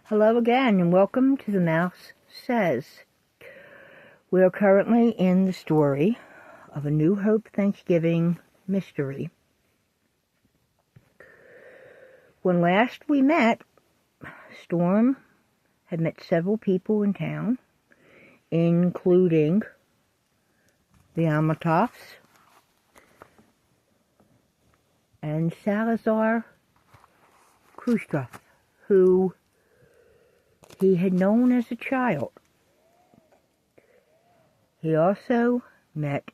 Hello again, and welcome to The Mouse Says. We are currently in the story of a New Hope Thanksgiving mystery. When last we met, Storm had met several people in town, including the Amatoffs and Salazar Khrushchev, who he had known as a child. He also met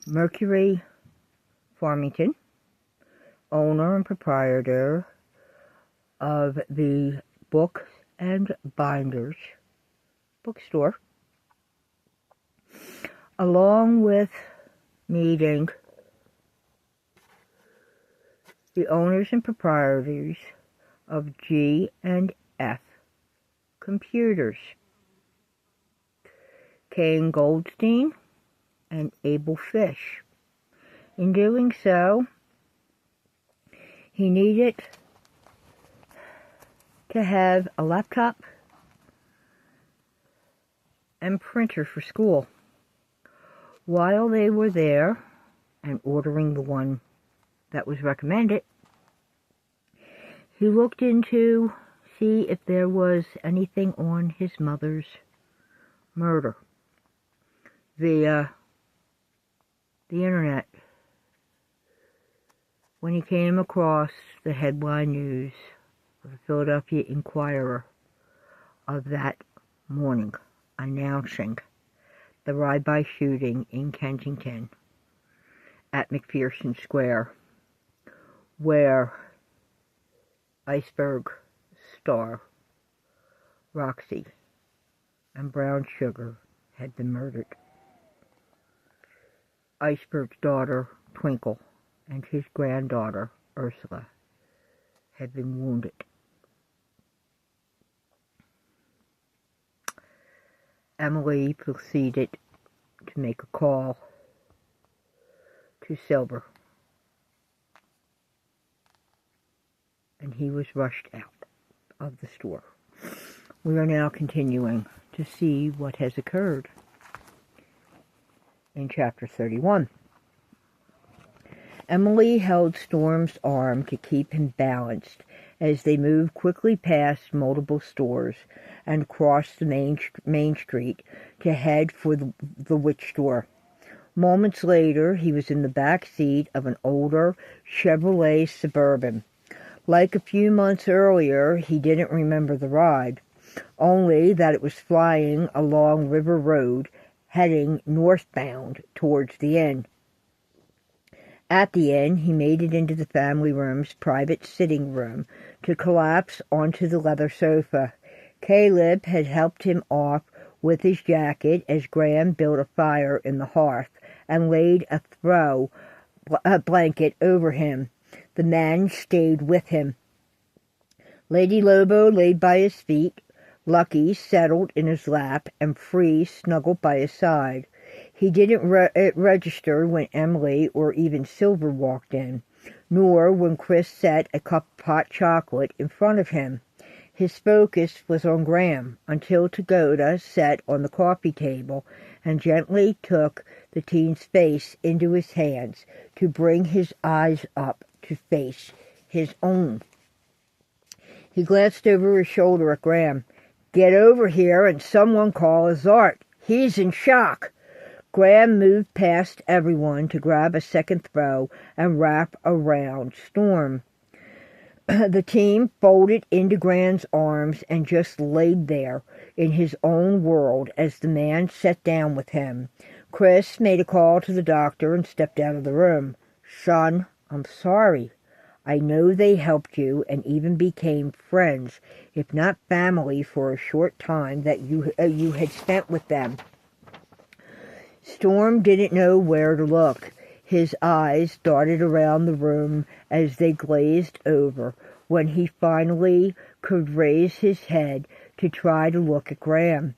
Mercury Farmington, owner and proprietor of the Books and Binders bookstore, along with meeting the owners and proprietors of G&F Computers, Kane Goldstein and Abel Fish. In doing so, he needed to have a laptop and printer for school. While they were there and ordering the one that was recommended, he looked into see if there was anything on his mother's murder via the internet when he came across the headline news of the Philadelphia Inquirer of that morning announcing the drive-by shooting in Kensington at McPherson Square, where Iceberg star Roxy and Brown Sugar had been murdered. Iceberg's daughter Twinkle and his granddaughter Ursula had been wounded. Emily proceeded to make a call to Silver, and he was rushed out of the store. We are now continuing to see what has occurred in Chapter 31. Emily held Storm's arm to keep him balanced as they moved quickly past multiple stores and crossed the main street to head for the witch store. Moments later, he was in the back seat of an older Chevrolet Suburban. Like a few months earlier, he didn't remember the ride, only that it was flying along River Road, heading northbound towards the inn. At the inn, he made it into the family room's private sitting room to collapse onto the leather sofa. Caleb had helped him off with his jacket as Ghram built a fire in the hearth and laid a throw blanket over him. The man stayed with him. Lady Lobo laid by his feet, Lucky settled in his lap, and Free snuggled by his side. He didn't register when Emily or even Silver walked in, nor when Chris set a cup of hot chocolate in front of him. His focus was on Ghram until Tagoda sat on the coffee table and gently took the teen's face into his hands to bring his eyes up to face his own. He glanced over his shoulder at Ghram. "Get over here and someone call Azart. He's in shock." Ghram moved past everyone to grab a second throw and wrap around Storm. The team folded into Gram's arms and just laid there in his own world as the man sat down with him. Chris made a call to the doctor and stepped out of the room. "Son, I'm sorry. I know they helped you and even became friends, if not family, for a short time that you had spent with them." Storm didn't know where to look. His eyes darted around the room as they glazed over when he finally could raise his head to try to look at Ghram.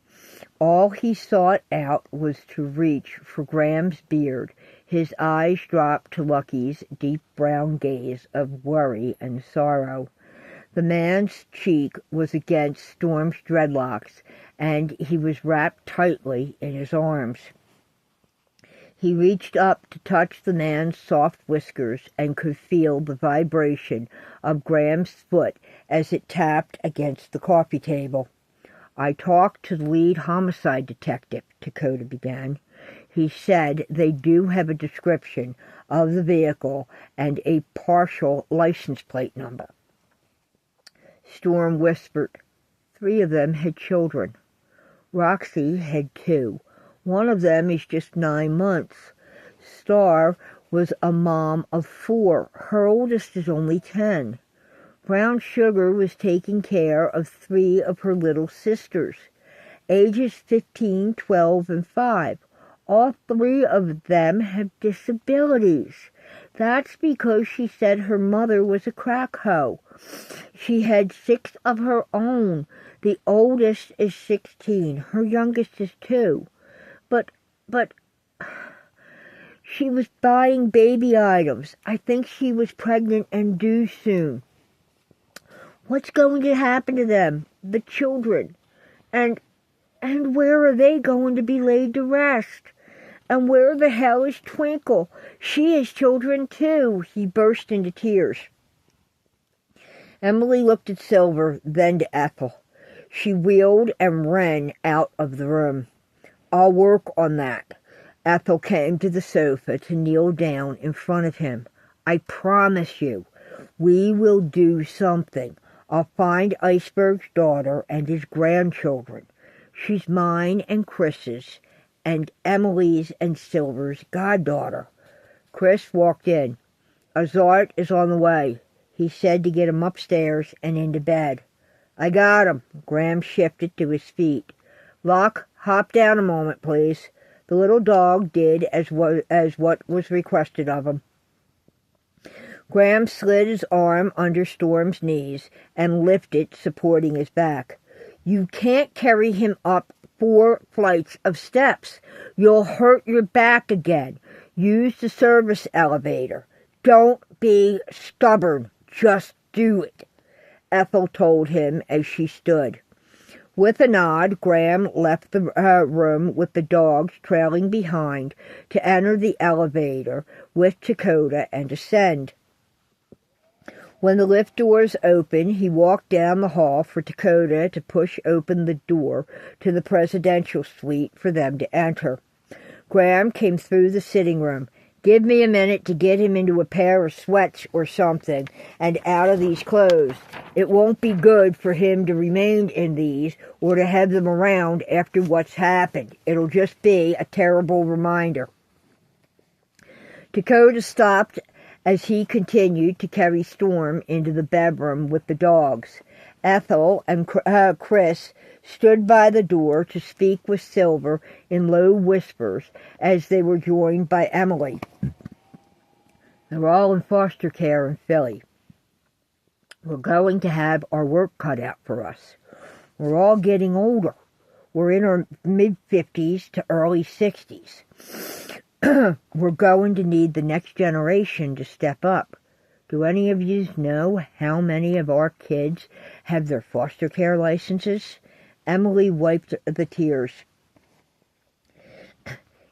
All he sought out was to reach for Gram's beard. His eyes dropped to Lucky's deep brown gaze of worry and sorrow. The man's cheek was against Storm's dreadlocks, and he was wrapped tightly in his arms. He reached up to touch the man's soft whiskers and could feel the vibration of Gram's foot as it tapped against the coffee table. "I talked to the lead homicide detective," Dakota began. "He said they do have a description of the vehicle and a partial license plate number." Storm whispered. 3 of them had children. Roxy had 2. One of them is just 9 months. Star was a mom of 4. Her oldest is only 10. Brown Sugar was taking care of 3 of her little sisters, ages 15, 12, and 5. All 3 of them have disabilities. That's because she said her mother was a crack hoe. She had 6 of her own. The oldest is 16. Her youngest is 2. But she was buying baby items. I think she was pregnant and due soon. What's going to happen to them, the children? And where are they going to be laid to rest? And where the hell is Twinkle? She has children too." He burst into tears. Emily looked at Silver, then to Ethel. She wheeled and ran out of the room. "I'll work on that." Ethel came to the sofa to kneel down in front of him. "I promise you, we will do something. I'll find Iceberg's daughter and his grandchildren. She's mine and Chris's, and Emily's and Silver's goddaughter." Chris walked in. "Azart is on the way. He said to get him upstairs and into bed." "I got him." Ghram shifted to his feet. "Locke, hop down a moment, please." The little dog did as what was requested of him. Ghram slid his arm under Storm's knees and lifted, supporting his back. "You can't carry him up 4 flights of steps. You'll hurt your back again. Use the service elevator. Don't be stubborn. Just do it," Ethel told him as she stood. With a nod, Ghram left the room with the dogs trailing behind to enter the elevator with Dakota and ascend. When the lift doors opened, he walked down the hall for Dakota to push open the door to the presidential suite for them to enter. Ghram came through the sitting room. "Give me a minute to get him into a pair of sweats or something and out of these clothes. It won't be good for him to remain in these or to have them around after what's happened. It'll just be a terrible reminder." Dakota stopped as he continued to carry Storm into the bedroom with the dogs. Ethel and Chris stood by the door to speak with Silver in low whispers as they were joined by Emily. "They're all in foster care in Philly. We're going to have our work cut out for us. We're all getting older. We're in our mid-50s to early 60s. We're going to need the next generation to step up. Do any of you know how many of our kids have their foster care licenses?" Emily wiped the tears.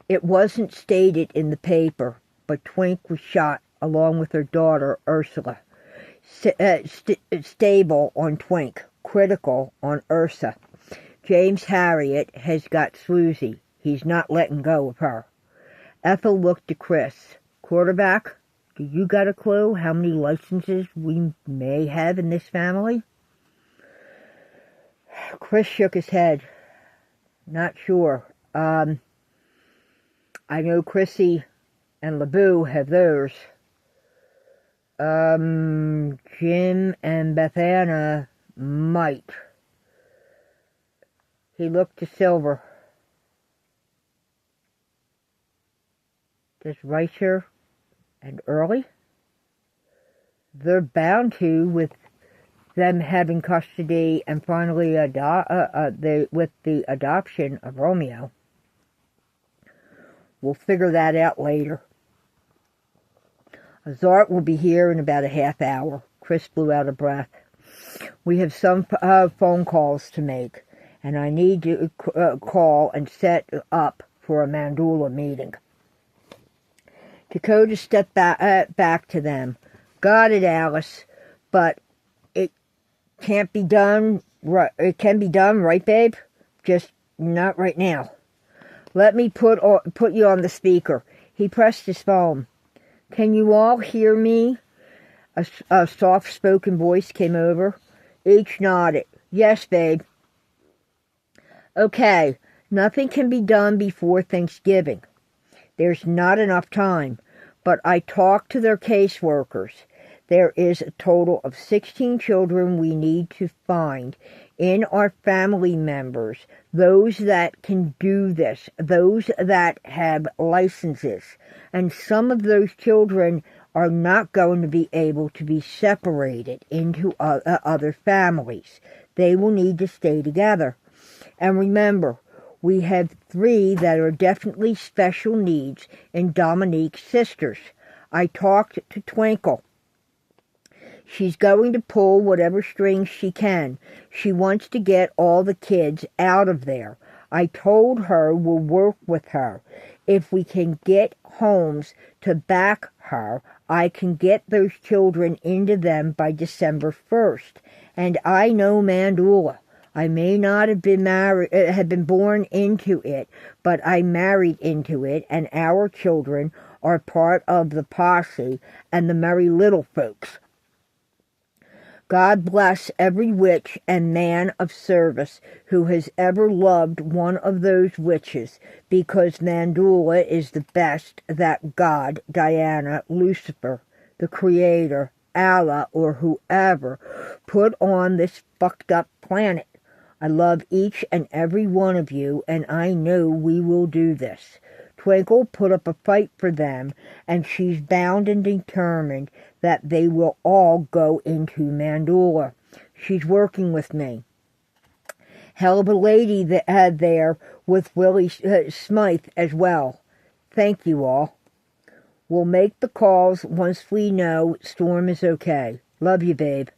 "It wasn't stated in the paper, but Twink was shot along with her daughter, Ursula. Stable on Twink, critical on Ursa. James Harriet has got Swoozy. He's not letting go of her." Ethel looked at Chris. "Quarterback, do you got a clue how many licenses we may have in this family?" Chris shook his head. "Not sure. I know Chrissy and LeBou have theirs. Jim and Bethana might." He looked to Silver. "Does Reicher and Early? They're bound to, with them having custody and finally with the adoption of Romeo. We'll figure that out later." "Azart will be here in about a half hour." Chris blew out a breath. We have some phone calls to make, and I need to call and set up for a mandula meeting. Dakota stepped back to them. Got it, Alice, but it can't be done. It can be done, right, babe? Just not right now. Let me put you on the speaker. He pressed his phone. Can you all hear me? A soft-spoken voice came over. Each nodded. Yes, babe. Okay, nothing can be done before Thanksgiving. There's not enough time, but I talked to their caseworkers. There is a total of 16 children we need to find in our family members, those that can do this, those that have licenses. And some of those children are not going to be able to be separated into other families. They will need to stay together. And remember, we have 3 that are definitely special needs in Dominique's sisters. I talked to Twinkle. She's going to pull whatever strings she can. She wants to get all the kids out of there. I told her we'll work with her. If we can get homes to back her, I can get those children into them by December 1st. And I know mandula. I may not have been born into it, but I married into it, and our children are part of the posse and the merry little folks. God bless every witch and man of service who has ever loved one of those witches, because mandula is the best that God, Diana, Lucifer, the Creator, Allah, or whoever put on this fucked up planet. I love each and every one of you, and I know we will do this. Twinkle put up a fight for them, and she's bound and determined that they will all go into mandula. She's working with me. Hell of a lady there with Willie Smythe as well. Thank you all. We'll make the calls once we know Storm is okay. Love you, babe.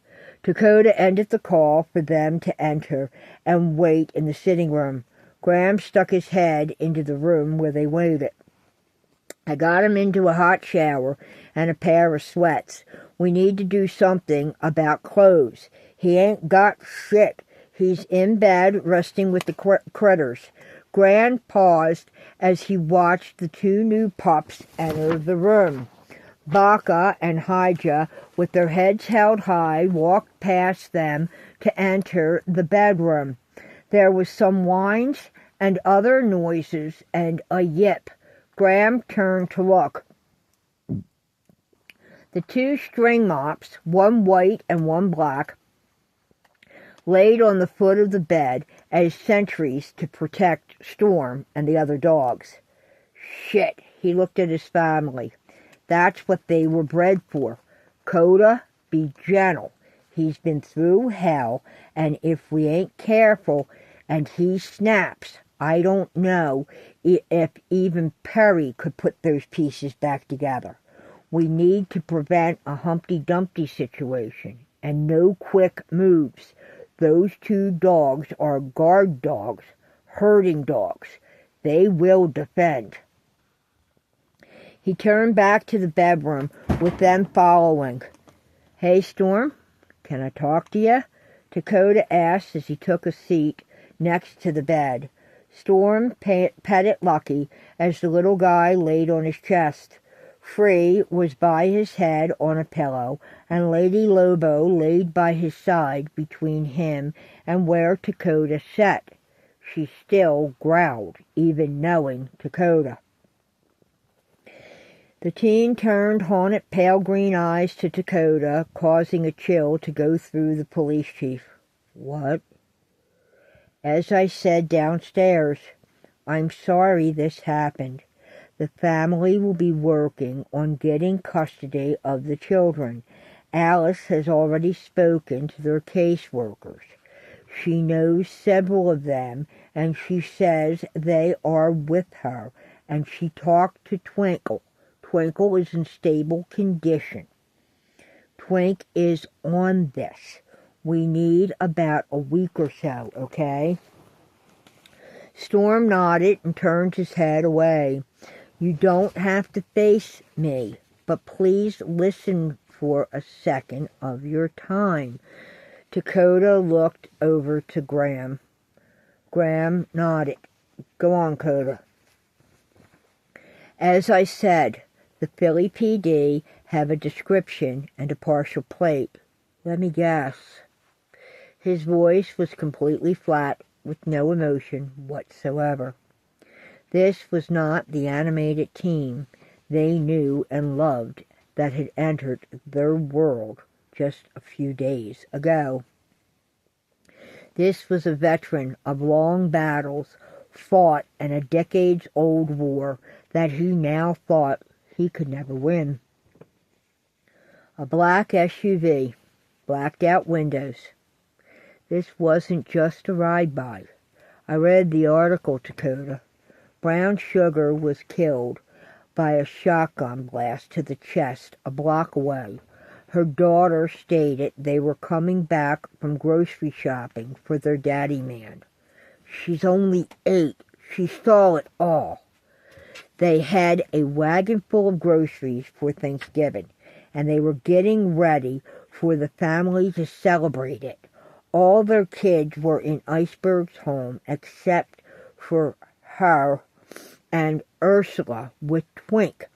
Dakota ended the call for them to enter and wait in the sitting room. Ghram stuck his head into the room where they waited. I got him into a hot shower and a pair of sweats. We need to do something about clothes. He ain't got shit. He's in bed resting with the critters. Ghram paused as he watched the 2 new pups enter the room. Baka and Hija, with their heads held high, walked past them to enter the bedroom. There was some whines and other noises and a yip. Ghram turned to look. The 2 string mops, one white and one black, laid on the foot of the bed as sentries to protect Storm and the other dogs. Shit, he looked at his family. That's what they were bred for. Coda, be gentle. He's been through hell, and if we ain't careful and he snaps, I don't know if even Perry could put those pieces back together. We need to prevent a Humpty Dumpty situation, and no quick moves. Those 2 dogs are guard dogs, herding dogs. They will defend. He turned back to the bedroom, with them following. Hey, Storm, can I talk to you? Dakota asked as he took a seat next to the bed. Storm petted Lucky as the little guy laid on his chest. Free was by his head on a pillow, and Lady Lobo laid by his side between him and where Dakota sat. She still growled, even knowing Dakota. The teen turned haunted pale green eyes to Dakota, causing a chill to go through the police chief. What? As I said downstairs, I'm sorry this happened. The family will be working on getting custody of the children. Alice has already spoken to their caseworkers. She knows several of them, and she says they are with her, and she talked to Twinkle. Twinkle is in stable condition. Twink is on this. We need about a week or so, okay? Storm nodded and turned his head away. You don't have to face me, but please listen for a second of your time. Dakota looked over to Ghram. Ghram nodded. Go on, Coda. As I said, the Philly PD have a description and a partial plate. Let me guess. His voice was completely flat, with no emotion whatsoever. This was not the animated team they knew and loved that had entered their world just a few days ago. This was a veteran of long battles fought in a decades-old war that he now thought he could never win. A black SUV, blacked-out windows. This wasn't just a ride-by. I read the article, Dakota. Brown Sugar was killed by a shotgun blast to the chest a block away. Her daughter stated they were coming back from grocery shopping for their daddy man. She's only 8. She saw it all. They had a wagon full of groceries for Thanksgiving, and they were getting ready for the family to celebrate it. All their kids were in Iceberg's home except for her and Ursula with Twink.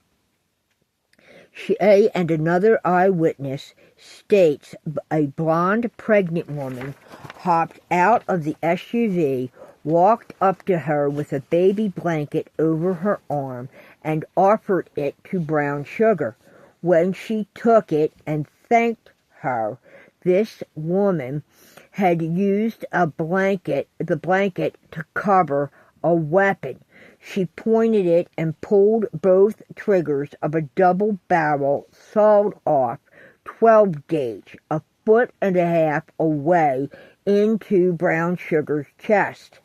She and another eyewitness states a blonde pregnant woman hopped out of the SUV, walked up to her with a baby blanket over her arm, and offered it to Brown Sugar. When she took it and thanked her, this woman had used the blanket to cover a weapon. She pointed it and pulled both triggers of a double-barrel sawed-off 12-gauge a foot and a half away into Brown Sugar's chest,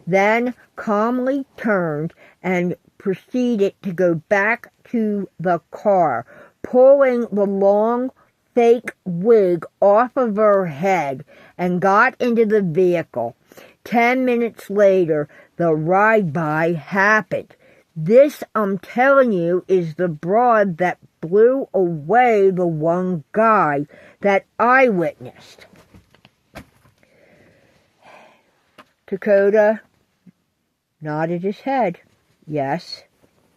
then calmly turned and proceeded to go back to the car, pulling the long fake wig off of her head, and got into the vehicle. 10 minutes later, the ride-by happened. This, I'm telling you, is the broad that blew away the one guy that I witnessed. Dakota nodded his head. Yes,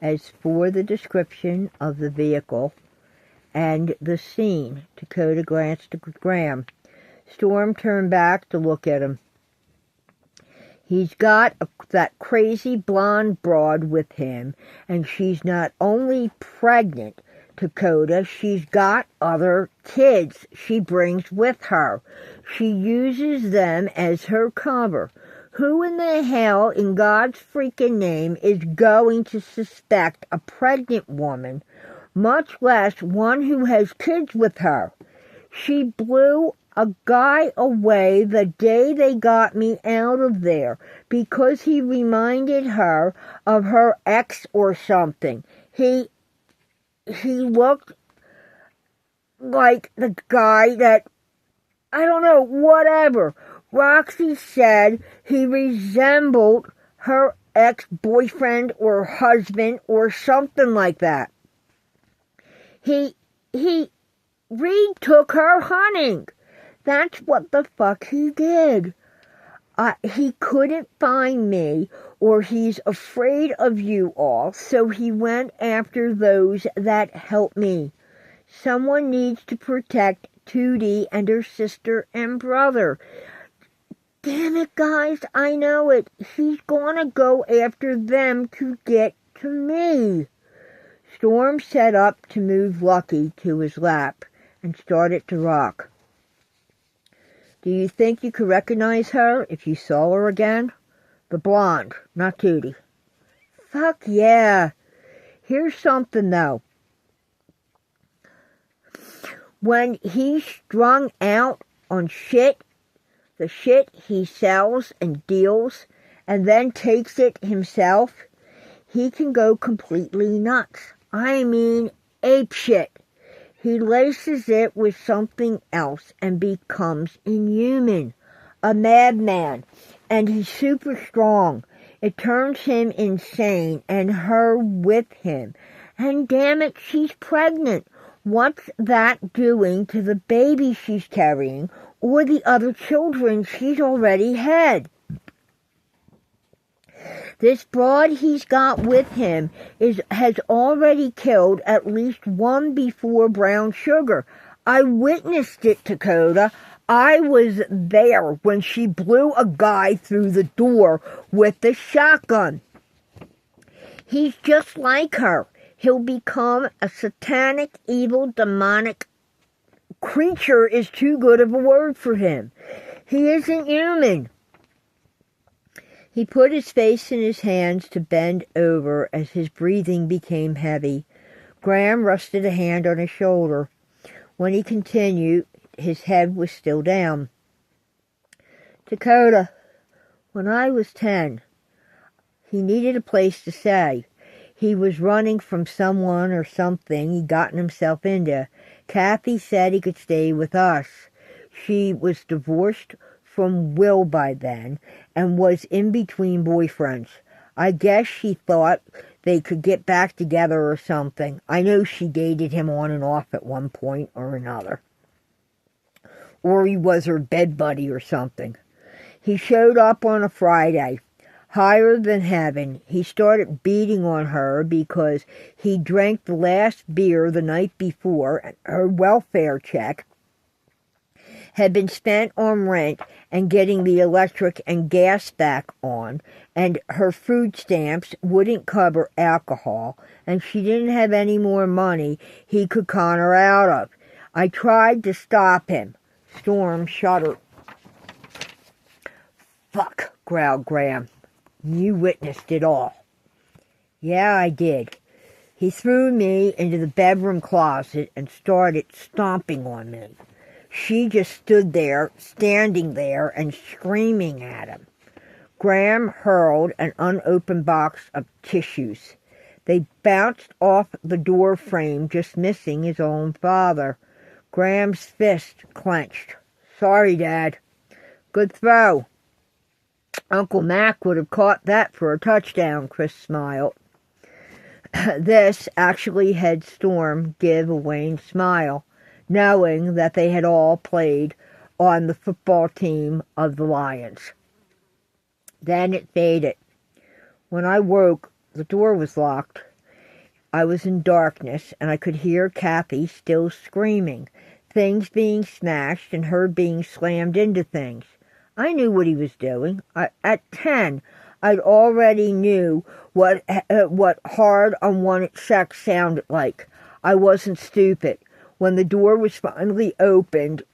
as for the description of the vehicle and the scene, Dakota glanced at Ghram. Storm turned back to look at him. He's got that crazy blonde broad with him, and she's not only pregnant, Dakota, she's got other kids she brings with her. She uses them as her cover. Who in the hell, in God's freaking name, is going to suspect a pregnant woman, much less one who has kids with her? She blew a guy away the day they got me out of there because he reminded her of her ex or something. He looked like the guy that, I don't know, whatever. Roxy said he resembled her ex-boyfriend or husband or something like that. Reed took her hunting. That's what the fuck he did. He couldn't find me, or he's afraid of you all, so he went after those that helped me. Someone needs to protect Tootie and her sister and brother. Damn it, guys, I know it. He's gonna go after them to get to me. Storm set up to move Lucky to his lap and started to rock. Do you think you could recognize her if you saw her again? The blonde, not Tootie. Fuck yeah. Here's something, though. When he's strung out on the shit he sells and deals, and then takes it himself, he can go completely nuts. I mean, ape shit. He laces it with something else and becomes inhuman, a madman, and he's super strong. It turns him insane and her with him. And damn it, she's pregnant. What's that doing to the baby she's carrying or the other children she's already had? This broad he's got with him has already killed at least one before brown sugar. I witnessed it, Dakota. I was there when she blew a guy through the door with the shotgun. He's just like her. He'll become a satanic, evil, demonic creature is too good of a word for him. He isn't human. He put his face in his hands to bend over as his breathing became heavy. Ghram rested a hand on his shoulder. When he continued, his head was still down. Dakota, when I was 10, he needed a place to stay. He was running from someone or something he'd gotten himself into. Kathy said he could stay with us. She was divorced from Will by then and was in between boyfriends. I guess she thought they could get back together or something. I know she dated him on and off at one point or another. Or he was her bed buddy or something. He showed up on a Friday, higher than heaven. He started beating on her because he drank the last beer the night before, and her welfare check had been spent on rent and getting the electric and gas back on, and her food stamps wouldn't cover alcohol, and she didn't have any more money he could con her out of. I tried to stop him. Storm shuddered. Fuck, growled Ghram. You witnessed it all. Yeah, I did. He threw me into the bedroom closet and started stomping on me. She just stood there, standing there, and screaming at him. Ghram hurled an unopened box of tissues. They bounced off the door frame, just missing his own father. Gram's fist clenched. Sorry, Dad. Good throw. Uncle Mac would have caught that for a touchdown, Chris smiled. This actually had Storm give a wan smile, knowing that they had all played on the football team of the Lions. Then it faded. When I woke, the door was locked. I was in darkness, and I could hear Kathy still screaming, things being smashed and her being slammed into things. I knew what he was doing. At 10, I'd already knew what hard, unwanted sex sounded like. I wasn't stupid. When the door was finally opened,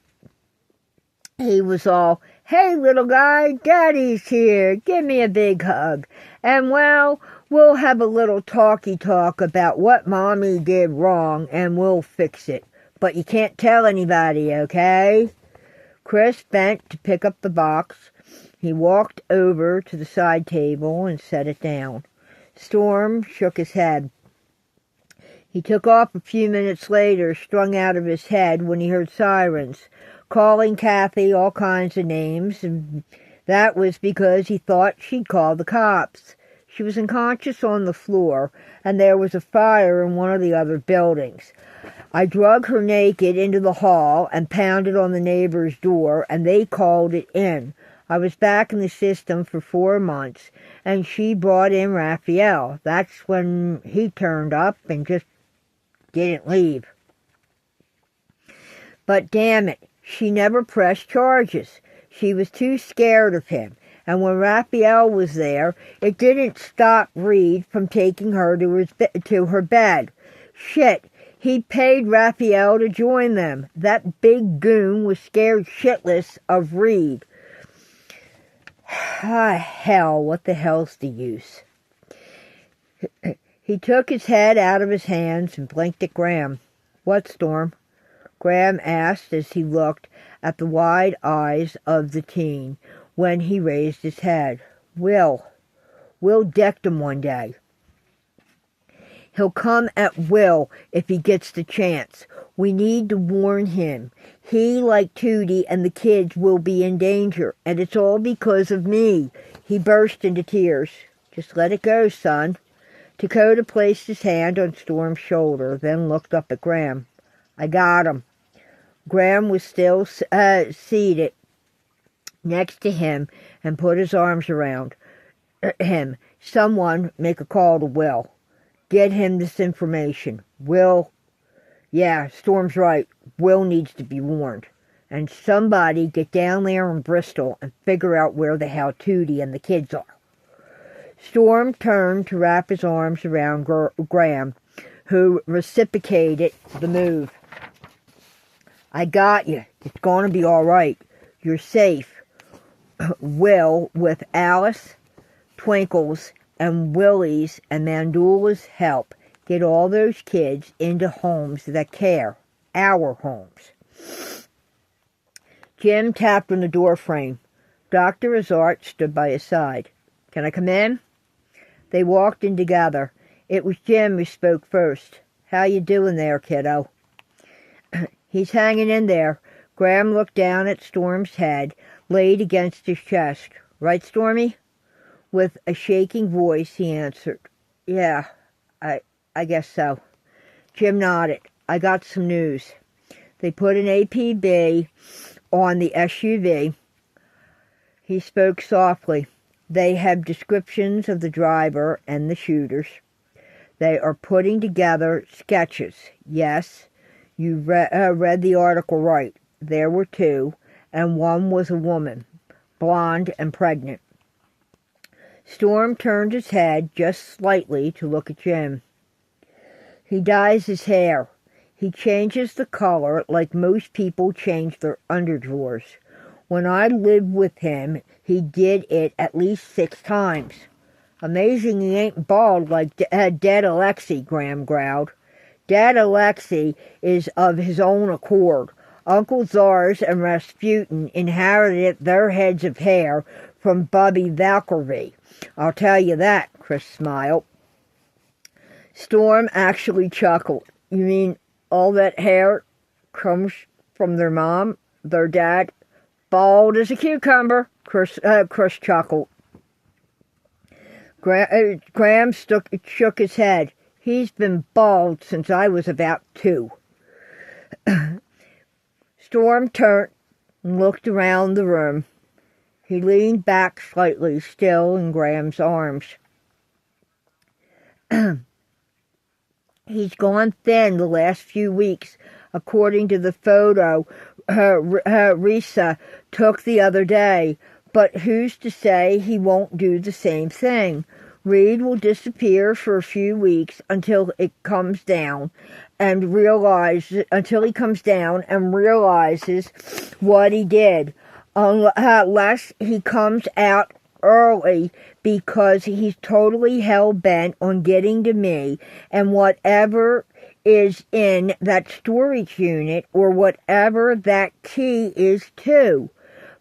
he was all, "Hey, little guy, Daddy's here. Give me a big hug. And, well, we'll have a little talk about what Mommy did wrong, and we'll fix it. But you can't tell anybody, okay?" Chris bent to pick up the box. He walked over to the side table and set it down. Storm shook his head. He took off a few minutes later, strung out of his head, when he heard sirens, calling Kathy all kinds of names, and that was because he thought she'd call the cops. She was unconscious on the floor, and there was a fire in one of the other buildings. I drug her naked into the hall and pounded on the neighbor's door, and they called it in. I was back in the system for 4 months, and she brought in Raphael. That's when he turned up and just didn't leave. But damn it, she never pressed charges. She was too scared of him, and when Raphael was there, it didn't stop Reed from taking her to her bed. Shit. He paid Raphael to join them. That big goon was scared shitless of Reed. Hell, what the hell's the use? He took his head out of his hands and blinked at Ghram. What, Storm? Ghram asked as he looked at the wide eyes of the teen when he raised his head. Will decked him one day. He'll come at Will if he gets the chance. We need to warn him. He, like Tootie and the kids, will be in danger, and it's all because of me." He burst into tears. "Just let it go, son." Dakota placed his hand on Storm's shoulder, then looked up at Ghram. "I got him." Ghram was still seated next to him and put his arms around him. "Someone make a call to Will. Get him this information. Will, yeah, Storm's right. Will needs to be warned. And somebody get down there in Bristol and figure out where the hell Tootie and the kids are." Storm turned to wrap his arms around Ghram, who reciprocated the move. "I got you. It's going to be all right. You're safe. Will, with Alice, Twinkle's, and Willie's and Mandula's help, get all those kids into homes that care. Our homes." Jim tapped on the door frame. Dr. Azart stood by his side. "Can I come in?" They walked in together. It was Jim who spoke first. "How you doing there, kiddo?" "He's hanging in there." Ghram looked down at Storm's head, laid against his chest. "Right, Stormy?" With a shaking voice, he answered, "Yeah, I guess so." Jim nodded. "I got some news." They put an APB on the SUV. He spoke softly. "They have descriptions of the driver and the shooters. They are putting together sketches. Yes, you read the article right. There were two, and one was a woman, blonde and pregnant." Storm turned his head just slightly to look at Jim. "He dyes his hair. He changes the color like most people change their underdrawers. When I lived with him, he did it at least 6 times. Amazing he ain't bald like Dead Alexei," Ghram growled. "Dead Alexei is of his own accord. Uncle Zars and Rasputin inherited their heads of hair from Bubby Valkyrie. I'll tell you that," Chris smiled. Storm actually chuckled. "You mean all that hair comes from their mom, their dad? Bald as a cucumber," Chris chuckled. Ghram shook his head. "He's been bald since I was about 2. Storm turned and looked around the room. He leaned back slightly, still in Gram's arms. "He's gone thin the last few weeks, according to the photo Risa took the other day. But who's to say he won't do the same thing? Reed will disappear for a few weeks until he comes down and realizes what he did. Unless he comes out early because he's totally hell-bent on getting to me and whatever is in that storage unit or whatever that key is too.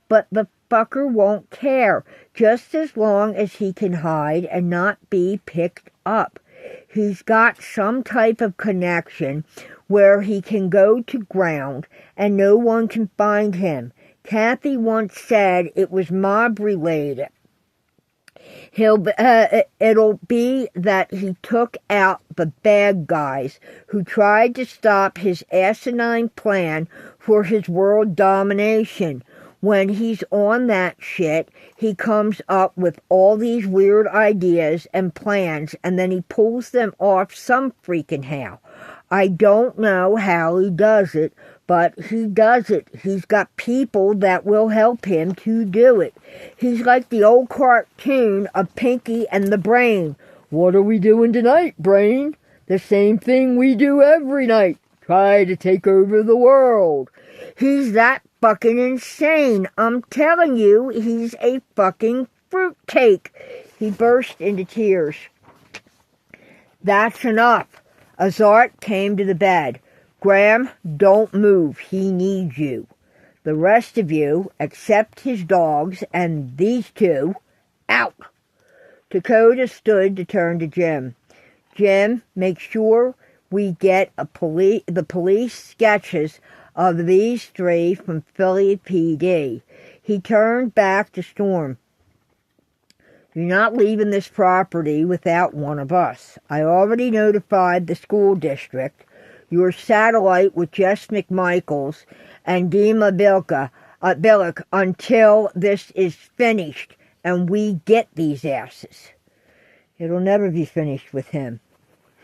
But the fucker won't care, just as long as he can hide and not be picked up. He's got some type of connection where he can go to ground and no one can find him. Kathy once said it was mob-related. It'll be that he took out the bad guys who tried to stop his asinine plan for his world domination. When he's on that shit, he comes up with all these weird ideas and plans, and then he pulls them off some freaking how. I don't know how he does it, but he does it. He's got people that will help him to do it. He's like the old cartoon of Pinky and the Brain. What are we doing tonight, Brain? The same thing we do every night. Try to take over the world. He's that fucking insane. I'm telling you, he's a fucking fruitcake. He burst into tears. That's enough. Azart came to the bed. Ghram, don't move. He needs you. The rest of you, except his dogs and these two, out. Dakota stood to turn to Jim. Jim, make sure we get the police sketches of these three from Philly PD. He turned back to Storm. You're not leaving this property without one of us. I already notified the school district. Your satellite with Jess McMichaels and Dima Billick until this is finished and we get these asses. It'll never be finished with him.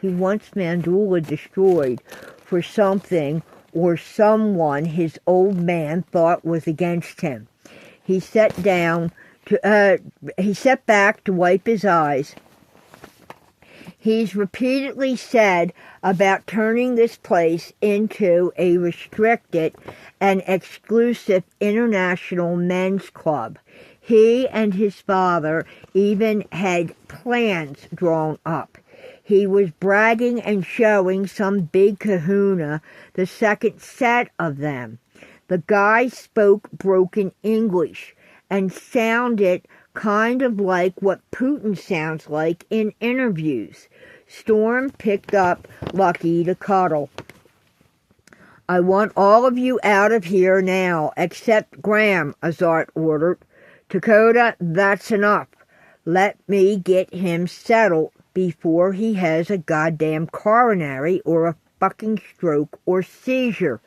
He wants Mandula destroyed for something or someone his old man thought was against him. He sat back to wipe his eyes. He's repeatedly said about turning this place into a restricted and exclusive international men's club. He and his father even had plans drawn up. He was bragging and showing some big kahuna, the second set of them. The guy spoke broken English and sounded kind of like what Putin sounds like in interviews. Storm picked up Lucky to cuddle. I want all of you out of here now, except Ghram, Azart ordered. Dakota, that's enough. Let me get him settled before he has a goddamn coronary or a fucking stroke or seizure.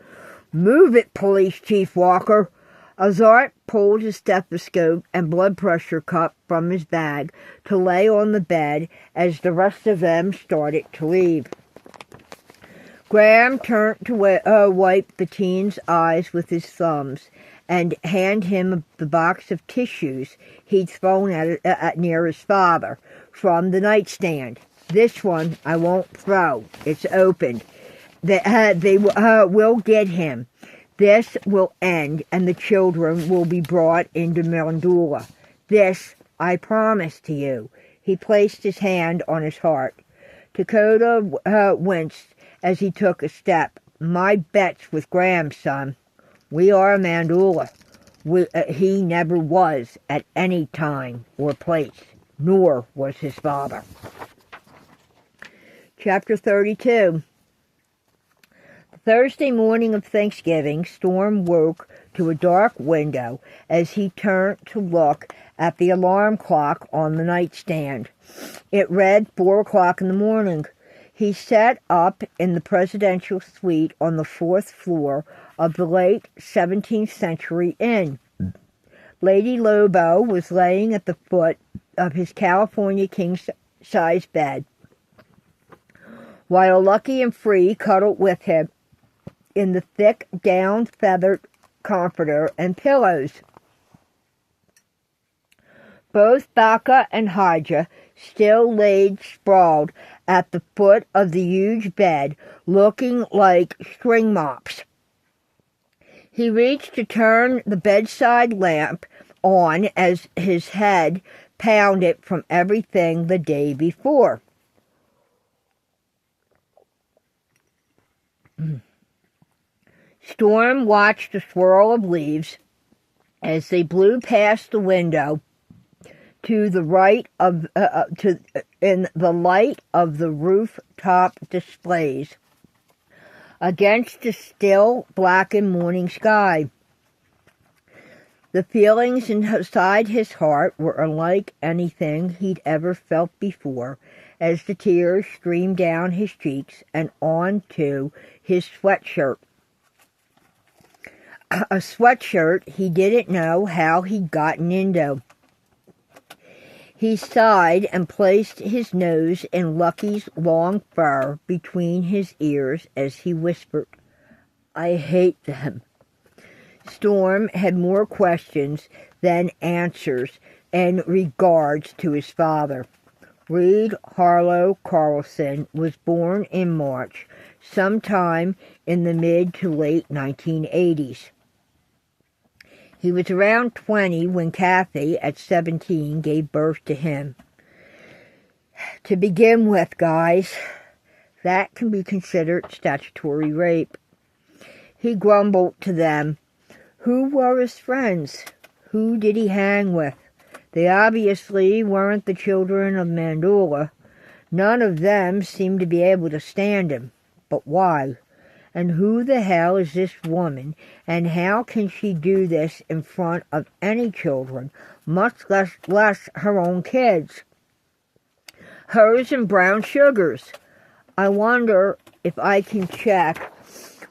Move it, Police Chief Walker. Azart pulled his stethoscope and blood pressure cup from his bag to lay on the bed as the rest of them started to leave. Ghram turned to wipe the teen's eyes with his thumbs and hand him the box of tissues he'd thrown at near his father from the nightstand. This one I won't throw. It's opened. They will get him. This will end, and the children will be brought into Mandula. This I promise to you. He placed his hand on his heart. Dakota winced as he took a step. My bet's with Ghram, son. We are Mandula. He never was at any time or place, nor was his father. Chapter 32. Thursday morning of Thanksgiving, Storm woke to a dark window as he turned to look at the alarm clock on the nightstand. It read 4 o'clock in the morning. He sat up in the presidential suite on the 4th floor of the late 17th century inn. Lady Lobo was laying at the foot of his California king-size bed, while Lucky and Free cuddled with him in the thick down feathered comforter and pillows. Both Baka and Haja still laid sprawled at the foot of the huge bed, looking like string mops. He reached to turn the bedside lamp on as his head pounded from everything the day before. Storm watched a swirl of leaves as they blew past the window to the right of in the light of the rooftop displays against the still blackened morning sky. The feelings inside his heart were unlike anything he'd ever felt before as the tears streamed down his cheeks and onto his sweatshirt. A sweatshirt he didn't know how he'd gotten into. He sighed and placed his nose in Lucky's long fur between his ears as he whispered, I hate them. Storm had more questions than answers in regards to his father. Reed Harlow Carlson was born in March, sometime in the mid to late 1980s. He was around 20 when Kathy, at 17, gave birth to him. To begin with, guys, that can be considered statutory rape. He grumbled to them. Who were his friends? Who did he hang with? They obviously weren't the children of Mandula. None of them seemed to be able to stand him. but why? And who the hell is this woman, and how can she do this in front of any children, much less her own kids? Hers and brown sugars. I wonder if I can check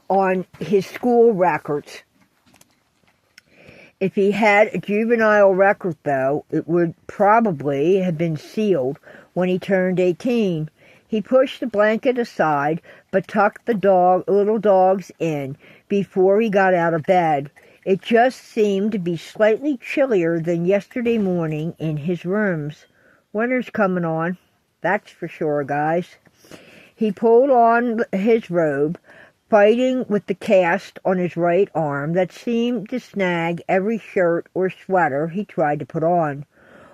on his school records. If he had a juvenile record, though, it would probably have been sealed when he turned 18. He pushed the blanket aside, but tucked the little dogs in before he got out of bed. It just seemed to be slightly chillier than yesterday morning in his rooms. Winter's coming on, that's for sure, guys. He pulled on his robe, fighting with the cast on his right arm that seemed to snag every shirt or sweater he tried to put on.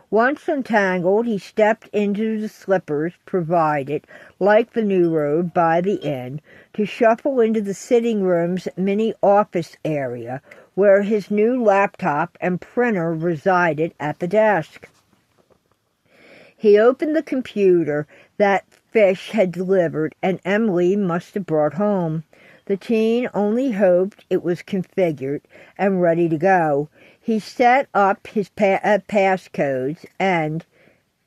Once untangled, he stepped into the slippers provided, like the new robe, by the inn, to shuffle into the sitting room's mini office area, where his new laptop and printer resided at the desk. He opened the computer that Fish had delivered and Emily must have brought home. The teen only hoped it was configured and ready to go. He set up his passcodes and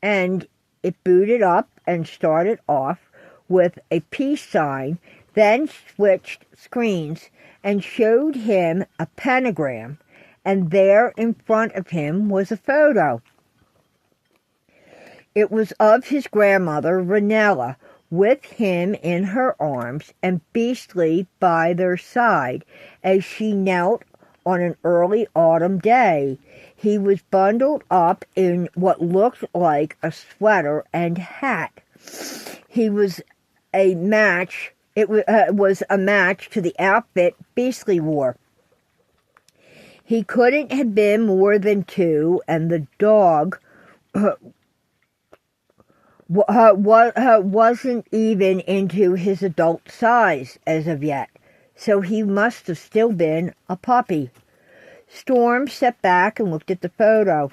it booted up and started off with a peace sign, then switched screens and showed him a pentagram, and there in front of him was a photo. It was of his grandmother, Ranella, with him in her arms and Beastly by their side as she knelt on an early autumn day. He was bundled up in what looked like a sweater and hat. He was a match. It was a match to the outfit Beastly wore. He couldn't have been more than 2, and the dog wasn't even into his adult size as of yet, so he must have still been a puppy. Storm sat back and looked at the photo.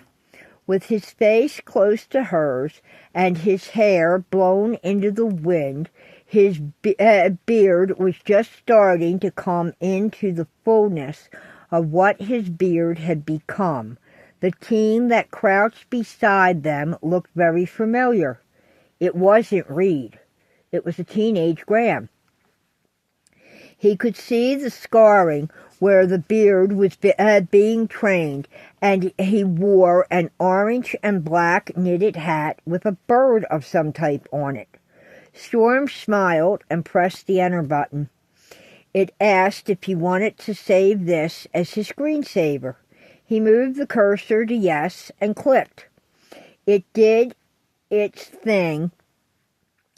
With his face close to hers and his hair blown into the wind, his beard was just starting to come into the fullness of what his beard had become. The teen that crouched beside them looked very familiar. It wasn't Reed. It was a teenage Ghram. He could see the scarring where the beard was being trained, and he wore an orange and black knitted hat with a bird of some type on it. Storm smiled and pressed the enter button. It asked if he wanted to save this as his screensaver. He moved the cursor to yes and clicked. It did its thing,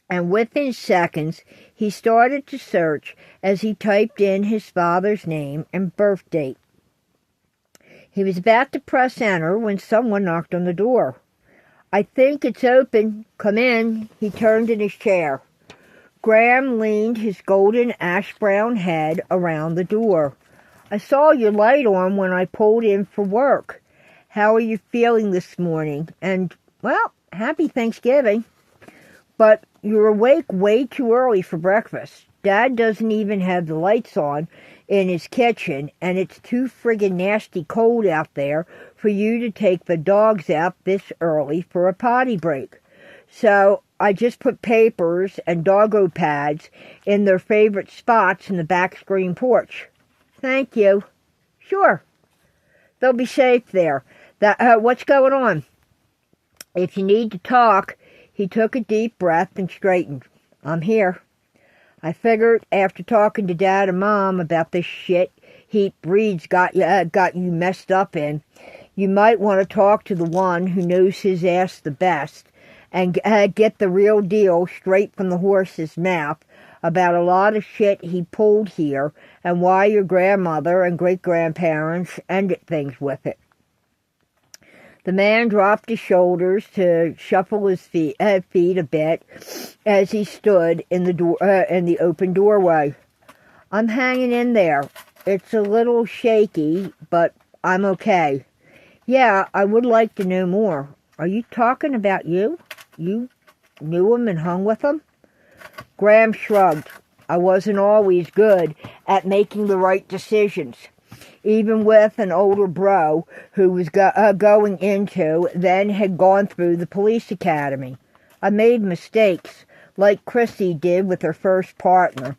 and within seconds he started to search as he typed in his father's name and birth date. He was about to press enter when someone knocked on the door. "I think it's open. Come in." He turned in his chair. Ghram leaned his golden ash-brown head around the door. "I saw your light on when I pulled in for work. How are you feeling this morning? And, well, happy Thanksgiving. But you're awake way too early for breakfast. Dad doesn't even have the lights on in his kitchen, and it's too friggin' nasty cold out there for you to take the dogs out this early for a potty break. So I just put papers and doggo pads in their favorite spots in the back screen porch." "Thank you." "Sure. They'll be safe there. What's going on?" "If you need to talk." He took a deep breath and straightened. "I'm here. I figured after talking to Dad and Mom about this shit heap Reed's got you messed up in, you might want to talk to the one who knows his ass the best and get the real deal straight from the horse's mouth about a lot of shit he pulled here and why your grandmother and great-grandparents ended things with it." The man dropped his shoulders to shuffle his feet a bit as he stood in the open doorway. "I'm hanging in there. It's a little shaky, but I'm okay. Yeah, I would like to know more. Are you talking about you? You knew him and hung with him?" Ghram shrugged. I wasn't always good at making the right decisions. Even with an older bro who was going into, then had gone through the police academy. I made mistakes, like Chrissy did with her first partner.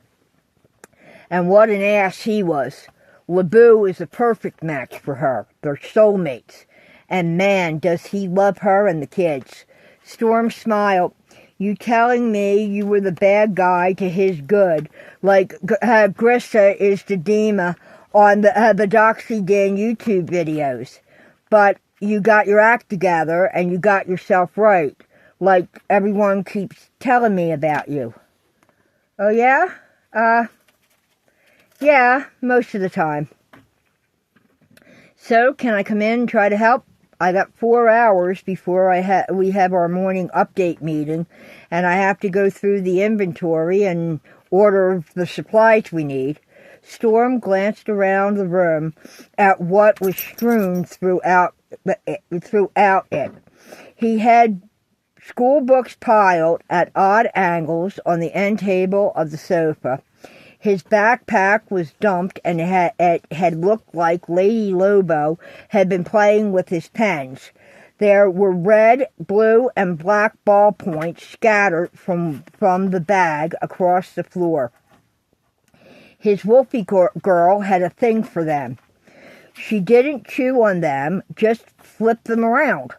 And what an ass he was. LeBoo is a perfect match for her. They're soulmates. And man, does he love her and the kids. Storm smiled. You telling me you were the bad guy to his good, like Grissa is to Dima on the Doxy Dan YouTube videos. But you got your act together and you got yourself right, like everyone keeps telling me about you. Oh yeah? Yeah, most of the time. So, can I come in and try to help? I got 4 hours before we have our morning update meeting, and I have to go through the inventory and order the supplies we need. Storm glanced around the room at what was strewn throughout it. He had school books piled at odd angles on the end table of the sofa. His backpack was dumped, and it had looked like Lady Lobo had been playing with his pens. There were red, blue, and black ballpoints scattered from the bag across the floor. His Wolfie girl had a thing for them. She didn't chew on them, just flip them around.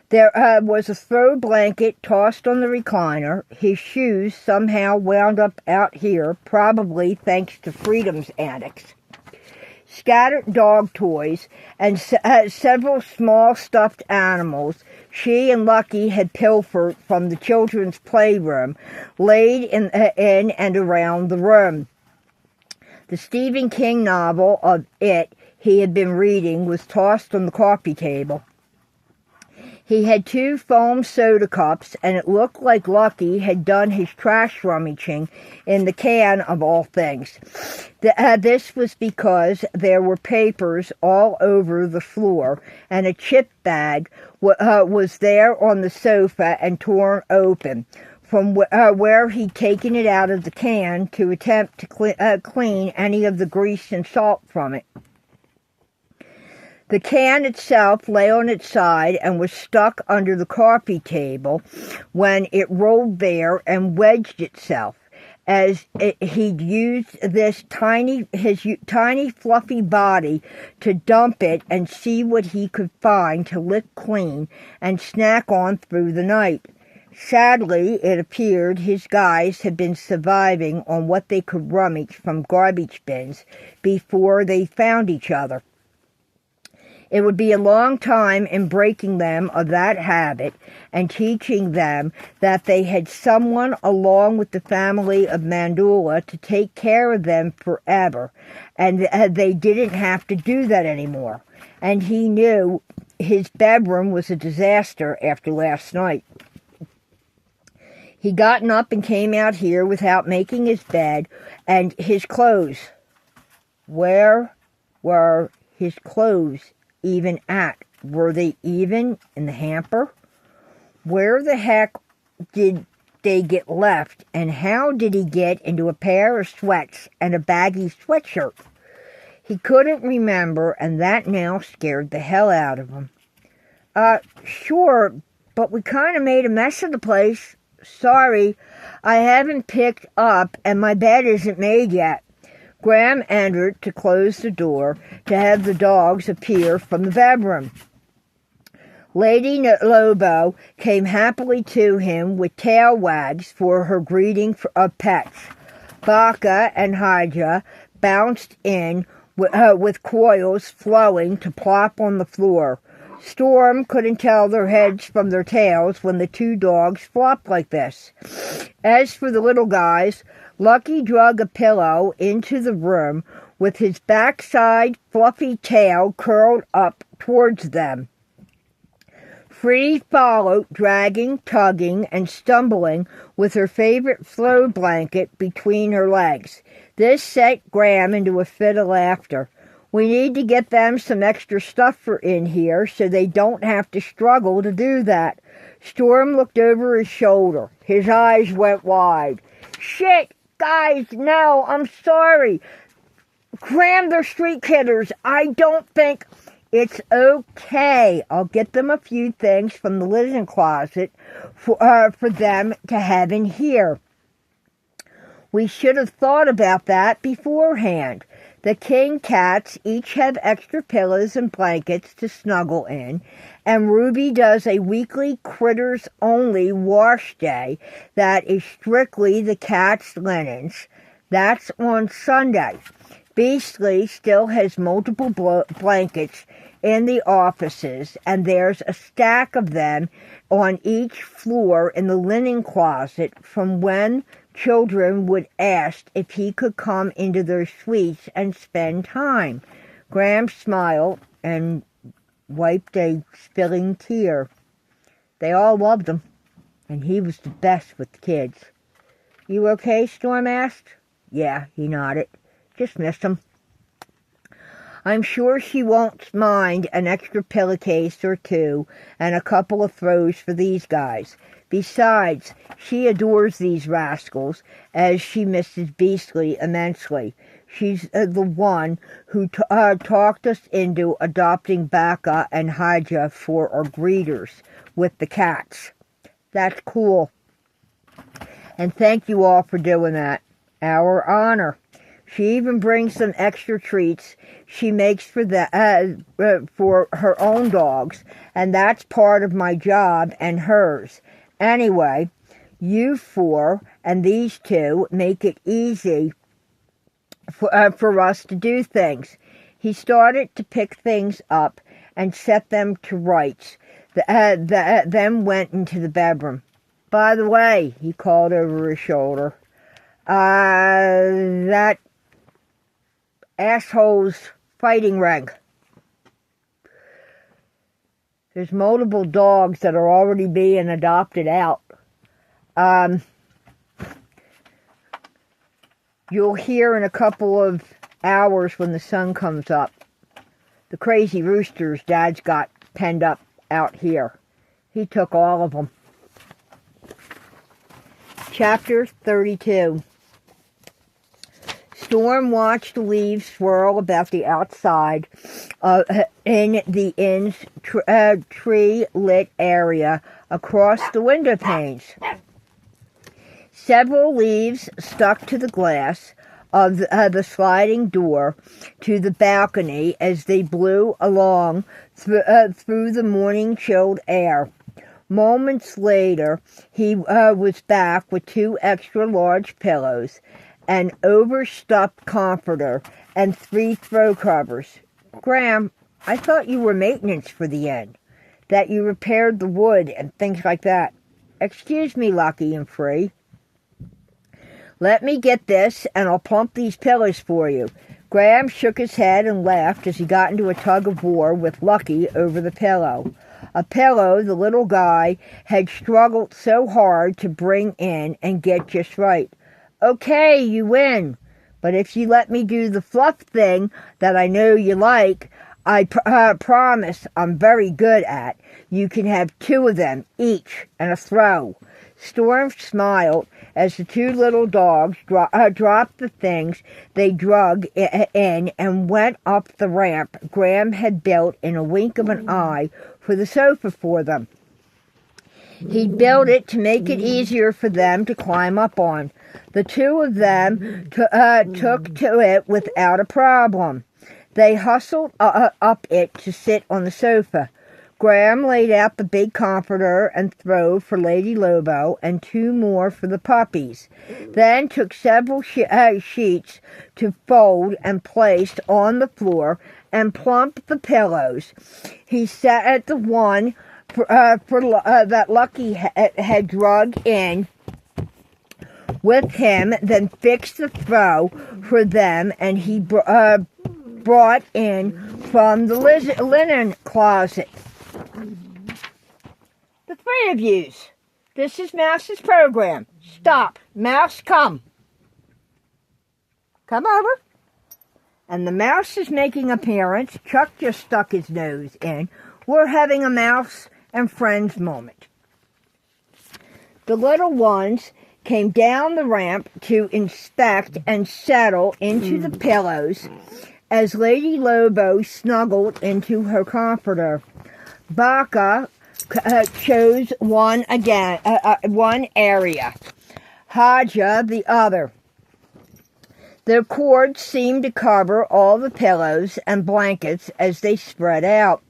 There was a throw blanket tossed on the recliner. His shoes somehow wound up out here, probably thanks to Freedom's antics. Scattered dog toys and several small stuffed animals she and Lucky had pilfered from the children's playroom, laid in and around the room. The Stephen King novel of It he had been reading was tossed on the coffee table. He had 2 foam soda cups, and it looked like Lucky had done his trash rummaging in the can of all things. This was because there were papers all over the floor, and a chip bag was there on the sofa and torn open, from where he'd taken it out of the can to attempt to clean any of the grease and salt from it. The can itself lay on its side and was stuck under the coffee table when it rolled there and wedged itself, as he'd used his tiny fluffy body to dump it and see what he could find to lick clean and snack on through the night. Sadly, it appeared his guys had been surviving on what they could rummage from garbage bins before they found each other. It would be a long time in breaking them of that habit and teaching them that they had someone along with the family of Mandula to take care of them forever, and they didn't have to do that anymore. And he knew his bedroom was a disaster after last night. He'd gotten up and came out here without making his bed and his clothes. Where were his clothes even at? Were they even in the hamper? Where the heck did they get left, and how did he get into a pair of sweats and a baggy sweatshirt? He couldn't remember, and that now scared the hell out of him. Sure, but we kind of made a mess of the place. Sorry, I haven't picked up, and my bed isn't made yet. Ghram entered to close the door to have the dogs appear from the bedroom. Lady Lobo came happily to him with tail wags for her greeting of pets. Baka and Hydra bounced in with coils flowing to plop on the floor. Storm couldn't tell their heads from their tails when the 2 dogs flopped like this. As for the little guys, Lucky drug a pillow into the room with his backside fluffy tail curled up towards them. Free followed, dragging, tugging, and stumbling with her favorite throw blanket between her legs. This set Ghram into a fit of laughter. We need to get them some extra stuff in here so they don't have to struggle to do that. Storm looked over his shoulder. His eyes went wide. Shit! Guys, no, I'm sorry. Ghram, they're street kidders. I don't think it's okay. I'll get them a few things from the linen closet for them to have in here. We should have thought about that beforehand. The king cats each have extra pillows and blankets to snuggle in, and Ruby does a weekly critters-only wash day that is strictly the cat's linens. That's on Sunday. Beastly still has multiple blankets in the offices, and there's a stack of them on each floor in the linen closet from when children would ask if he could come into their suites and spend time. Ghram smiled and wiped a spilling tear. They all loved him, and he was the best with the kids. You okay? Storm asked. Yeah, he nodded. Just missed him. I'm sure she won't mind an extra pillowcase or two and a couple of throws for these guys. Besides, she adores these rascals, as she misses Beastly immensely. She's the one who talked us into adopting Baka and Hydra for our greeters with the cats. That's cool. And thank you all for doing that. Our honor. She even brings some extra treats she makes for her own dogs, and that's part of my job and hers. Anyway, you four and these two make it easy for us to do things. He started to pick things up and set them to rights, then went into the bedroom. By the way, he called over his shoulder, that asshole's fighting ring. There's multiple dogs that are already being adopted out. You'll hear in a couple of hours when the sun comes up. The crazy roosters Dad's got penned up out here. He took all of them. Chapter 32. Storm watched the leaves swirl about the outside in the inn's tree-lit area across the window panes. Several leaves stuck to the glass of the sliding door to the balcony as they blew along through the morning chilled air. Moments later, he was back with 2 extra large pillows, an overstuffed comforter, and 3 throw covers. Ghram, I thought you were maintenance for the inn, that you repaired the wood and things like that. Excuse me, Lucky and Free. Let me get this, and I'll plump these pillows for you. Ghram shook his head and laughed as he got into a tug-of-war with Lucky over the pillow. A pillow the little guy had struggled so hard to bring in and get just right. Okay, you win. But if you let me do the fluff thing that I know you like, I promise I'm very good at, you can have 2 of them each and a throw. Storm smiled as the 2 little dogs dropped the things they drug in and went up the ramp Ghram had built in a wink of an eye for the sofa for them. He built it to make it easier for them to climb up on. The 2 of them took to it without a problem. They hustled up it to sit on the sofa. Ghram laid out the big comforter and throw for Lady Lobo and 2 more for the puppies, then took several sheets to fold and placed on the floor and plumped the pillows. He sat at the one that Lucky had drug in with him, then fixed the throw for them, and he brought in from the linen closet. The 3 of yous. This is Mouse's program. Stop. Mouse, come. Come over. And the mouse is making appearance. Chuck just stuck his nose in. We're having a mouse and friends moment. The little ones came down the ramp to inspect and settle into the pillows as Lady Lobo snuggled into her comforter. Baka chose one area, Haja the other. Their cords seemed to cover all the pillows and blankets as they spread out.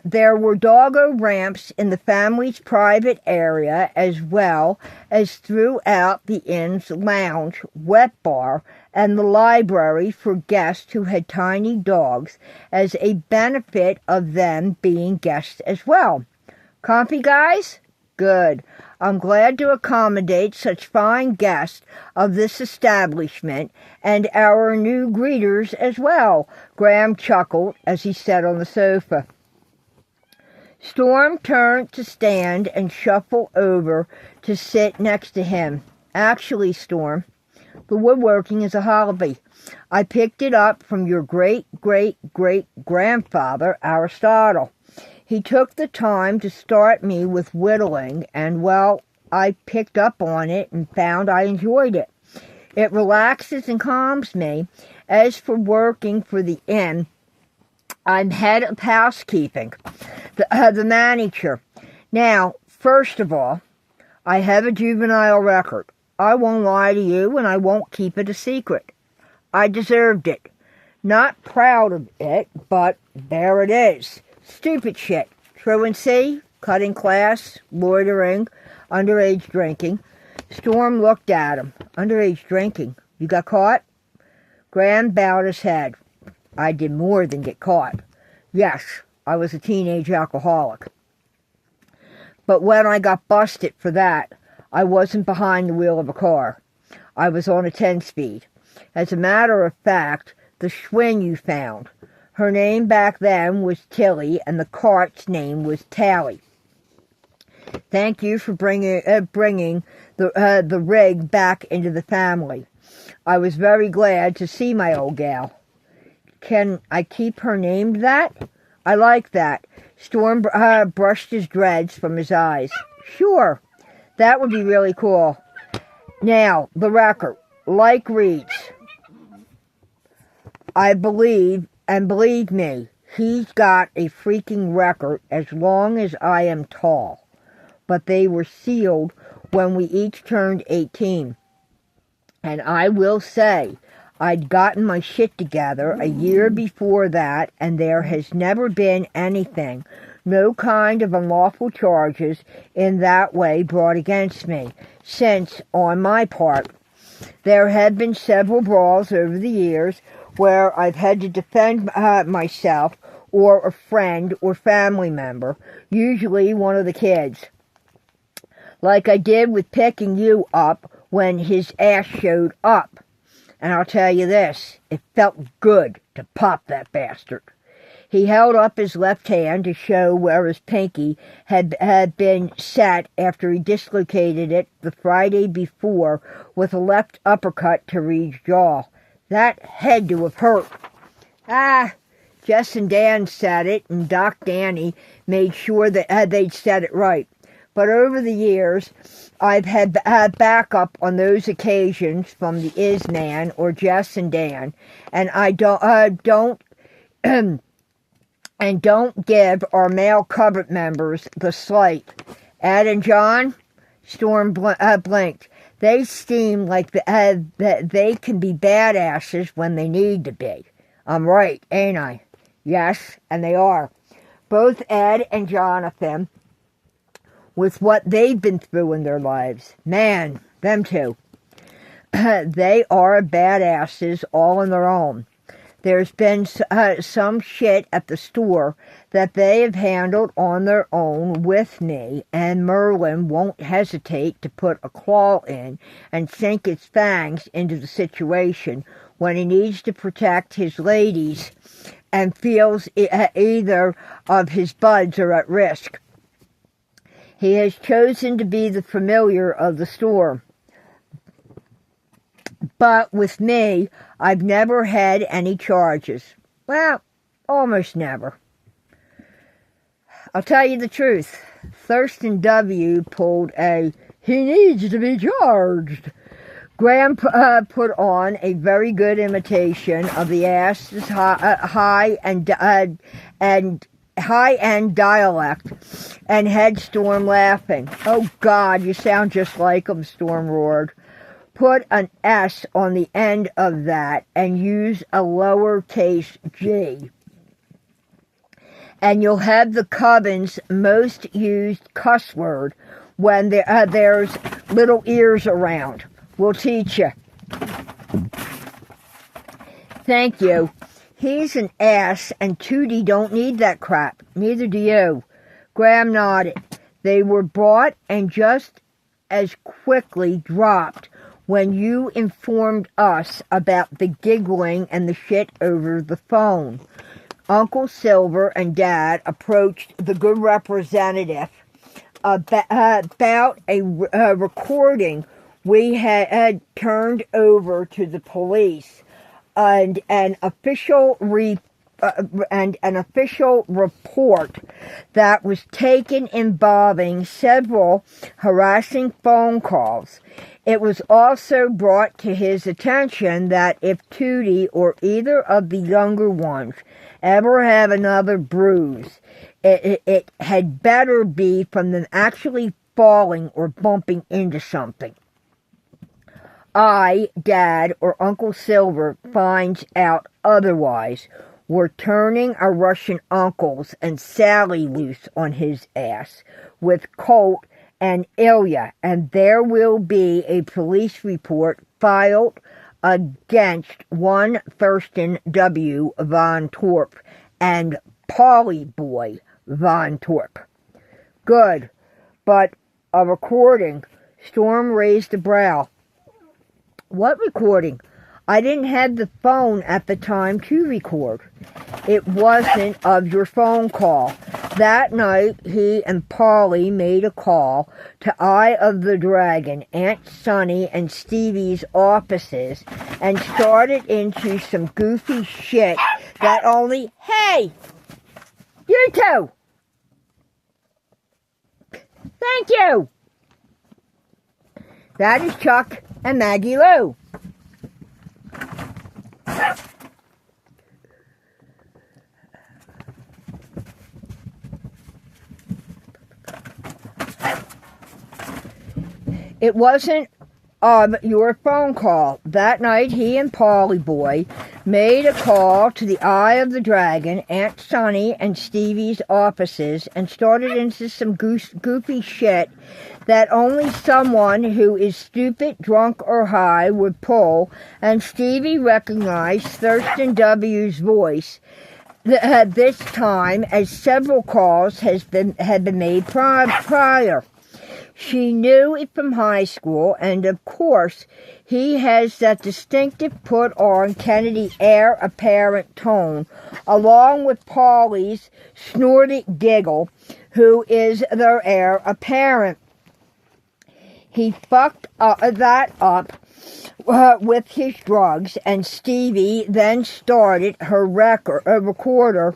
There were doggo ramps in the family's private area as well as throughout the inn's lounge, wet bar, and the library for guests who had tiny dogs as a benefit of them being guests as well. Comfy, guys? Good. I'm glad to accommodate such fine guests of this establishment and our new greeters as well, Ghram chuckled as he sat on the sofa. Storm turned to stand and shuffle over to sit next to him. Actually, Storm, the woodworking is a hobby. I picked it up from your great-great-great-grandfather, Aristotle. He took the time to start me with whittling, and, well, I picked up on it and found I enjoyed it. It relaxes and calms me. As for working for the inn, I'm head of housekeeping, the manager. Now, first of all, I have a juvenile record. I won't lie to you, and I won't keep it a secret. I deserved it. Not proud of it, but there it is. Stupid shit. Truancy, cutting class, loitering, underage drinking. Storm looked at him. Underage drinking. You got caught? Ghram bowed his head. I did more than get caught. Yes, I was a teenage alcoholic. But when I got busted for that, I wasn't behind the wheel of a car. I was on a 10-speed. As a matter of fact, the Schwinn you found, her name back then was Tilly, and the cart's name was Tally. Thank you for bringing the rig back into the family. I was very glad to see my old gal. Can I keep her named that? I like that. Storm brushed his dreads from his eyes. Sure, that would be really cool. Now, the record, like reads, I believe, and believe me, he's got a freaking record as long as I am tall. But they were sealed when we each turned 18. And I will say, I'd gotten my shit together a year before that, and there has never been anything, no kind of unlawful charges in that way brought against me, since, on my part, there have been several brawls over the years where I've had to defend myself or a friend or family member, usually one of the kids. Like I did with picking you up when his ass showed up. And I'll tell you this, it felt good to pop that bastard. He held up his left hand to show where his pinky had been set after he dislocated it the Friday before with a left uppercut to Reed's jaw. That had to have hurt. Jess and Dan said it, and Doc Danny made sure that they'd said it right. But over the years, I've had backup on those occasions from the Isman or Jess and Dan, and I don't give our male cupboard members the slight. Ed and John, Storm blinked. They seem like that they can be badasses when they need to be. I'm right, ain't I? Yes, and they are. Both Ed and Jonathan, with what they've been through in their lives. Man, them two. They are badasses all on their own. There's been some shit at the store that they have handled on their own with me, and Merlin won't hesitate to put a claw in and sink his fangs into the situation when he needs to protect his ladies and feels either of his buds are at risk. He has chosen to be the familiar of the store. But with me, I've never had any charges. Well, almost never. I'll tell you the truth. Thurston W. pulled a He needs to be charged. Ghram put on a very good imitation of the ass's high-end dialect and had Storm laughing. "Oh, God, you sound just like him," Storm roared. "Put an S on the end of that and use a lowercase g. And you'll have the Coven's most used cuss word when there's little ears around. We'll teach you." "Thank you. He's an ass, and Tootie don't need that crap. Neither do you." Ghram nodded. "They were bought and just as quickly dropped when you informed us about the giggling and the shit over the phone." Uncle Silver and Dad approached the good representative about a recording we had turned over to the police and an official report that was taken involving several harassing phone calls. It was also brought to his attention that if Tootie or either of the younger ones ever have another bruise, it had better be from them actually falling or bumping into something. I, Dad, or Uncle Silver finds out otherwise, we're turning our Russian uncles and Sally loose on his ass with Colt and Ilya, and there will be a police report filed against one Thurston W. Von Torp and Polly Boy Von Torp. Good, but a recording. Storm raised a brow. What recording? I didn't have the phone at the time to record. It wasn't of your phone call. That night, he and Polly made a call to Eye of the Dragon, Aunt Sunny, and Stevie's offices and started into some goofy shit that only... Hey! You two! Thank you! That is Chuck and Maggie Lou. It wasn't of your phone call. That night, he and Polly Boy made a call to the Eye of the Dragon, Aunt Sunny, and Stevie's offices and started into some goofy shit that only someone who is stupid, drunk, or high would pull, and Stevie recognized Thurston W.'s voice this time, as several calls had been made prior. She knew it from high school, and of course, he has that distinctive put-on Kennedy heir apparent tone, along with Polly's snorted giggle, who is their heir apparent. He fucked that up with his drugs, and Stevie then started her recorder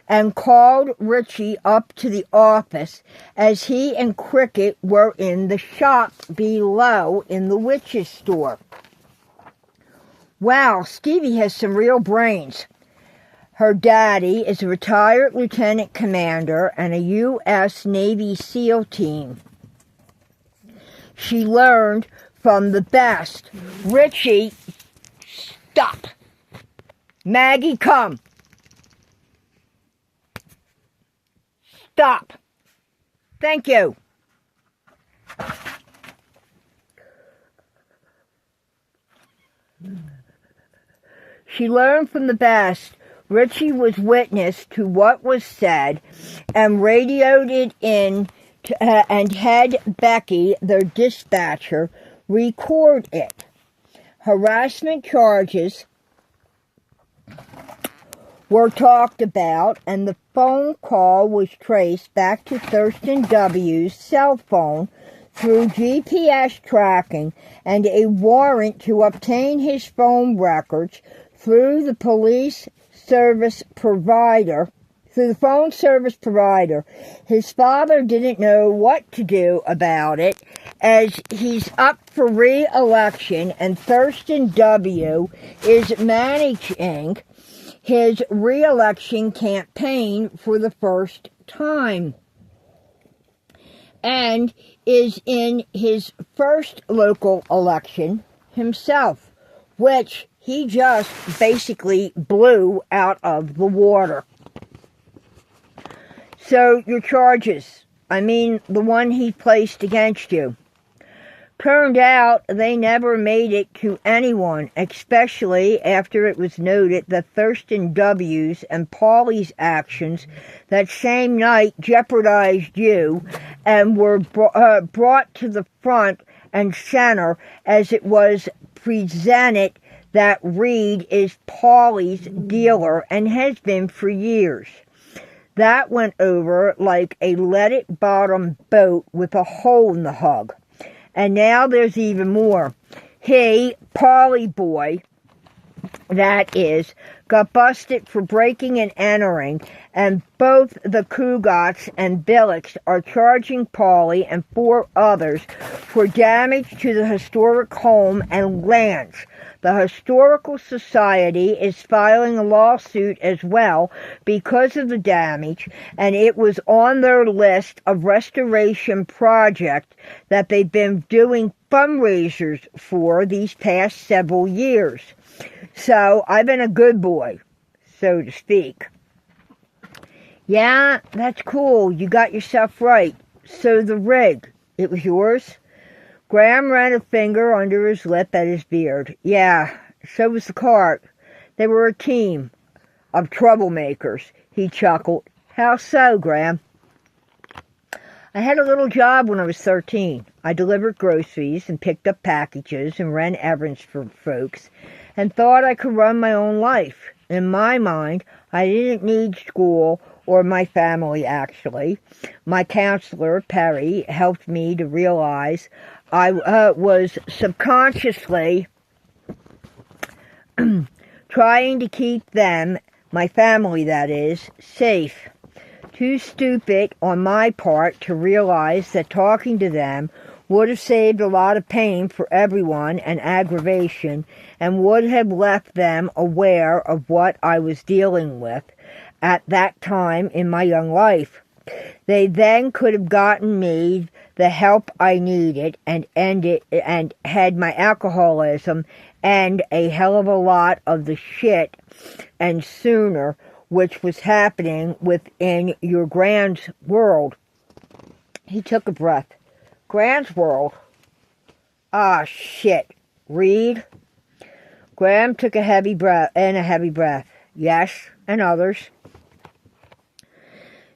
and called Richie up to the office as he and Cricket were in the shop below in the witch's store. Wow, Stevie has some real brains. Her daddy is a retired lieutenant commander and a U.S. Navy SEAL team. She learned from the best. Richie, stop. Maggie, come. Stop. Thank you. She learned from the best. Richie was witness to what was said and radioed it in and had Becky, their dispatcher, record it. Harassment charges were talked about, and the phone call was traced back to Thurston W.'s cell phone through GPS tracking, and a warrant to obtain his phone records through the police service provider through the phone service provider. His father didn't know what to do about it, as he's up for re-election and Thurston W. is managing his re-election campaign for the first time and is in his first local election himself, which he just basically blew out of the water. So your charges, the one he placed against you, turned out they never made it to anyone, especially after it was noted that Thurston W.'s and Paulie's actions that same night jeopardized you and were brought to the front and center as it was presented that Reed is Paulie's dealer and has been for years. That went over like a leaded bottom boat with a hole in the hug. And now there's even more. He, Paulie boy, that is, got busted for breaking and entering, and both the Cugats and Billets are charging Paulie and 4 others for damage to the historic home and lands. The Historical Society is filing a lawsuit as well because of the damage, and it was on their list of restoration projects that they've been doing fundraisers for these past several years. So I've been a good boy, so to speak. Yeah, that's cool. You got yourself right. So the rig, it was yours? Ghram ran a finger under his lip at his beard. Yeah, so was the cart. They were a team of troublemakers, he chuckled. How so, Ghram? I had a little job when I was 13. I delivered groceries and picked up packages and ran errands for folks and thought I could run my own life. In my mind, I didn't need school or my family, actually. My counselor, Perry, helped me to realize I was subconsciously trying to keep them, my family that is, safe. Too stupid on my part to realize that talking to them would have saved a lot of pain for everyone and aggravation, and would have left them aware of what I was dealing with at that time in my young life. They then could have gotten me the help I needed and had my alcoholism and a hell of a lot of the shit and sooner, which was happening within your Gram's world. He took a breath. Gram's world? Ah, shit. Reed? Ghram took a heavy breath. Yes, and others.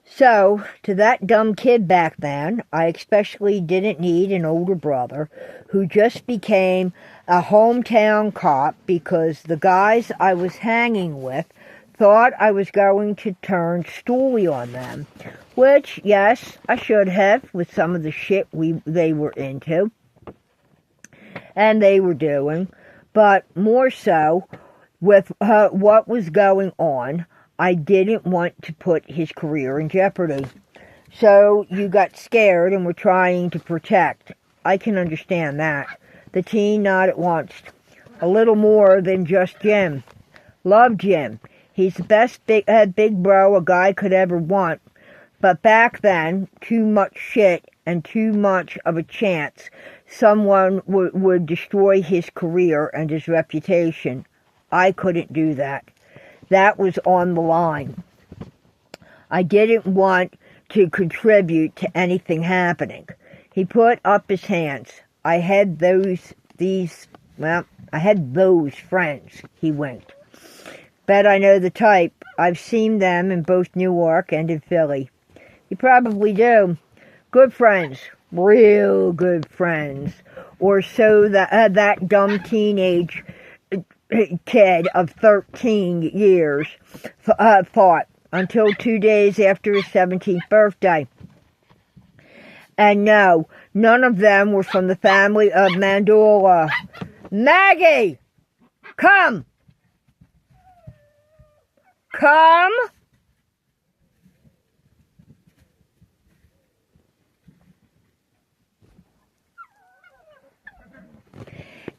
So, to that dumb kid back then, I especially didn't need an older brother who just became a hometown cop because the guys I was hanging with thought I was going to turn stoolie on them. Which, yes, I should have with some of the shit they were into and they were doing. But more so, with what was going on, I didn't want to put his career in jeopardy. So you got scared and were trying to protect. I can understand that. The teen nodded once. A little more than just Jim. Love Jim. He's the best big bro a guy could ever want. But back then, too much shit and too much of a chance someone would destroy his career and his reputation. I couldn't do that. That was on the line. I didn't want to contribute to anything happening. He put up his hands. I had those friends, he winked. Bet I know the type. I've seen them in both Newark and in Philly. You probably do. Good friends. Real good friends. Or so that dumb teenage kid of 13 years thought, until 2 days after his 17th birthday. And no, none of them were from the family of Mandula. Maggie! Come! Come!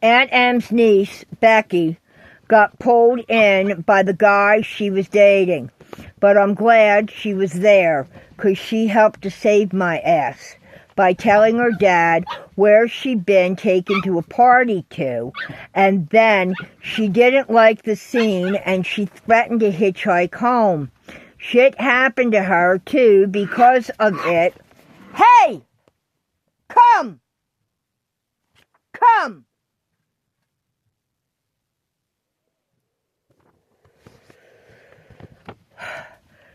Aunt Em's niece, Becky, got pulled in by the guy she was dating. But I'm glad she was there, 'cause she helped to save my ass by telling her dad where she'd been taken to a party to, and then she didn't like the scene and she threatened to hitchhike home. Shit happened to her, too, because of it. Hey! Come! Come!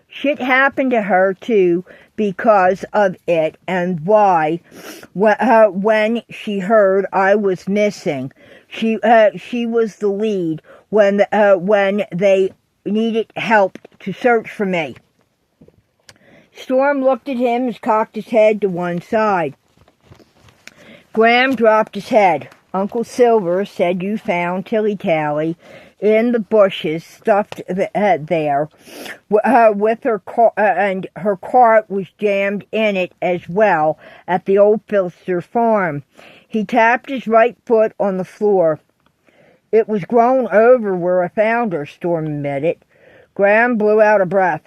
Shit happened to her, too, because of it, and why, when she heard I was missing. She was the lead when they needed help to search for me. Storm looked at him and cocked his head to one side. Ghram dropped his head. Uncle Silver said you found Tilly Tally in the bushes, stuffed there, with her car, and her cart was jammed in it as well at the old Filster farm. He tapped his right foot on the floor. It was grown over where I found her, Storm admitted. Ghram blew out a breath.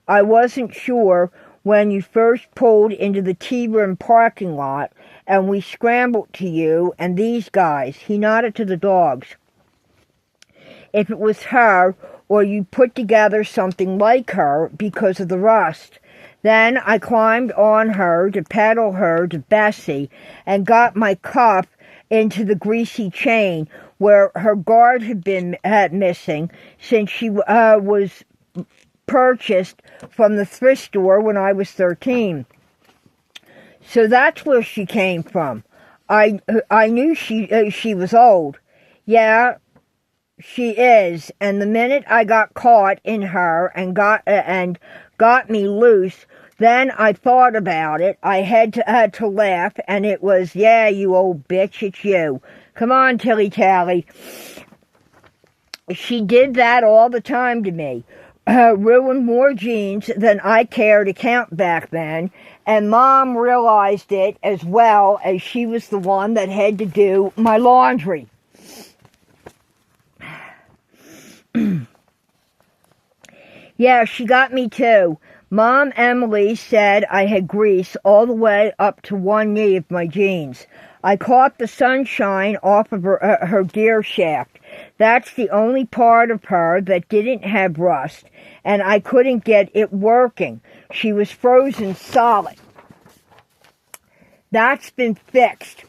I wasn't sure when you first pulled into the tea-room parking lot and we scrambled to you and these guys. He nodded to the dogs. If it was her, or you put together something like her because of the rust. Then I climbed on her to pedal her to Bessie and got my cuff into the greasy chain where her guard had been missing since she was purchased from the thrift store when I was 13. So that's where she came from. I knew she was old. Yeah, she is. And the minute I got caught in her and got me loose, then I thought about it. I had to laugh, and it was, yeah, you old bitch, it's you. Come on, Tilly Tally. She did that all the time to me. Ruined more jeans than I cared to count back then, and Mom realized it as well, as she was the one that had to do my laundry. Yeah, she got me too. Mom Emily said I had grease all the way up to one knee of my jeans. I caught the sunshine off of her gear shaft. That's the only part of her that didn't have rust, and I couldn't get it working. She was frozen solid. That's been fixed.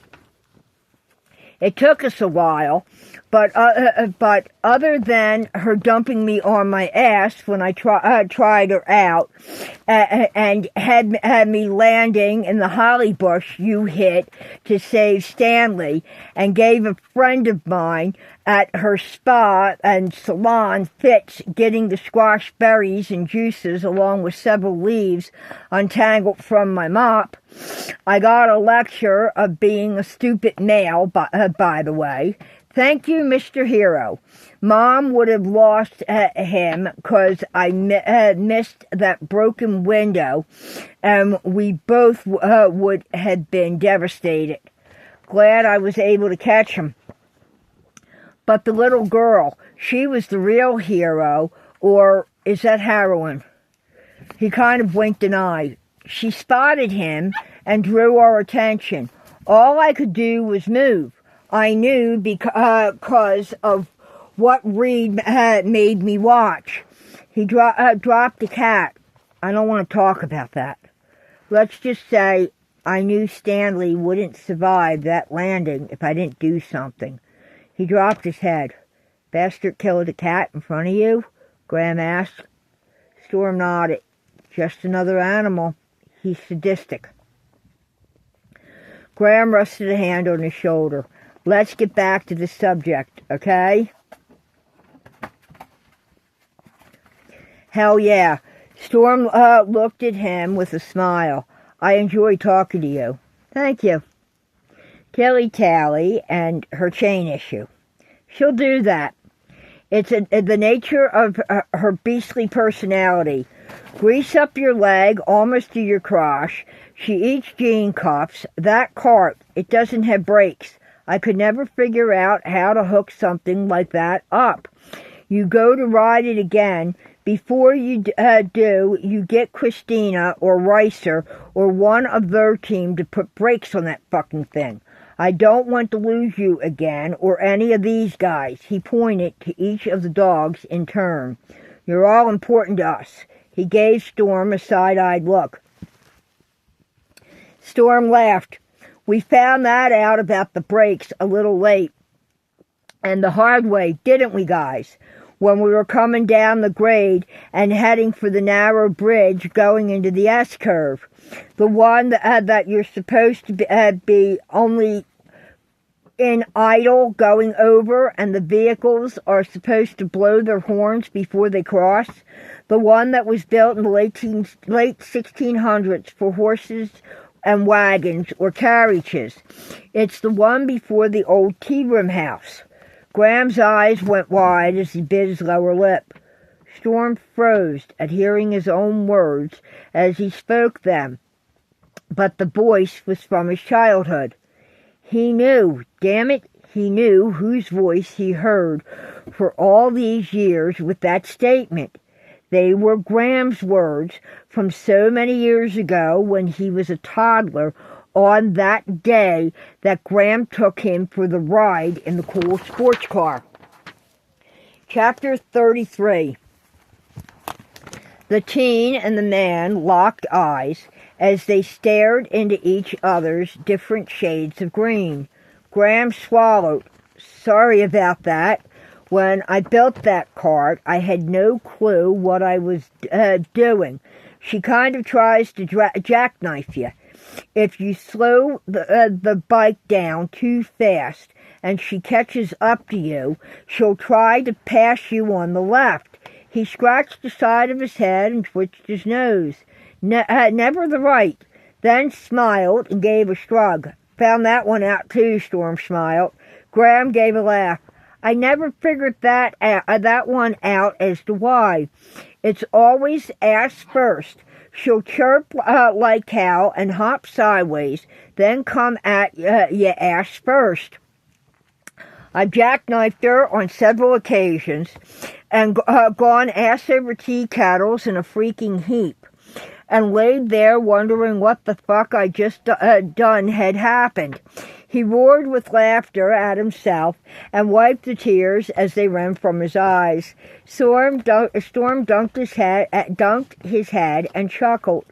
It took us a while, but other than her dumping me on my ass when I tried her out, and had me landing in the holly bush you hit to save Stanley, and gave a friend of mine at her spa and salon fits getting the squash berries and juices along with several leaves untangled from my mop. I got a lecture of being a stupid male, by the way. Thank you, Mr. Hero. Mom would have lost him because I missed that broken window, and we both would have been devastated. Glad I was able to catch him. But the little girl, she was the real hero, or is that heroine? He kind of winked an eye. She spotted him and drew our attention. All I could do was move. I knew because of what Reed made me watch. He dropped the cat. I don't want to talk about that. Let's just say I knew Stanley wouldn't survive that landing if I didn't do something. He dropped his head. Bastard killed a cat in front of you? Ghram asked. Storm nodded. Just another animal. He's sadistic. Ghram rested a hand on his shoulder. Let's get back to the subject, okay? Hell yeah. Storm looked at him with a smile. I enjoy talking to you. Thank you. Tilly Tally and her chain issue. She'll do that. It's the nature of her beastly personality. Grease up your leg almost to your crotch. She eats jean cuffs. That cart, it doesn't have brakes. I could never figure out how to hook something like that up. You go to ride it again. Before you do, you get Christina or Ricer or one of their team to put brakes on that fucking thing. I don't want to lose you again, or any of these guys. He pointed to each of the dogs in turn. You're all important to us. He gave Storm a side-eyed look. Storm laughed. We found that out about the brakes a little late. And the hard way, didn't we, guys? When we were coming down the grade and heading for the narrow bridge going into the S-curve. The one that you're supposed to be only in idle going over, and the vehicles are supposed to blow their horns before they cross. The one that was built in the late 1600s for horses and wagons or carriages. It's the one before the old tea room house. Graham's eyes went wide as he bit his lower lip. Storm froze at hearing his own words as he spoke them, but the voice was from his childhood. He knew, damn it, he knew whose voice he heard for all these years with that statement. They were Graham's words from so many years ago when he was a toddler, on that day that Ghram took him for the ride in the cool sports car. Chapter 33. The teen and the man locked eyes as they stared into each other's different shades of green. Ghram swallowed. Sorry about that. When I built that cart, I had no clue what I was doing. She kind of tries to jackknife you. If you slow the bike down too fast and she catches up to you, she'll try to pass you on the left. He scratched the side of his head and twitched his nose. Never the right. Then smiled and gave a shrug. Found that one out too, Storm smiled. Ghram gave a laugh. I never figured that one out as to why. It's always ass first. She'll chirp like cow and hop sideways, then come at you ass first. I've jackknifed her on several occasions and gone ass over tea kettles in a freaking heap and laid there wondering what the fuck I just done had happened. He roared with laughter at himself and wiped the tears as they ran from his eyes. Storm dunked his head and chuckled.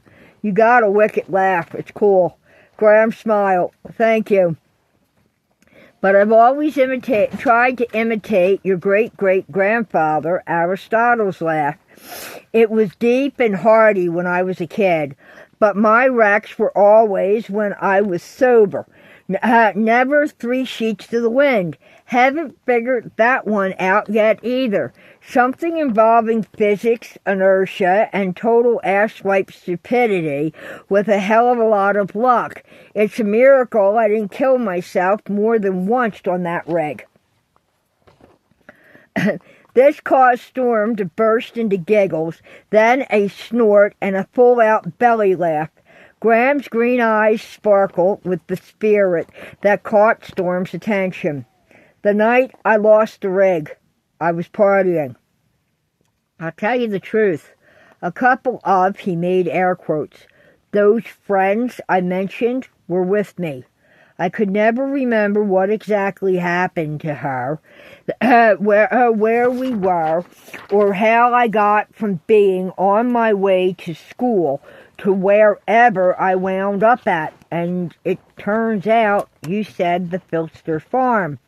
You got a wicked laugh. It's cool. Ghram smiled. Thank you. But I've always tried to imitate your great-great-grandfather Aristotle's laugh. It was deep and hearty when I was a kid, but my wrecks were always when I was sober. Never 3 sheets to the wind. Haven't figured that one out yet either. Something involving physics, inertia, and total asswipe stupidity with a hell of a lot of luck. It's a miracle I didn't kill myself more than once on that rig. This caused Storm to burst into giggles, then a snort and a full-out belly laugh. Graham's green eyes sparkled with the spirit that caught Storm's attention. The night I lost the rig, I was partying. I'll tell you the truth. A couple of, he made air quotes, those friends I mentioned were with me. I could never remember what exactly happened to her, where we were, or how I got from being on my way to school to wherever I wound up at, and it turns out you said the Filster farm.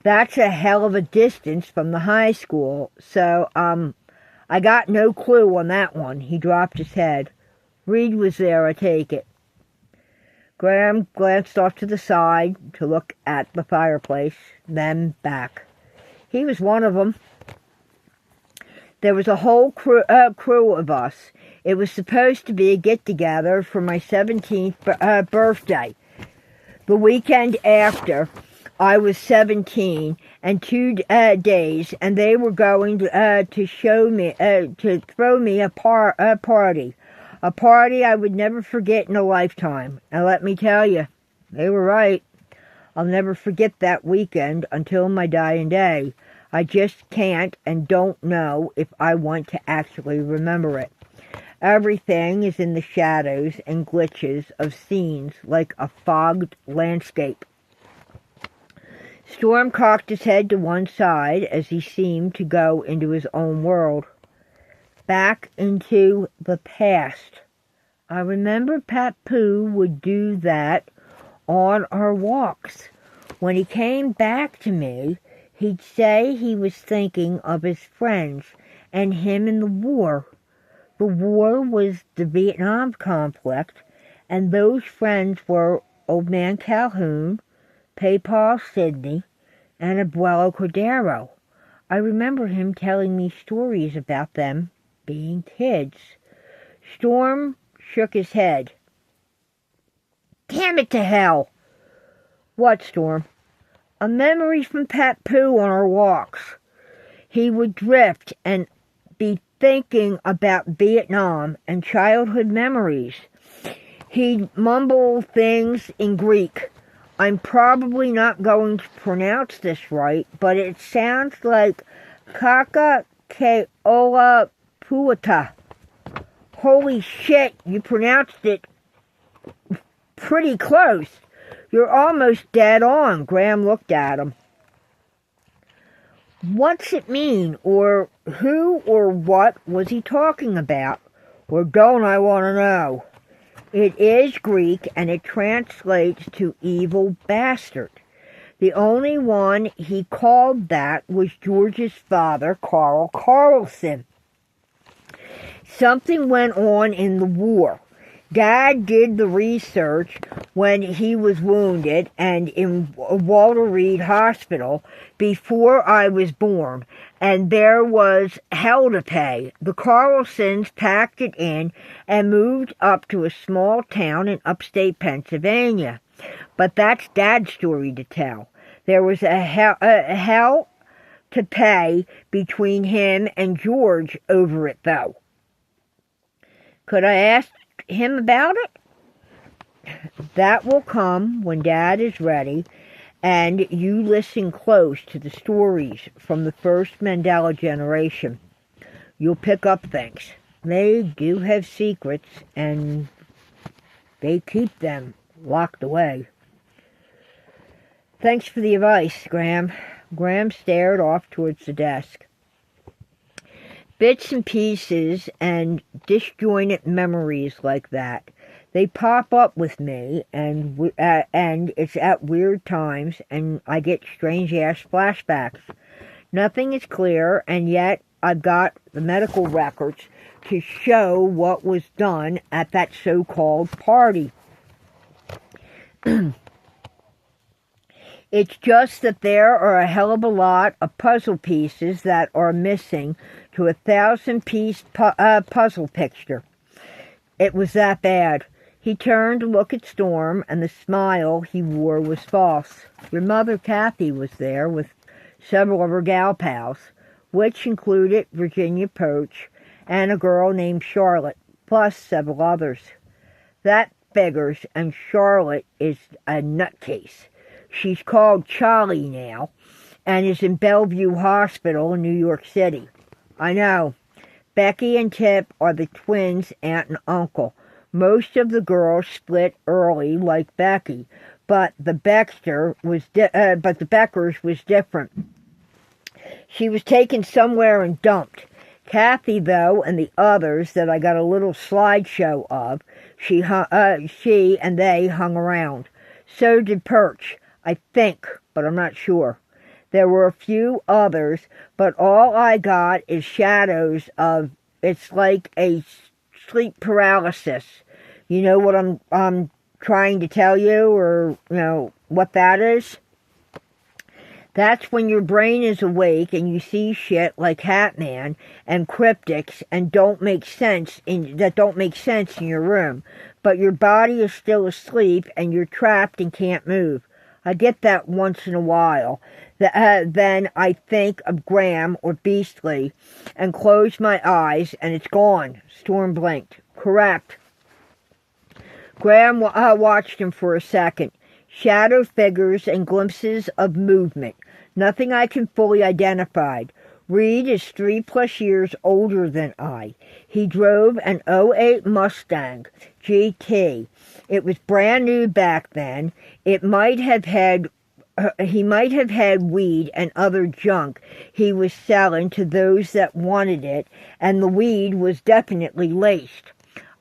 That's a hell of a distance from the high school, so, I got no clue on that one. He dropped his head. Reed was there, I take it. Ghram glanced off to the side to look at the fireplace, then back. He was one of them. There was a whole crew of us. It was supposed to be a get-together for my 17th birthday. The weekend after, I was 17 and 2 days, and they were going to throw me a party. A party I would never forget in a lifetime. And let me tell you, they were right. I'll never forget that weekend until my dying day. I just can't and don't know if I want to actually remember it. Everything is in the shadows and glitches of scenes like a fogged landscape. Storm cocked his head to one side as he seemed to go into his own world. Back into the past. I remember Papu would do that on our walks. When he came back to me, he'd say he was thinking of his friends and him in the war. The war was the Vietnam conflict, and those friends were Old Man Calhoun, Papaw Sidney, and Abuelo Cordero. I remember him telling me stories about them being kids. Storm shook his head. Damn it to hell! What, Storm? A memory from Papu on our walks. He would drift and be thinking about Vietnam and childhood memories. He'd mumble things in Greek. I'm probably not going to pronounce this right, but it sounds like Kaka Keola Puata. Holy shit, you pronounced it pretty close. You're almost dead on. Ghram looked at him. What's it mean, or who or what was he talking about? Or don't I want to know? It is Greek, and it translates to evil bastard. The only one he called that was George's father, Carl Carlson. Something went on in the war. Dad did the research when he was wounded and in Walter Reed Hospital before I was born, and there was hell to pay. The Carlsons packed it in and moved up to a small town in upstate Pennsylvania. But that's Dad's story to tell. There was a hell to pay between him and George over it, though. Could I ask him about it? That will come when Dad is ready, and you listen close to the stories from the first Mandela generation. You'll pick up things. They do have secrets, and they keep them locked away. Thanks for the advice, Ghram. Ghram stared off towards the desk. Bits and pieces and disjointed memories like that. They pop up with me, and it's at weird times, and I get strange-ass flashbacks. Nothing is clear, and yet I've got the medical records to show what was done at that so-called party. It's just that there are a hell of a lot of puzzle pieces that are missing to a 1,000-piece puzzle picture. It was that bad. He turned to look at Storm, and the smile he wore was false. Your mother, Kathy, was there with several of her gal pals, which included Virginia Poach and a girl named Charlotte, plus several others. That figures, and Charlotte is a nutcase. She's called Charlie now, and is in Bellevue Hospital in New York City. I know. Becky and Tip are the twins' aunt and uncle. Most of the girls split early, like Becky, but the Beckers was different. She was taken somewhere and dumped. Kathy, though, and the others that I got a little slideshow of, she and they hung around. So did Perch, I think, but I'm not sure. There were a few others, but all I got is shadows of, it's like a sleep paralysis. You know what I'm trying to tell you, or, you know, what that is? That's when your brain is awake and you see shit like Hatman and cryptics and that don't make sense in your room. But your body is still asleep and you're trapped and can't move. I get that once in a while. Then I think of Ghram or Beastly and close my eyes and it's gone. Storm blinked. Correct. Ghram watched him for a second. shadow figures and glimpses of movement. Nothing I can fully identify. Reed is 3+ years older than I. He drove an '08 Mustang GT. It was brand new back then. He might have had weed and other junk he was selling to those that wanted it, and the weed was definitely laced.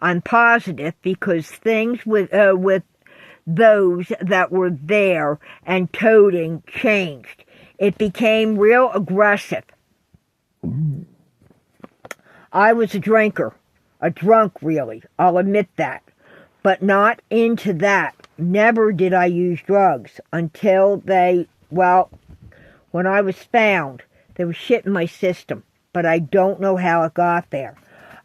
I'm positive because things with those that were there and toting changed. It became real aggressive. I was a drinker, a drunk really, I'll admit that, but not into that. Never did I use drugs until when I was found, there was shit in my system, but I don't know how it got there.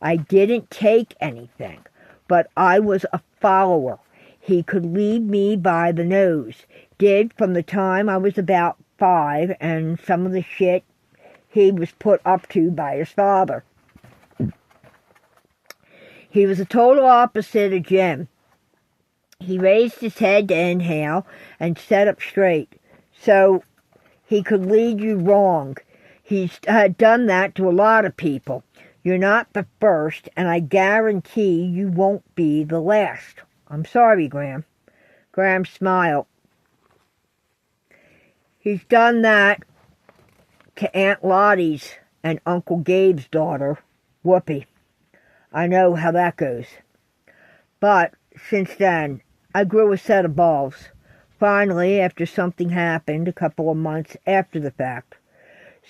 I didn't take anything, but I was a follower. He could lead me by the nose. Did from the time I was about 5, and some of the shit he was put up to by his father. He was a total opposite of Jim. He raised his head to inhale and sat up straight, so he could lead you wrong. He's done that to a lot of people. You're not the first, and I guarantee you won't be the last. I'm sorry, Ghram. Ghram smiled. He's done that to Aunt Lottie's and Uncle Gabe's daughter, Whoopi. I know how that goes. But since then, I grew a set of balls. Finally, after something happened a couple of months after the fact.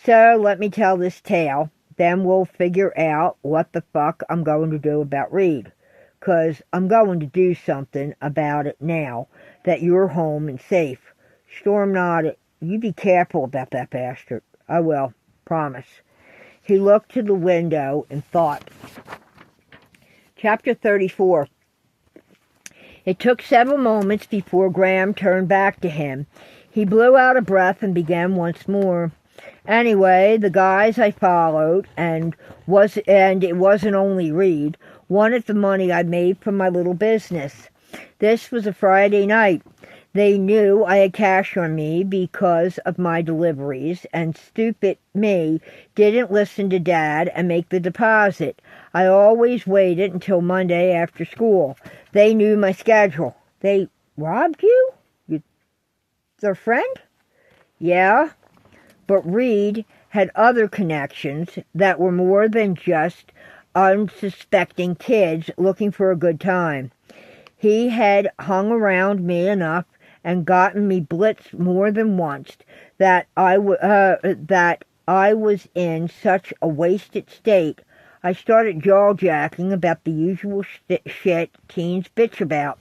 So let me tell this tale. Then we'll figure out what the fuck I'm going to do about Reed. 'Cause I'm going to do something about it now that you're home and safe. Storm nodded. You be careful about that bastard. I will. Promise. He looked to the window and thought. Chapter 34. It took several moments before Ghram turned back to him. He blew out a breath and began once more. Anyway, the guys I followed, and it wasn't only Reed, wanted the money I made from my little business. This was a Friday night. They knew I had cash on me because of my deliveries, and stupid me didn't listen to Dad and make the deposit. I always waited until Monday after school. They knew my schedule. They robbed you? Their friend? Yeah, but Reed had other connections that were more than just unsuspecting kids looking for a good time. He had hung around me enough and gotten me blitzed more than once that I was in such a wasted state. I started jaw-jacking about the usual shit teens bitch about.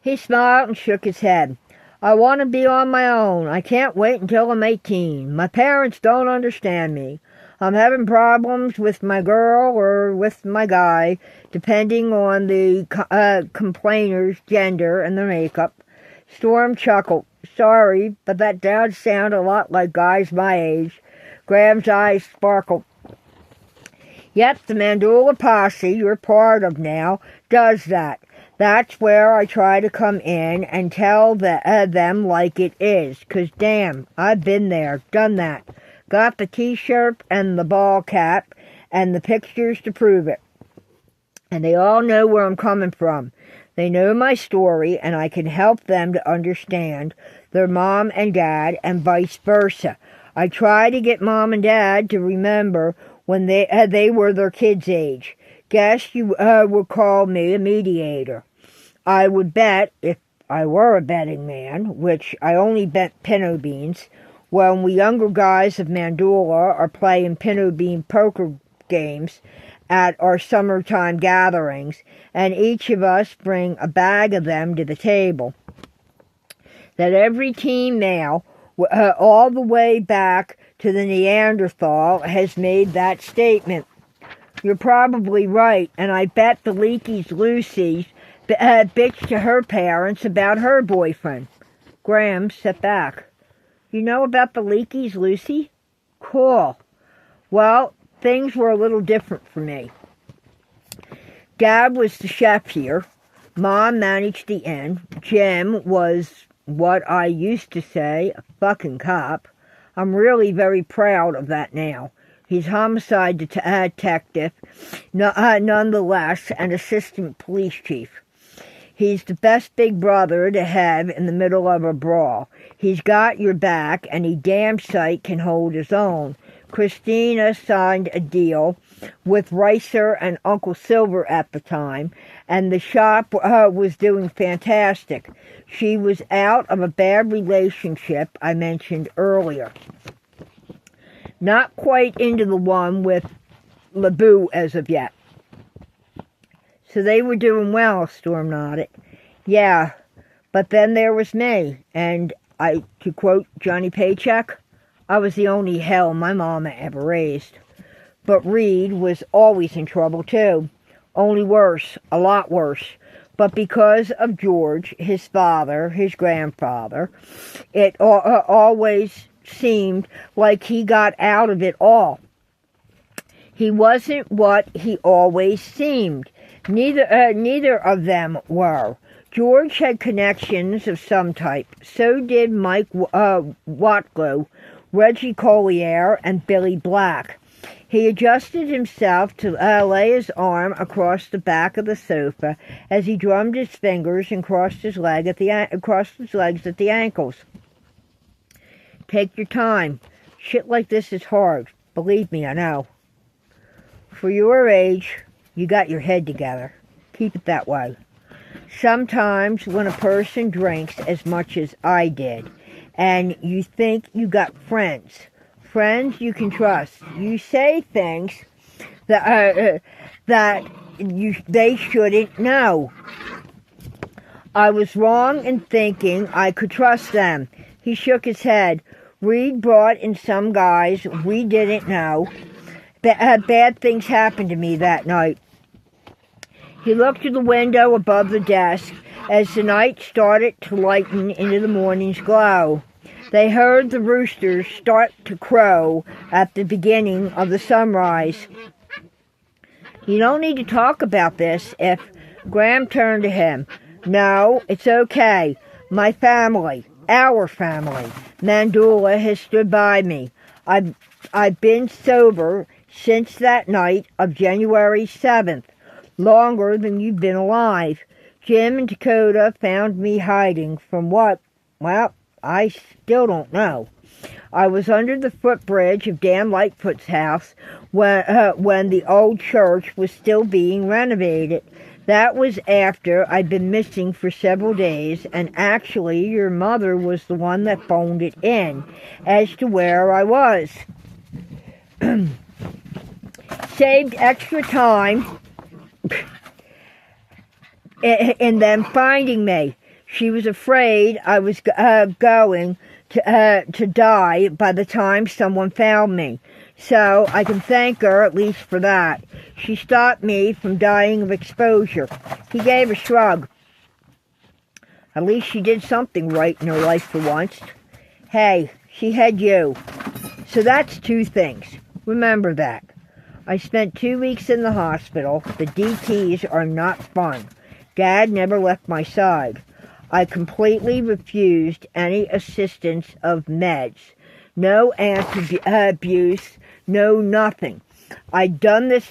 He smiled and shook his head. I want to be on my own. I can't wait until I'm 18. My parents don't understand me. I'm having problems with my girl or with my guy, depending on the complainer's gender and their makeup. Storm chuckled. Sorry, but that does sound a lot like guys my age. Gram's eyes sparkled. Yep, the Mandula posse you're part of now does that. That's where I try to come in and tell them like it is. 'Cause damn, I've been there, done that. Got the t-shirt and the ball cap and the pictures to prove it. And they all know where I'm coming from. They know my story, and I can help them to understand their mom and dad and vice versa. I try to get mom and dad to remember when they were their kids' age. Guess you would call me a mediator. I would bet, if I were a betting man, which I only bet pinto beans, when we younger guys of Mandula are playing pinto bean poker games at our summertime gatherings, and each of us bring a bag of them to the table, that every teen male, all the way back to the Neanderthal, has made that statement. You're probably right, and I bet the Leakey's Lucy's bitched to her parents about her boyfriend. Ghram sat back. You know about the Leakey's Lucy? Cool. Well, things were a little different for me. Dad was the chef here, Mom managed the inn. Jim was what I used to say, a fucking cop. I'm really very proud of that now. He's homicide detective, nonetheless, and assistant police chief. He's the best big brother to have in the middle of a brawl. He's got your back, and he damn sight can hold his own. Christina signed a deal with Ricer and Uncle Silver at the time, and the shop was doing fantastic. She was out of a bad relationship I mentioned earlier. Not quite into the one with LeBou as of yet. So they were doing well, Storm nodded. Yeah, but then there was me, and to quote Johnny Paycheck, I was the only hell my mama ever raised. But Reed was always in trouble too. Only worse, a lot worse. But because of George, his father, his grandfather, it always seemed like he got out of it all. He wasn't what he always seemed. Neither of them were. George had connections of some type. So did Mike Watlow, Reggie Collier, and Billy Black. He adjusted himself to lay his arm across the back of the sofa as he drummed his fingers and crossed his legs at the ankles. Take your time. Shit like this is hard. Believe me, I know. For your age, you got your head together. Keep it that way. Sometimes when a person drinks as much as I did, and you think you got friends you can trust, you say things that they shouldn't know. I was wrong in thinking I could trust them. He shook his head. Reed brought in some guys we didn't know. Bad things happened to me that night. He looked through the window above the desk as the night started to lighten into the morning's glow. They heard the roosters start to crow at the beginning of the sunrise. You don't need to talk about this if... Ghram turned to him. No, it's okay. My family, our family, Mandula has stood by me. I've been sober since that night of January 7th. Longer than you've been alive. Jim and Dakota found me hiding from what? Well, I still don't know. I was under the footbridge of Dan Lightfoot's house when the old church was still being renovated. That was after I'd been missing for several days, and actually your mother was the one that phoned it in as to where I was. Saved extra time in them finding me. She was afraid I was going to die by the time someone found me. So I can thank her at least for that. She stopped me from dying of exposure. He gave a shrug. At least she did something right in her life for once. Hey, she had you. So that's two things. Remember that. I spent 2 weeks in the hospital. The DTs are not fun. Dad never left my side. I completely refused any assistance of meds. No anti-abuse, no nothing. I'd done this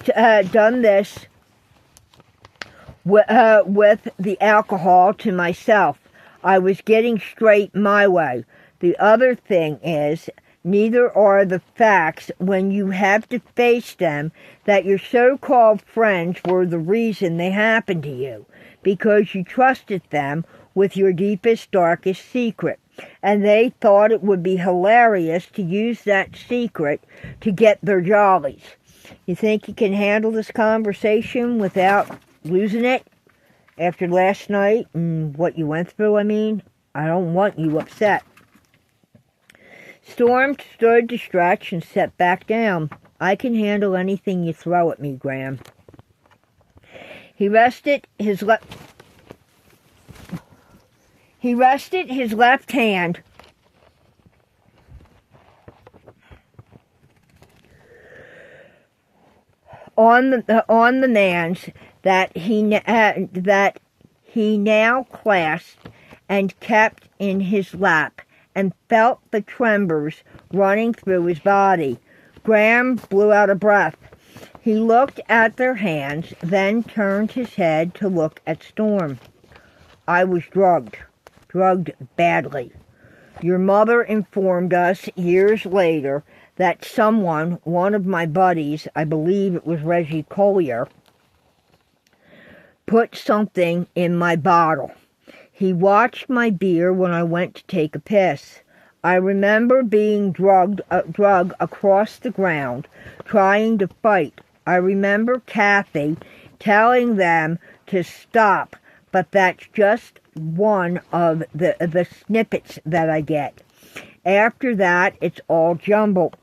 with the alcohol to myself. I was getting straight my way. The other thing is, neither are the facts when you have to face them that your so-called friends were the reason they happened to you, because you trusted them with your deepest, darkest secret, and they thought it would be hilarious to use that secret to get their jollies. You think you can handle this conversation without losing it? After last night and what you went through, I mean? I don't want you upset. Storm stood to stretch and sat back down. I can handle anything you throw at me, Ghram. He rested his left hand on the man's that he now clasped and kept in his lap, and felt the tremors running through his body. Ghram blew out a breath. He looked at their hands, then turned his head to look at Storm. I was drugged badly. Your mother informed us years later that someone, one of my buddies, I believe it was Reggie Collier, put something in my bottle. He watched my beer when I went to take a piss. I remember being drugged across the ground, trying to fight. I remember Kathy telling them to stop, but that's just one of the snippets that I get. After that, it's all jumbled.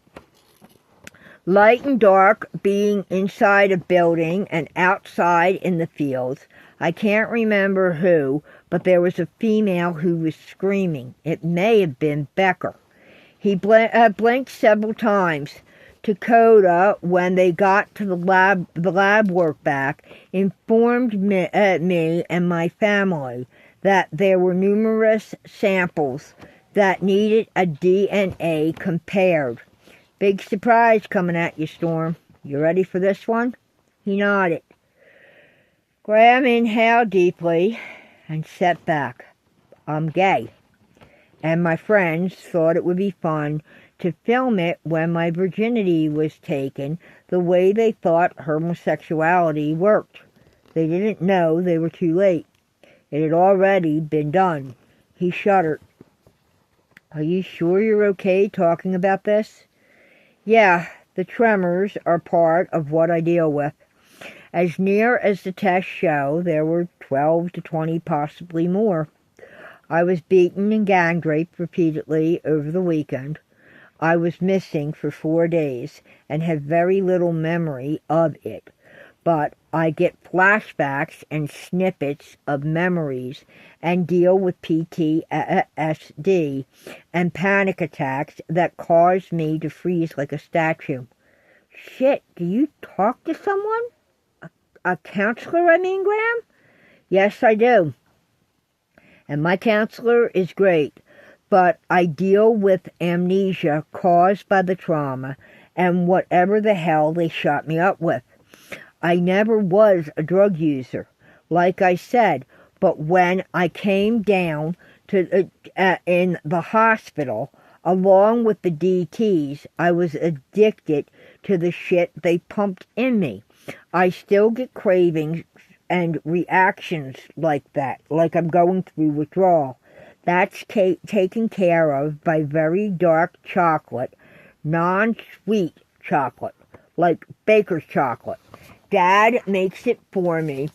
Light and dark, being inside a building and outside in the fields. I can't remember who, but there was a female who was screaming. It may have been Becker. He blinked several times. Dakota, when they got to the lab work back, informed me and my family that there were numerous samples that needed a DNA compared. Big surprise coming at you, Storm. You ready for this one? He nodded. Ghram inhaled deeply and sat back. I'm gay. And my friends thought it would be fun to film it when my virginity was taken the way they thought homosexuality worked. They didn't know they were too late. It had already been done. He shuddered. Are you sure you're okay talking about this? Yeah, the tremors are part of what I deal with. As near as the tests show, there were 12 to 20, possibly more. I was beaten and gang raped repeatedly over the weekend. I was missing for 4 days and have very little memory of it. But I get flashbacks and snippets of memories and deal with PTSD and panic attacks that cause me to freeze like a statue. Shit, do you talk to someone? A counselor, I mean, Ghram? Yes, I do. And my counselor is great, but I deal with amnesia caused by the trauma and whatever the hell they shot me up with. I never was a drug user, like I said, but when I came down to in the hospital, along with the DTs, I was addicted to the shit they pumped in me. I still get cravings and reactions like that, like I'm going through withdrawal. That's taken care of by very dark chocolate, non-sweet chocolate, like baker's chocolate. Dad makes it for me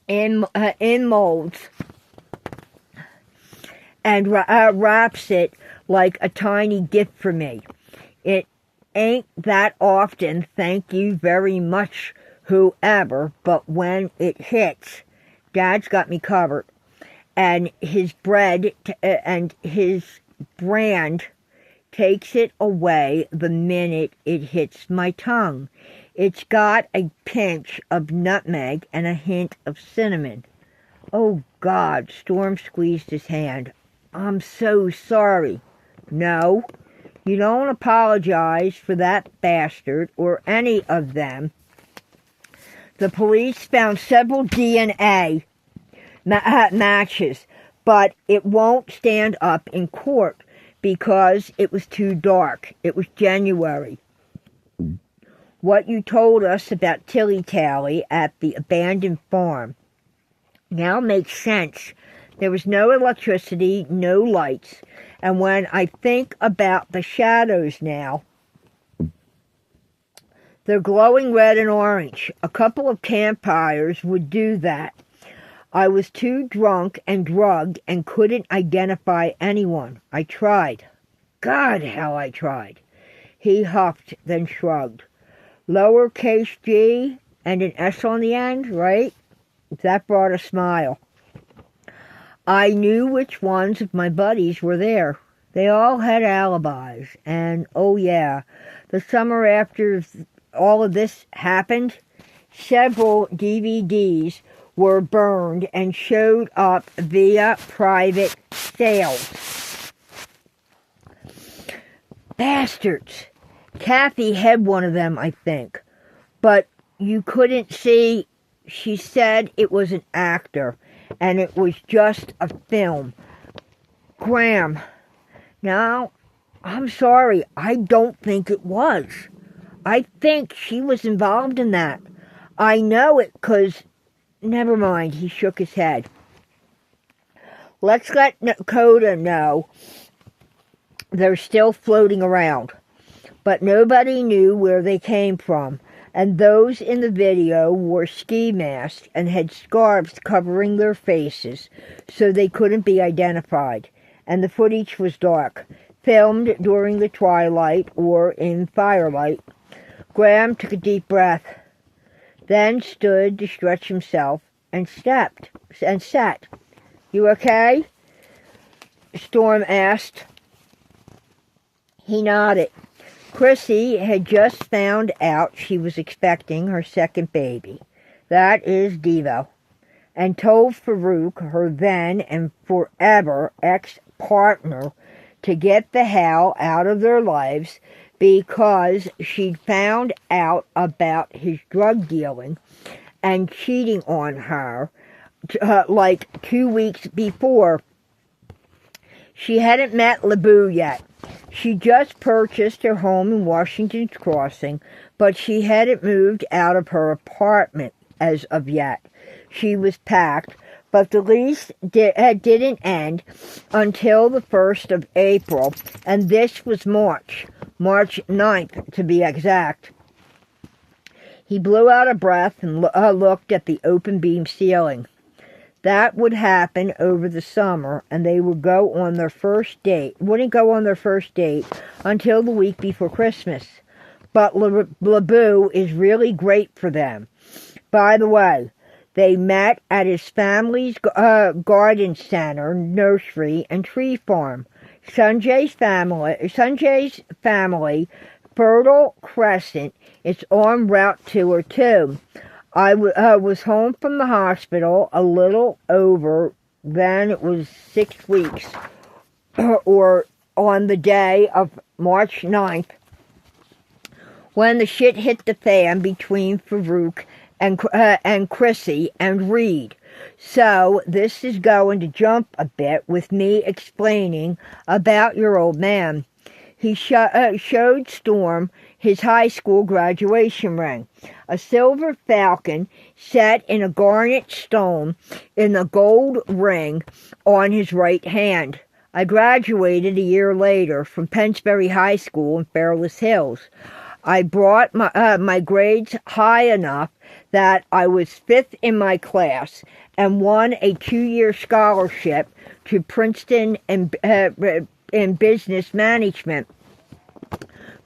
in molds and wraps it like a tiny gift for me. It ain't that often, thank you very much, whoever, but when it hits, Dad's got me covered. And his bread and his brand takes it away the minute it hits my tongue. It's got a pinch of nutmeg and a hint of cinnamon. Oh, God, Storm squeezed his hand. I'm so sorry. No, you don't apologize for that bastard or any of them. The police found several DNA matches, but it won't stand up in court because it was too dark. It was January. What you told us about Tilly Tally at the abandoned farm now makes sense. There was no electricity, no lights, and when I think about the shadows now, they're glowing red and orange. A couple of campfires would do that. I was too drunk and drugged and couldn't identify anyone. I tried. God, how I tried. He huffed, then shrugged. Lowercase g and an S on the end, right? That brought a smile. I knew which ones of my buddies were there. They all had alibis. And, oh yeah, the summer after all of this happened, several DVDs were burned and showed up via private sales. Bastards. Kathy had one of them, I think. But you couldn't see. She said it was an actor, and it was just a film. Ghram. Now, I'm sorry, I don't think it was. I think she was involved in that. I know it because, never mind, he shook his head. Let's let Coda know they're still floating around. But nobody knew where they came from. And those in the video wore ski masks and had scarves covering their faces so they couldn't be identified. And the footage was dark, filmed during the twilight or in firelight. Ghram took a deep breath, then stood to stretch himself and sat. You okay? Storm asked. He nodded. Chrissy had just found out she was expecting her second baby. That is Devo. And told Farouk, her then and forever ex-partner, to get the hell out of their lives because she'd found out about his drug dealing and cheating on her like 2 weeks before. She hadn't met Lebu yet. She just purchased her home in Washington's Crossing, but she hadn't moved out of her apartment as of yet. She was packed, but the lease didn't end until the 1st of April, and this was March 9th to be exact. He blew out a breath and looked at the open beam ceiling. That would happen over the summer, and they would go on their first date. Wouldn't go on their first date until the week before Christmas. But Lebu is really great for them. By the way, they met at his family's garden center, nursery, and tree farm. Sanjay's family, Fertile Crescent, is on Route 202. I was home from the hospital a little over, then it was 6 weeks, or on the day of March 9th, when the shit hit the fan between Farouk and Chrissy and Reed. So this is going to jump a bit with me explaining about your old man. He showed Storm his high school graduation ring, a silver falcon set in a garnet stone in a gold ring on his right hand. I graduated a year later from Pennsbury High School in Fairless Hills. I brought my grades high enough that I was 5th in my class and won a 2-year scholarship to Princeton in business management.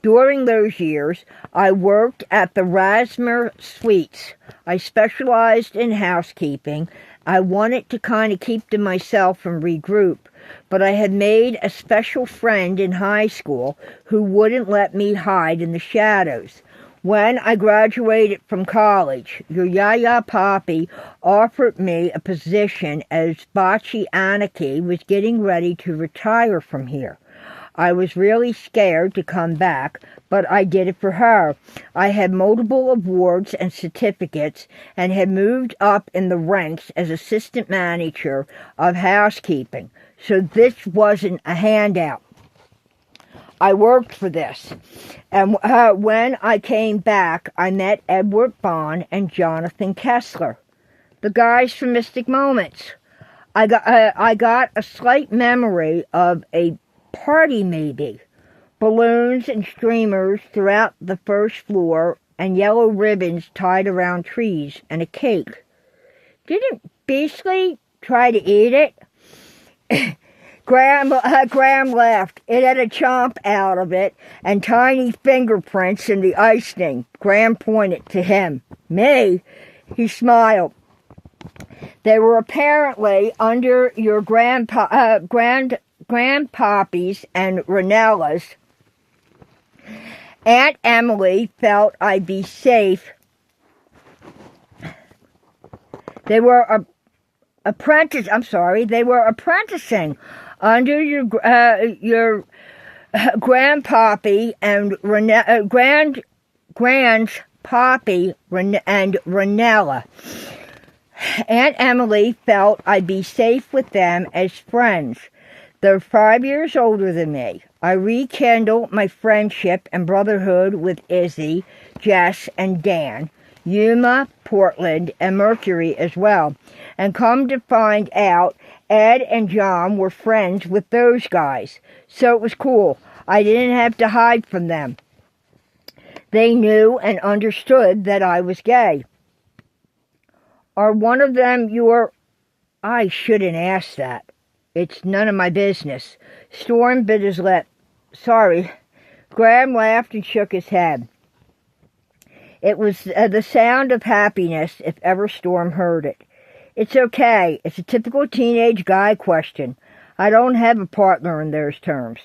During those years, I worked at the Rasmer Suites. I specialized in housekeeping. I wanted to kind of keep to myself and regroup, but I had made a special friend in high school who wouldn't let me hide in the shadows. When I graduated from college, your Yaya Poppy offered me a position as Bocce Anarchy was getting ready to retire from here. I was really scared to come back, but I did it for her. I had multiple awards and certificates and had moved up in the ranks as assistant manager of housekeeping. So this wasn't a handout. I worked for this. And when I came back, I met Edward Bond and Jonathan Kessler, the guys from Mystic Moments. I got a slight memory of a party maybe. Balloons and streamers throughout the first floor and yellow ribbons tied around trees and a cake. Didn't Beasley try to eat it? Ghram laughed. It had a chomp out of it and tiny fingerprints in the icing. Ghram pointed to him. Me? He smiled. They were apparently under your grandpoppies and Ranella's. Aunt Emily felt I'd be safe They were they were apprenticing under your grandpappy and grandpappy and Ranella. Aunt Emily felt I'd be safe with them as friends. They're 5 years older than me. I rekindled my friendship and brotherhood with Izzy, Jess, and Dan, Yuma, Portland, and Mercury as well. And come to find out, Ed and John were friends with those guys. So it was cool. I didn't have to hide from them. They knew and understood that I was gay. Are one of them your... I shouldn't ask that. It's none of my business. Storm bit his lip. Sorry. Ghram laughed and shook his head. It was the sound of happiness if ever Storm heard it. It's okay. It's a typical teenage guy question. I don't have a partner in those terms.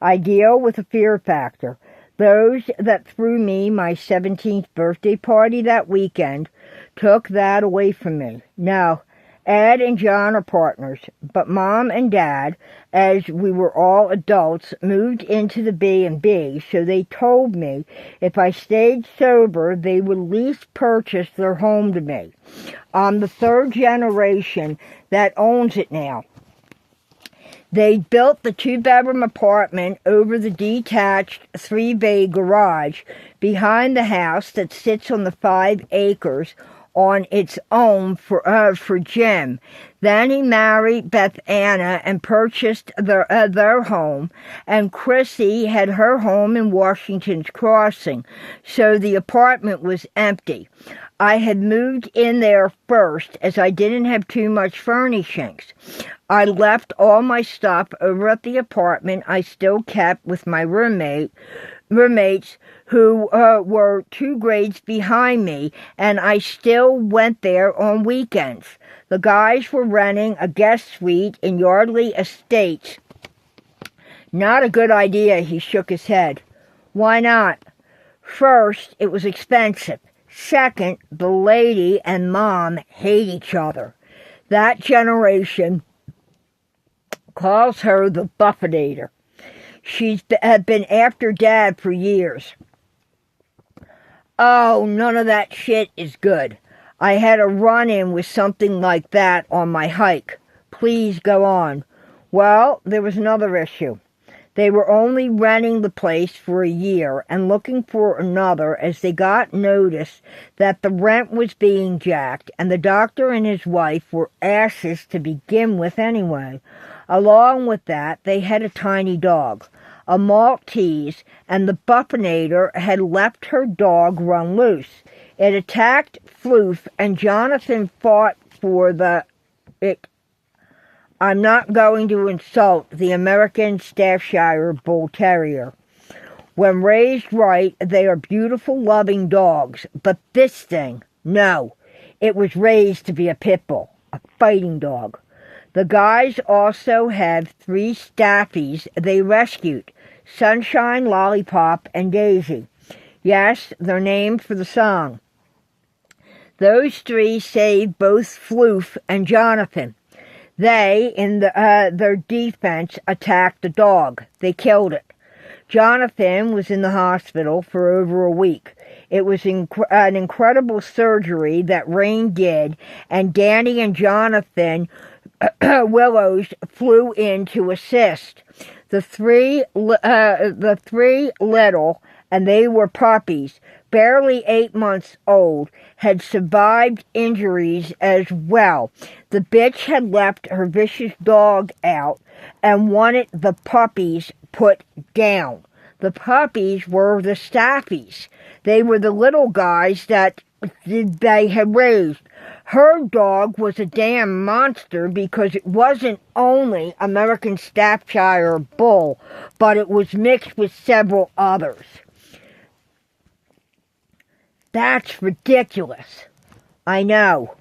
I deal with a fear factor. Those that threw me my 17th birthday party that weekend took that away from me. No, Ed and John are partners, but Mom and Dad, as we were all adults, moved into the B&B, so they told me if I stayed sober, they would lease purchase their home to me. I'm the third generation that owns it now. They built the 2-bedroom apartment over the detached 3-bay garage behind the house that sits on the 5 acres on its own for Jim. Then he married Beth Anna and purchased their home, and Chrissy had her home in Washington's Crossing, so the apartment was empty. I had moved in there first as I didn't have too much furnishings. I left all my stuff over at the apartment I still kept with my roommates who were 2 grades behind me, and I still went there on weekends. The guys were renting a guest suite in Yardley Estates. Not a good idea, he shook his head. Why not? First, it was expensive. Second, the lady and Mom hate each other. That generation calls her the Buffetator. She's been after Dad for years. Oh, none of that shit is good. I had a run-in with something like that on my hike. Please go on. Well, there was another issue. They were only renting the place for a year and looking for another as they got notice that the rent was being jacked, and the doctor and his wife were asses to begin with anyway. Along with that, they had a tiny dog, a Maltese, and the Buffinator had left her dog run loose. It attacked Floof, and Jonathan fought for it. I'm not going to insult the American Staffordshire Bull Terrier. When raised right, they are beautiful, loving dogs. But this thing, no. It was raised to be a pit bull, a fighting dog. The guys also have 3 staffies they rescued, Sunshine, Lollipop, and Daisy. Yes, they're named for the song. Those 3 saved both Floof and Jonathan. They, in their defense, attacked the dog. They killed it. Jonathan was in the hospital for over a week. It was an incredible surgery that Rain did, and Danny and Jonathan Willows flew in to assist. The three little, and they were puppies, barely 8 months old, had survived injuries as well. The bitch had left her vicious dog out and wanted the puppies put down. The puppies were the staffies. They were the little guys that they had raised. Her dog was a damn monster because it wasn't only American Staffordshire Bull, but it was mixed with several others. That's ridiculous. I know.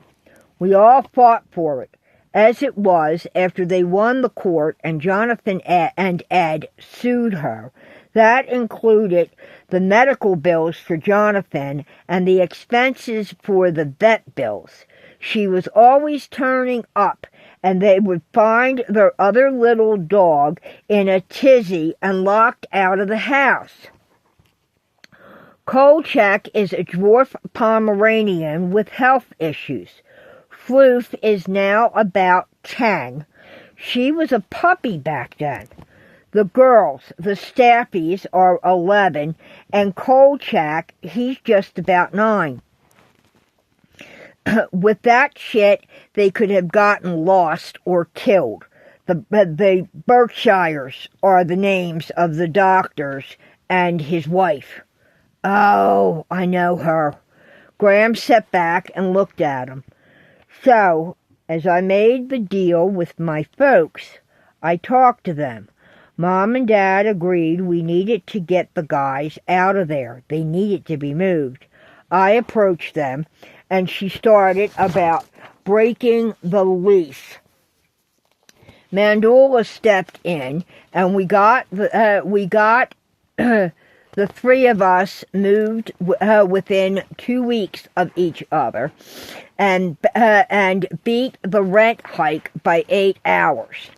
We all fought for it. As it was, after they won the court and Jonathan and Ed sued her, that included the medical bills for Jonathan and the expenses for the vet bills. She was always turning up, and they would find their other little dog in a tizzy and locked out of the house. Kolchak is a dwarf Pomeranian with health issues. Floof is now about 10. She was a puppy back then. The girls, the Staffies, are 11, and Kolchak, he's just about 9. With that shit, they could have gotten lost or killed. The Berkshires are the names of the doctors and his wife. Oh, I know her. Ghram sat back and looked at him. So, as I made the deal with my folks, I talked to them. Mom and Dad agreed we needed to get the guys out of there. They needed to be moved. I approached them, and she started about breaking the lease. Mandula stepped in, and we got the three of us moved within 2 weeks of each other, and beat the rent hike by 8 hours.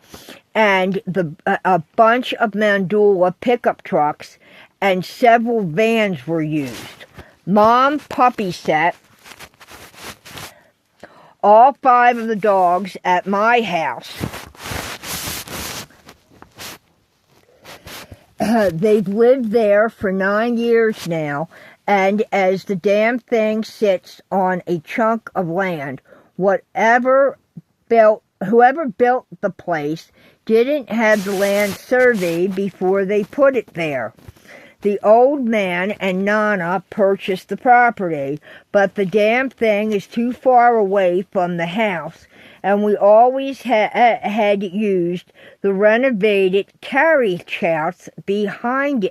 And a bunch of Mandula pickup trucks and several vans were used. Mom puppy set all 5 of the dogs at my house. They've lived there for 9 years now, and as the damn thing sits on a chunk of land, whoever built the place didn't have the land surveyed before they put it there. The old man and Nana purchased the property, but the damn thing is too far away from the house, and we always had used the renovated carriage house behind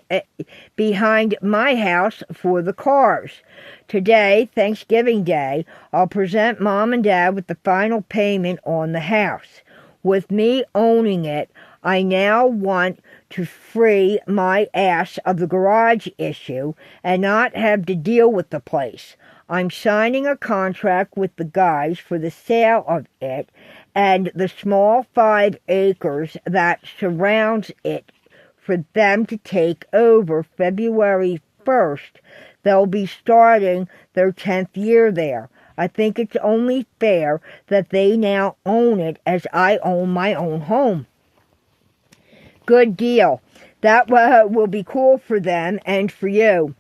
my house for the cars. Today, Thanksgiving Day, I'll present Mom and Dad with the final payment on the house. With me owning it, I now want to free my ass of the garage issue and not have to deal with the place. I'm signing a contract with the guys for the sale of it and the small 5 acres that surrounds it for them to take over February 1st. They'll be starting their 10th year there. I think it's only fair that they now own it as I own my own home. Good deal. That will be cool for them and for you.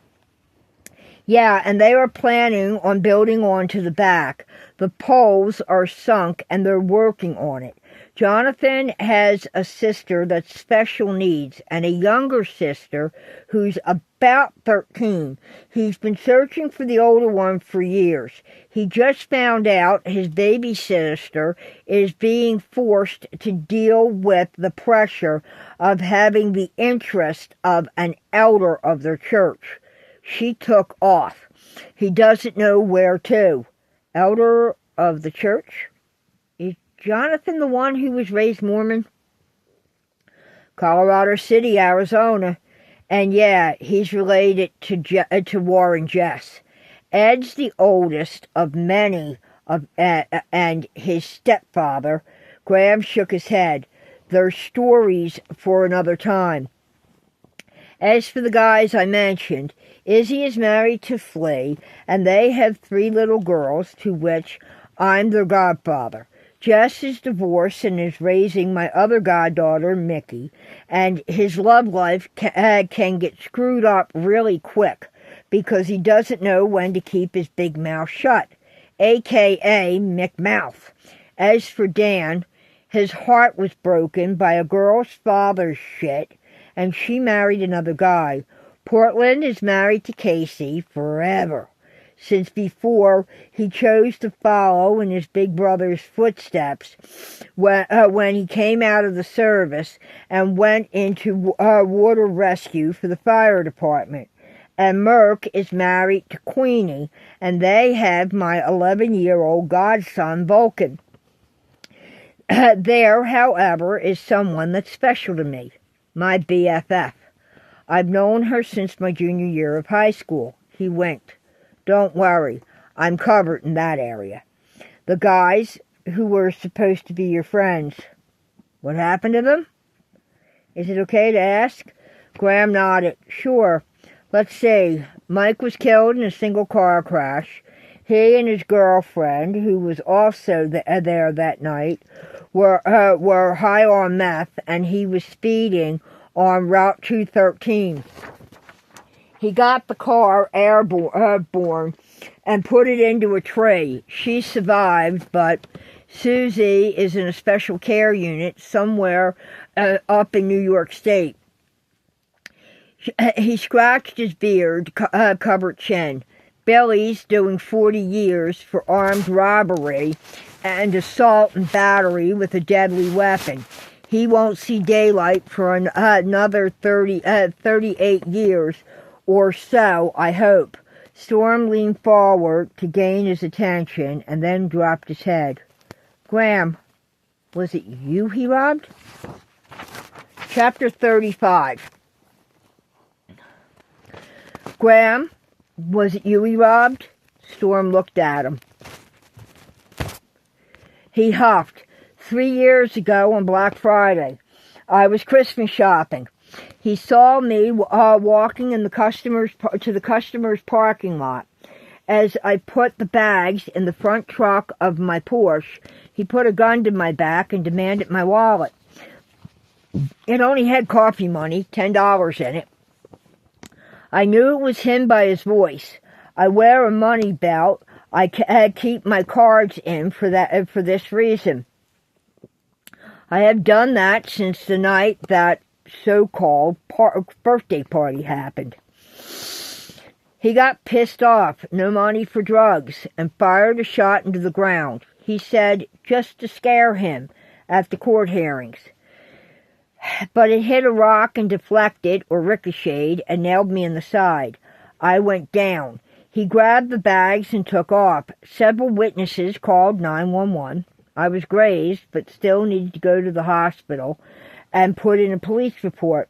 Yeah, and they are planning on building onto the back. The poles are sunk and they're working on it. Jonathan has a sister that's special needs and a younger sister who's about 13. He's been searching for the older one for years. He just found out his baby sister is being forced to deal with the pressure of having the interest of an elder of their church. She took off. He doesn't know where to. Elder of the church? Is Jonathan the one who was raised Mormon? Colorado City, Arizona. And yeah, he's related to Warren Jess. Ed's the oldest of many, and his stepfather. Ghram shook his head. They're stories for another time. As for the guys I mentioned, Izzy is married to Flea, and they have 3 little girls, to which I'm their godfather. Jess is divorced and is raising my other goddaughter, Mickey, and his love life can get screwed up really quick because he doesn't know when to keep his big mouth shut, a.k.a. McMouth. As for Dan, his heart was broken by a girl's father's shit, and she married another guy. Portland is married to Casey forever, since before he chose to follow in his big brother's footsteps when he came out of the service and went into water rescue for the fire department. And Merck is married to Queenie, and they have my 11-year-old godson, Vulcan. There, however, is someone that's special to me, my BFF. I've known her since my junior year of high school. He winked. Don't worry, I'm covered in that area. The guys who were supposed to be your friends. What happened to them? Is it okay to ask? Ghram nodded. Sure. Let's see. Mike was killed in a single car crash. He and his girlfriend, who was also there that night, were high on meth, and he was speeding on Route 213. He got the car airborne and put it into a tree. She survived, but Susie is in a special care unit somewhere up in New York State. He scratched his beard, covered chin. Billy's doing 40 years for armed robbery and assault and battery with a deadly weapon. He won't see daylight for another 38 years or so, I hope. Storm leaned forward to gain his attention and then dropped his head. Ghram, was it you he robbed? Chapter 35. Ghram, was it you he robbed? Storm looked at him. He huffed. 3 years ago on Black Friday, I was Christmas shopping. He saw me walking to the customer's parking lot. As I put the bags in the front truck of my Porsche, he put a gun to my back and demanded my wallet. It only had coffee money, $10 in it. I knew it was him by his voice. I wear a money belt. I keep my cards in for this reason. I have done that since the night that so-called birthday party happened. He got pissed off, no money for drugs, and fired a shot into the ground. He said just to scare him at the court hearings. But it hit a rock and deflected or ricocheted and nailed me in the side. I went down. He grabbed the bags and took off. Several witnesses called 911. I was grazed, but still needed to go to the hospital and put in a police report.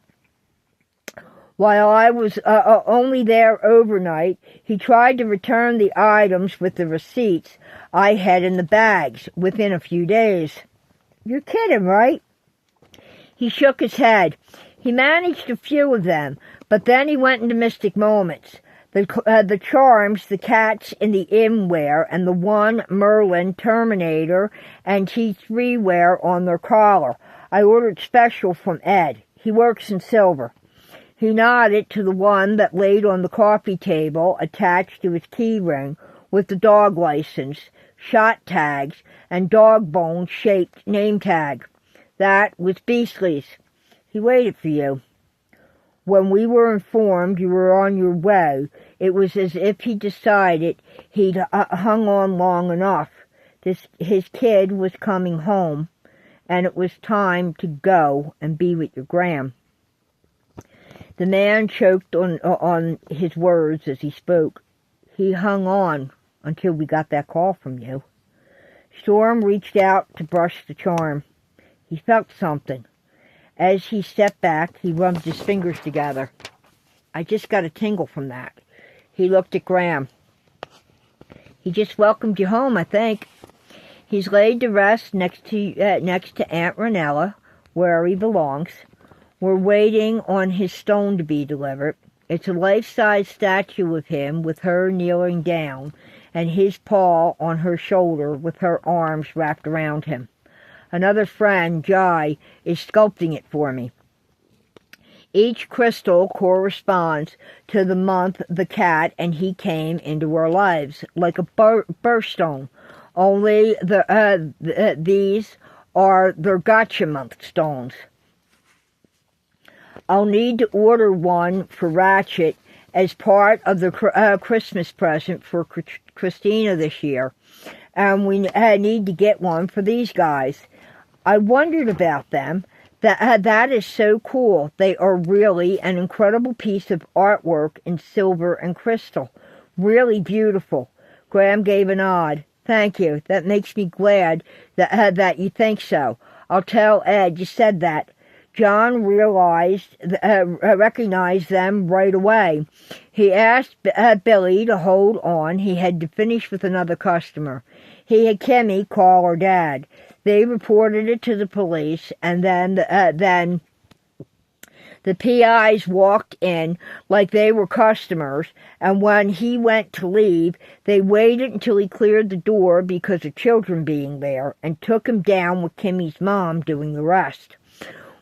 While I was only there overnight, he tried to return the items with the receipts I had in the bags within a few days. You're kidding, right? He shook his head. He managed a few of them, but then he went into mystic moments. The charms the cats in the inn wear, and the one Merlin, Terminator, and T3 wear on their collar. I ordered special from Ed. He works in silver. He nodded to the one that laid on the coffee table attached to his key ring with the dog license, shot tags, and dog bone-shaped name tag. That was Beastly's. He waited for you. When we were informed you were on your way, it was as if he decided he'd hung on long enough. His kid was coming home, and it was time to go and be with your Ghram. The man choked on his words as he spoke. He hung on until we got that call from you. Storm reached out to brush the charm. He felt something. As he stepped back, he rubbed his fingers together. I just got a tingle from that. He looked at Ghram. He just welcomed you home, I think. He's laid to rest next to Aunt Ranella, where he belongs. We're waiting on his stone to be delivered. It's a life-size statue of him with her kneeling down and his paw on her shoulder with her arms wrapped around him. Another friend, Jai, is sculpting it for me. Each crystal corresponds to the month the cat and he came into our lives, like a birthstone. Only these are their gotcha month stones. I'll need to order one for Ratchet as part of the Christmas present for Christina this year. And we need to get one for these guys. I wondered about them. That is so cool. They are really an incredible piece of artwork in silver and crystal. Really beautiful. Ghram gave a nod. Thank you. That makes me glad that you think so. I'll tell Ed you said that. John recognized them right away. He asked Billy to hold on. He had to finish with another customer. he had Kimmy call her dad. They reported it to the police, and then the PIs walked in like they were customers, and when he went to leave, they waited until he cleared the door because of children being there, and took him down with Kimmy's mom doing the rest.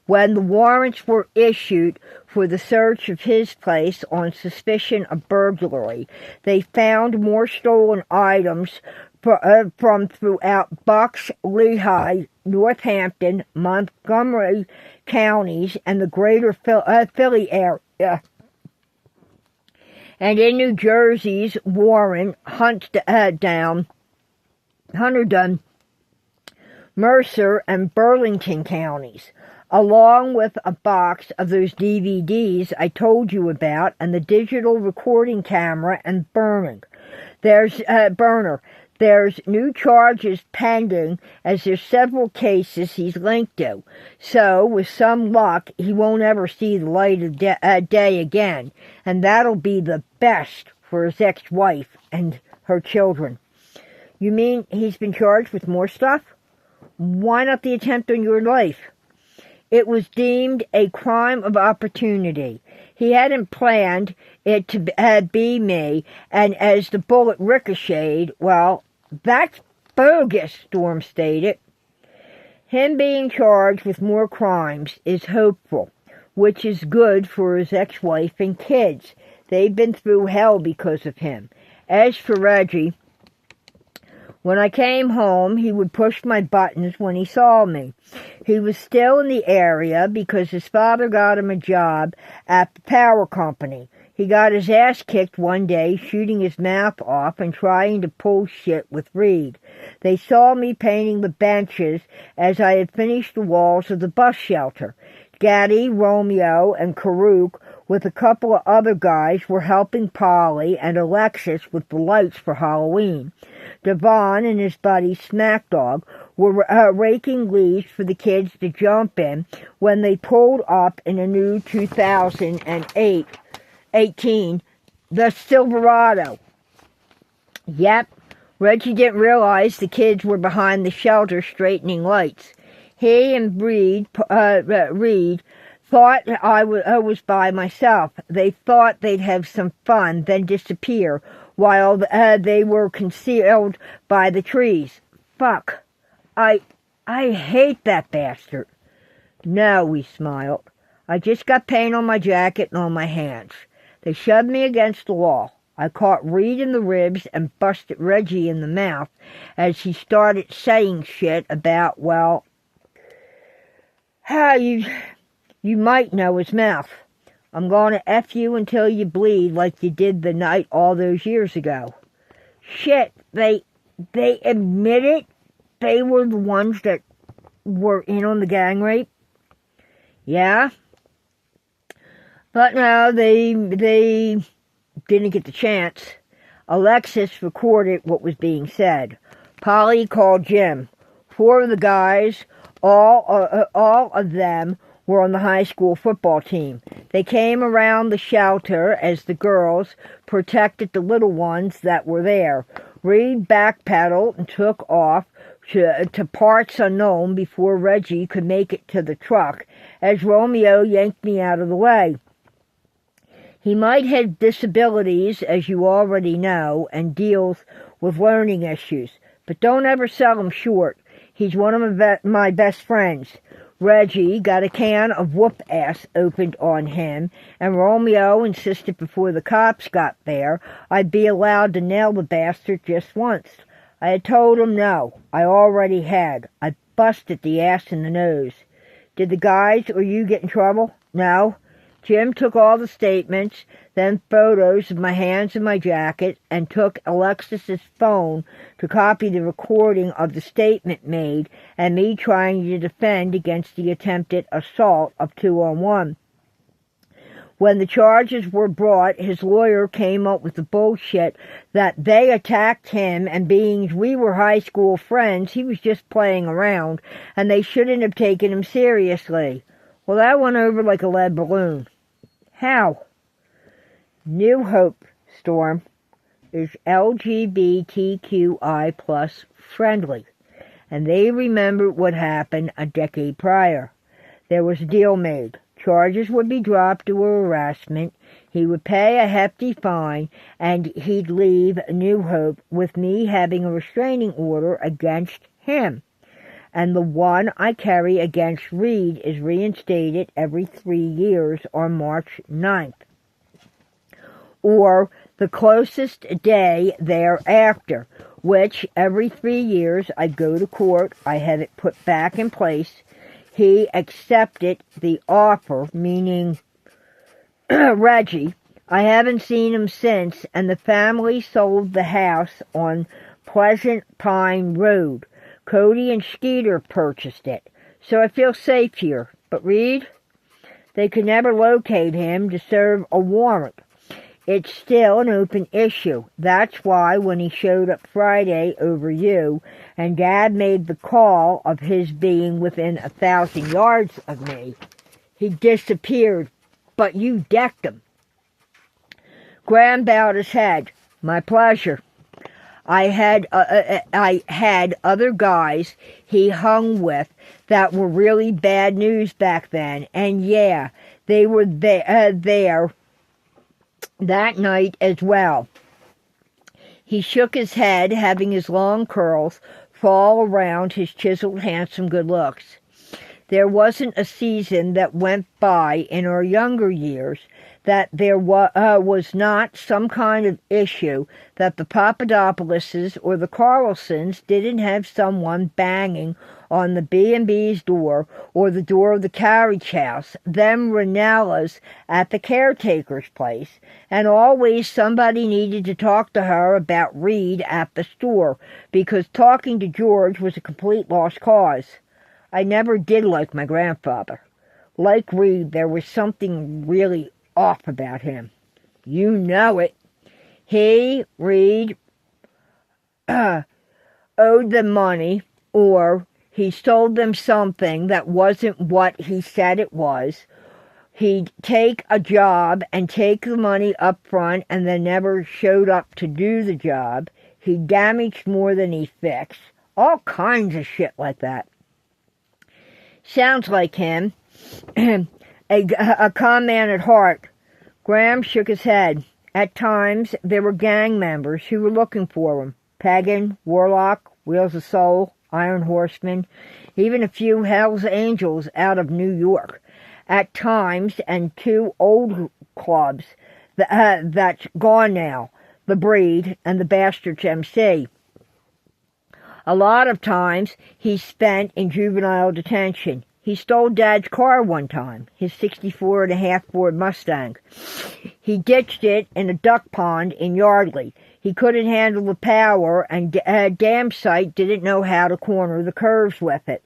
When the warrants were issued for the search of his place on suspicion of burglary, they found more stolen items from throughout Bucks, Lehigh, Northampton, Montgomery counties, and the greater Philly area. And in New Jersey's Warren, Hunterdon, Mercer, and Burlington counties, along with a box of those DVDs I told you about, and the digital recording camera and burner. There's new charges pending, as there's several cases he's linked to. So, with some luck, he won't ever see the light of day again. And that'll be the best for his ex-wife and her children. You mean he's been charged with more stuff? Why not the attempt on your life? It was deemed a crime of opportunity. He hadn't planned it to be me, and as the bullet ricocheted, well, that's bogus, Storm stated. Him being charged with more crimes is hopeful, which is good for his ex-wife and kids. They've been through hell because of him. As for Reggie, when I came home, he would push my buttons when he saw me. He was still in the area because his father got him a job at the power company. He got his ass kicked one day shooting his mouth off and trying to pull shit with Reed. They saw me painting the benches as I had finished the walls of the bus shelter. Gaddy, Romeo, and Karuk, with a couple of other guys, were helping Polly and Alexis with the lights for Halloween. Devon and his buddy Smack Dog were raking leaves for the kids to jump in when they pulled up in a new 2018, the Silverado. Yep, Reggie didn't realize the kids were behind the shelter straightening lights. He and Reed thought I was by myself. They thought they'd have some fun, then disappear, while they were concealed by the trees. Fuck. I hate that bastard. No, we smiled. I just got paint on my jacket and on my hands. They shoved me against the wall. I caught Reed in the ribs and busted Reggie in the mouth as he started saying shit about, well, how you might know his mouth. I'm going to F you until you bleed like you did the night all those years ago. Shit, they admitted they were the ones that were in on the gang rape? Yeah? But no, they didn't get the chance. Alexis recorded what was being said. Polly called Jim. 4 of the guys, all of them, were on the high school football team. They came around the shelter as the girls protected the little ones that were there. Reed backpedaled and took off to parts unknown before Reggie could make it to the truck, as Romeo yanked me out of the way. He might have disabilities, as you already know, and deals with learning issues, but don't ever sell him short. He's one of my best friends. Reggie got a can of whoop-ass opened on him, and Romeo insisted before the cops got there I'd be allowed to nail the bastard just once. I had told him no. I already had. I busted the ass in the nose. Did the guys or you get in trouble? No. Jim took all the statements, then photos of my hands in my jacket, and took Alexis's phone to copy the recording of the statement made and me trying to defend against the attempted assault of 2-on-1. When the charges were brought, his lawyer came up with the bullshit that they attacked him, and being we were high school friends, he was just playing around, and they shouldn't have taken him seriously. Well, that went over like a lead balloon. How? New Hope, Storm, is LGBTQI plus friendly, and they remembered what happened a decade prior. There was a deal made. Charges would be dropped due to harassment. He would pay a hefty fine, and he'd leave New Hope with me having a restraining order against him. And the one I carry against Reed is reinstated every 3 years on March 9th, or the closest day thereafter, which every 3 years I go to court, I have it put back in place. He accepted the offer, meaning Reggie. I haven't seen him since, and the family sold the house on Pleasant Pine Road. Cody and Skeeter purchased it, so I feel safe here. But Reed? They could never locate him to serve a warrant. It's still an open issue. That's why when he showed up Friday over you, and Dad made the call of his being within 1,000 yards of me, he disappeared, but you decked him. Ghram bowed his head. My pleasure. I had other guys he hung with that were really bad news back then, and yeah, they were there that night as well. He shook his head, having his long curls fall around his chiseled, handsome good looks. There wasn't a season that went by in our younger years that there was not some kind of issue that the Papadopouloses or the Carlsons didn't have someone banging on the B&B's door or the door of the carriage house, them Ranellas at the caretaker's place, and always somebody needed to talk to her about Reed at the store, because talking to George was a complete lost cause. I never did like my grandfather. Like Reed, there was something really off about him. You know it. He, Reed, owed them money, or he sold them something that wasn't what he said it was. He'd take a job and take the money up front and then never showed up to do the job. He damaged more than he fixed. All kinds of shit like that. Sounds like him. A con man at heart. Ghram shook his head. At times, there were gang members who were looking for him. Pagan, Warlock, Wheels of Soul, Iron Horseman, even a few Hell's Angels out of New York. At times, and 2 old clubs that's gone now, The Breed and the Bastards MC. A lot of times, he spent in juvenile detention. He stole Dad's car one time, his 64.5 Ford Mustang. He ditched it in a duck pond in Yardley. He couldn't handle the power, and damn sight didn't know how to corner the curves with it.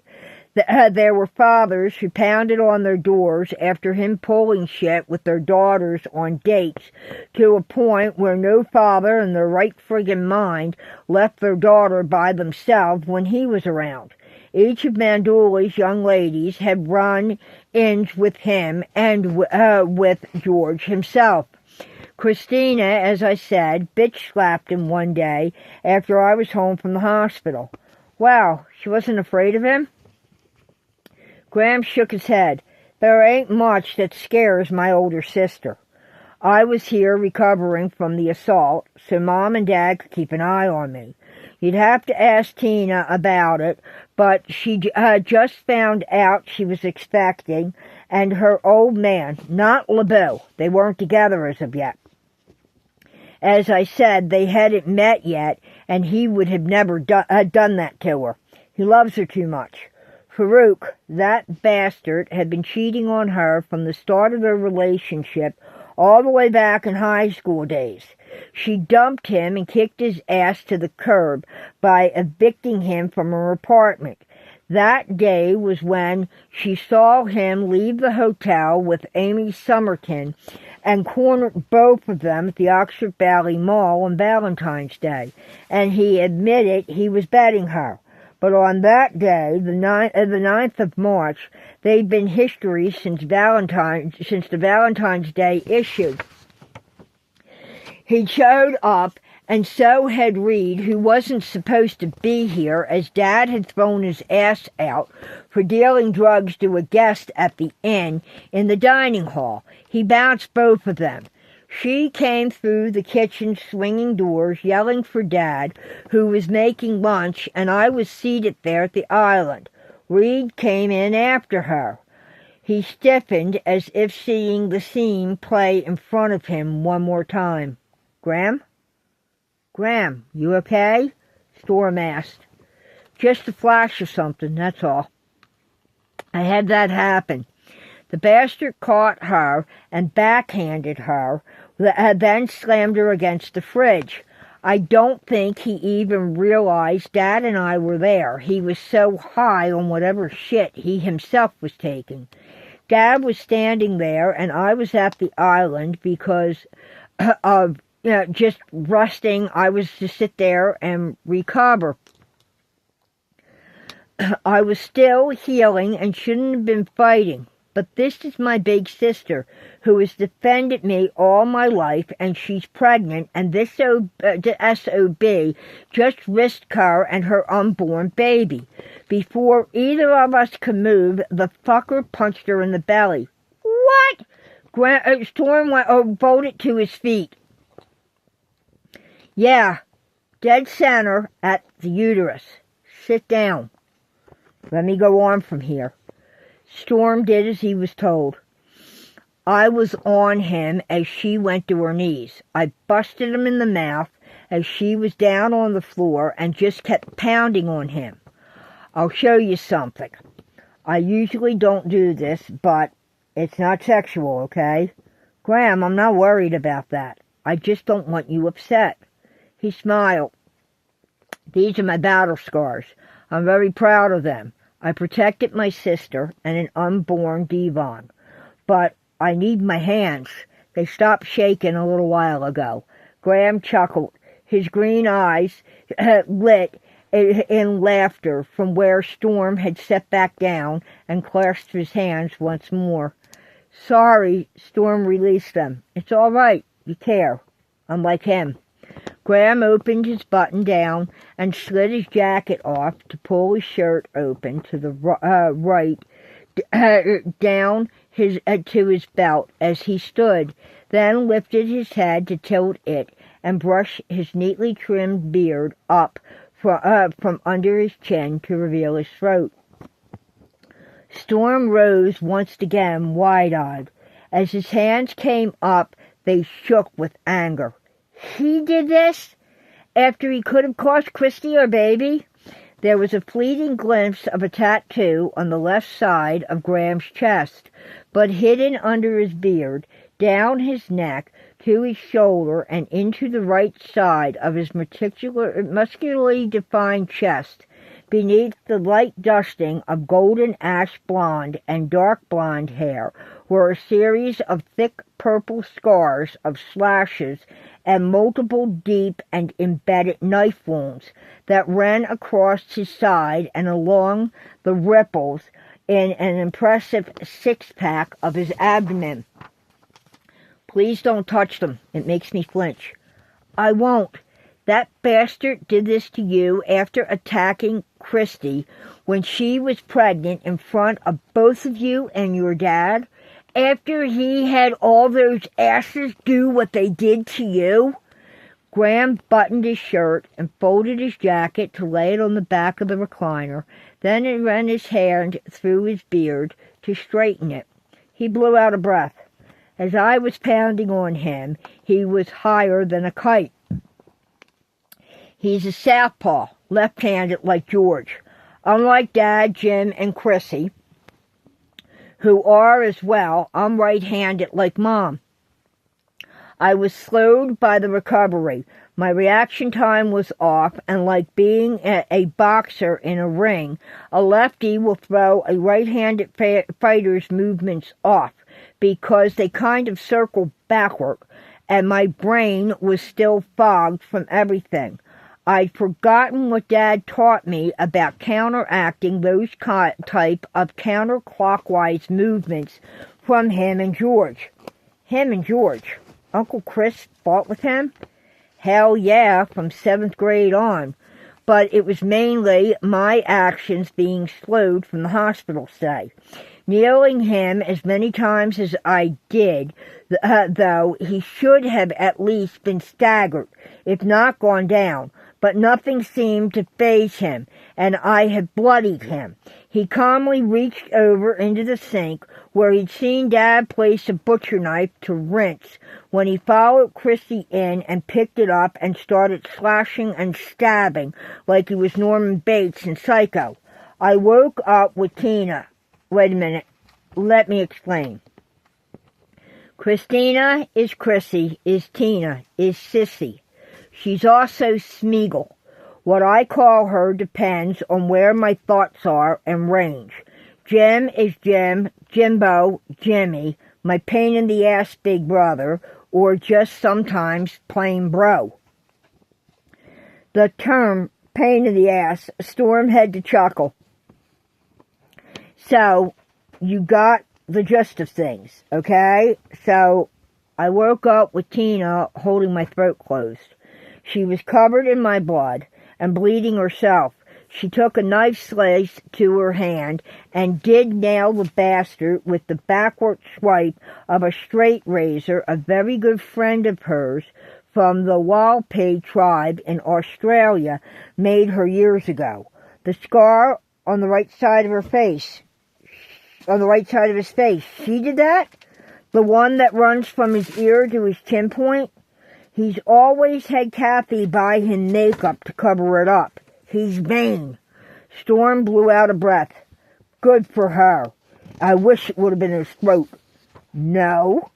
There were fathers who pounded on their doors after him pulling shit with their daughters on dates, to a point where no father in their right friggin' mind left their daughter by themselves when he was around. Each of Mandouli's young ladies had run-ins with him and with George himself. Christina, as I said, bitch-slapped him one day after I was home from the hospital. Wow, she wasn't afraid of him? Ghram shook his head. There ain't much that scares my older sister. I was here recovering from the assault, so Mom and Dad could keep an eye on me. You'd have to ask Tina about it, but she just found out she was expecting, and her old man, not LeBeau, they weren't together as of yet. As I said, they hadn't met yet, and he would have never done that to her. He loves her too much. Farouk, that bastard, had been cheating on her from the start of their relationship all the way back in high school days. She dumped him and kicked his ass to the curb by evicting him from her apartment. That day was when she saw him leave the hotel with Amy Summerton and cornered both of them at the Oxford Valley Mall on Valentine's Day, and he admitted he was betting her. But on that day, the 9th of March, they'd been history since the Valentine's Day issue. He showed up And so had Reed, who wasn't supposed to be here, as Dad had thrown his ass out for dealing drugs to a guest at the inn in the dining hall. He bounced both of them. She came through the kitchen swinging doors, yelling for Dad, who was making lunch, and I was seated there at the island. Reed came in after her. He stiffened as if seeing the scene play in front of him one more time. "Ghram? Ghram, you okay?" Storm asked. "Just a flash of something, that's all." I had that happen. The bastard caught her and backhanded her, then slammed her against the fridge. I don't think he even realized Dad and I were there. He was so high on whatever shit he himself was taking. Dad was standing there, and I was at the island because of just resting. I was to sit there and recover. I was still healing and shouldn't have been fighting. But this is my big sister, who has defended me all my life, and she's pregnant, and this SOB just risked her and her unborn baby. Before either of us could move, the fucker punched her in the belly. "What?" Storm bolted to his feet. "Yeah, dead center at the uterus. Sit down. Let me go on from here." Storm did as he was told. I was on him as she went to her knees. I busted him in the mouth as she was down on the floor and just kept pounding on him. "I'll show you something. I usually don't do this, but it's not sexual, okay? Ghram, I'm not worried about that. I just don't want you upset." He smiled. "These are my battle scars. I'm very proud of them. I protected my sister and an unborn Devon. But I need my hands. They stopped shaking a little while ago." Ghram chuckled. His green eyes lit in laughter from where Storm had sat back down and clasped his hands once more. "Sorry," Storm released them. "It's all right. You care. I'm like him." Ghram opened his button down and slid his jacket off to pull his shirt open to the right down to his belt as he stood, then lifted his head to tilt it and brush his neatly trimmed beard up from under his chin to reveal his throat. Storm rose once again, wide-eyed. As his hands came up, they shook with anger. He did this? After he could have cost Christy her baby? There was a fleeting glimpse of a tattoo on the left side of Gram's chest, but hidden under his beard, down his neck, to his shoulder, and into the right side of his muscularly defined chest. Beneath the light dusting of golden ash blonde and dark blonde hair were a series of thick purple scars of slashes and multiple deep and embedded knife wounds that ran across his side and along the ripples in an impressive six-pack of his abdomen. "Please don't touch them. It makes me flinch." "I won't. That bastard did this to you after attacking Christy when she was pregnant in front of both of you and your dad? After he had all those asses do what they did to you?" Ghram buttoned his shirt and folded his jacket to lay it on the back of the recliner. Then he ran his hand through his beard to straighten it. He blew out a breath. As I was pounding on him, he was higher than a kite. He's a southpaw, left-handed like George. Unlike Dad, Jim, and Chrissy, who are as well, I'm right-handed like Mom. I was slowed by the recovery. My reaction time was off, and like being a boxer in a ring, a lefty will throw a right-handed fighter's movements off because they kind of circle backward, and my brain was still fogged from everything. I'd forgotten what Dad taught me about counteracting those type of counterclockwise movements from him and George. Him and George. Uncle Chris fought with him? Hell yeah, from 7th grade on. But it was mainly my actions being slowed from the hospital stay. Kneeling him as many times as I did, though he should have at least been staggered, if not gone down. But nothing seemed to faze him, and I had bloodied him. He calmly reached over into the sink, where he'd seen Dad place a butcher knife to rinse, when he followed Chrissy in and picked it up and started slashing and stabbing like he was Norman Bates in Psycho. I woke up with Tina. Wait a minute. Let me explain. Christina is Chrissy, is Tina, is Sissy. She's also Smeagol. What I call her depends on where my thoughts are and range. Jim is Jim, Jimbo, Jimmy, my pain-in-the-ass big brother, or just sometimes plain bro. The term pain-in-the-ass, Storm had to chuckle. So, you got the gist of things, okay? So, I woke up with Tina holding my throat closed. She was covered in my blood and bleeding herself. She took a knife slice to her hand and did nail the bastard with the backward swipe of a straight razor, a very good friend of hers from the Walpay tribe in Australia made her years ago. The scar on the right side of her face, on the right side of his face, she did that? The one that runs from his ear to his chin point? He's always had Kathy buy him makeup to cover it up. He's vain. Storm blew out a breath. Good for her. I wish it would have been his throat. No.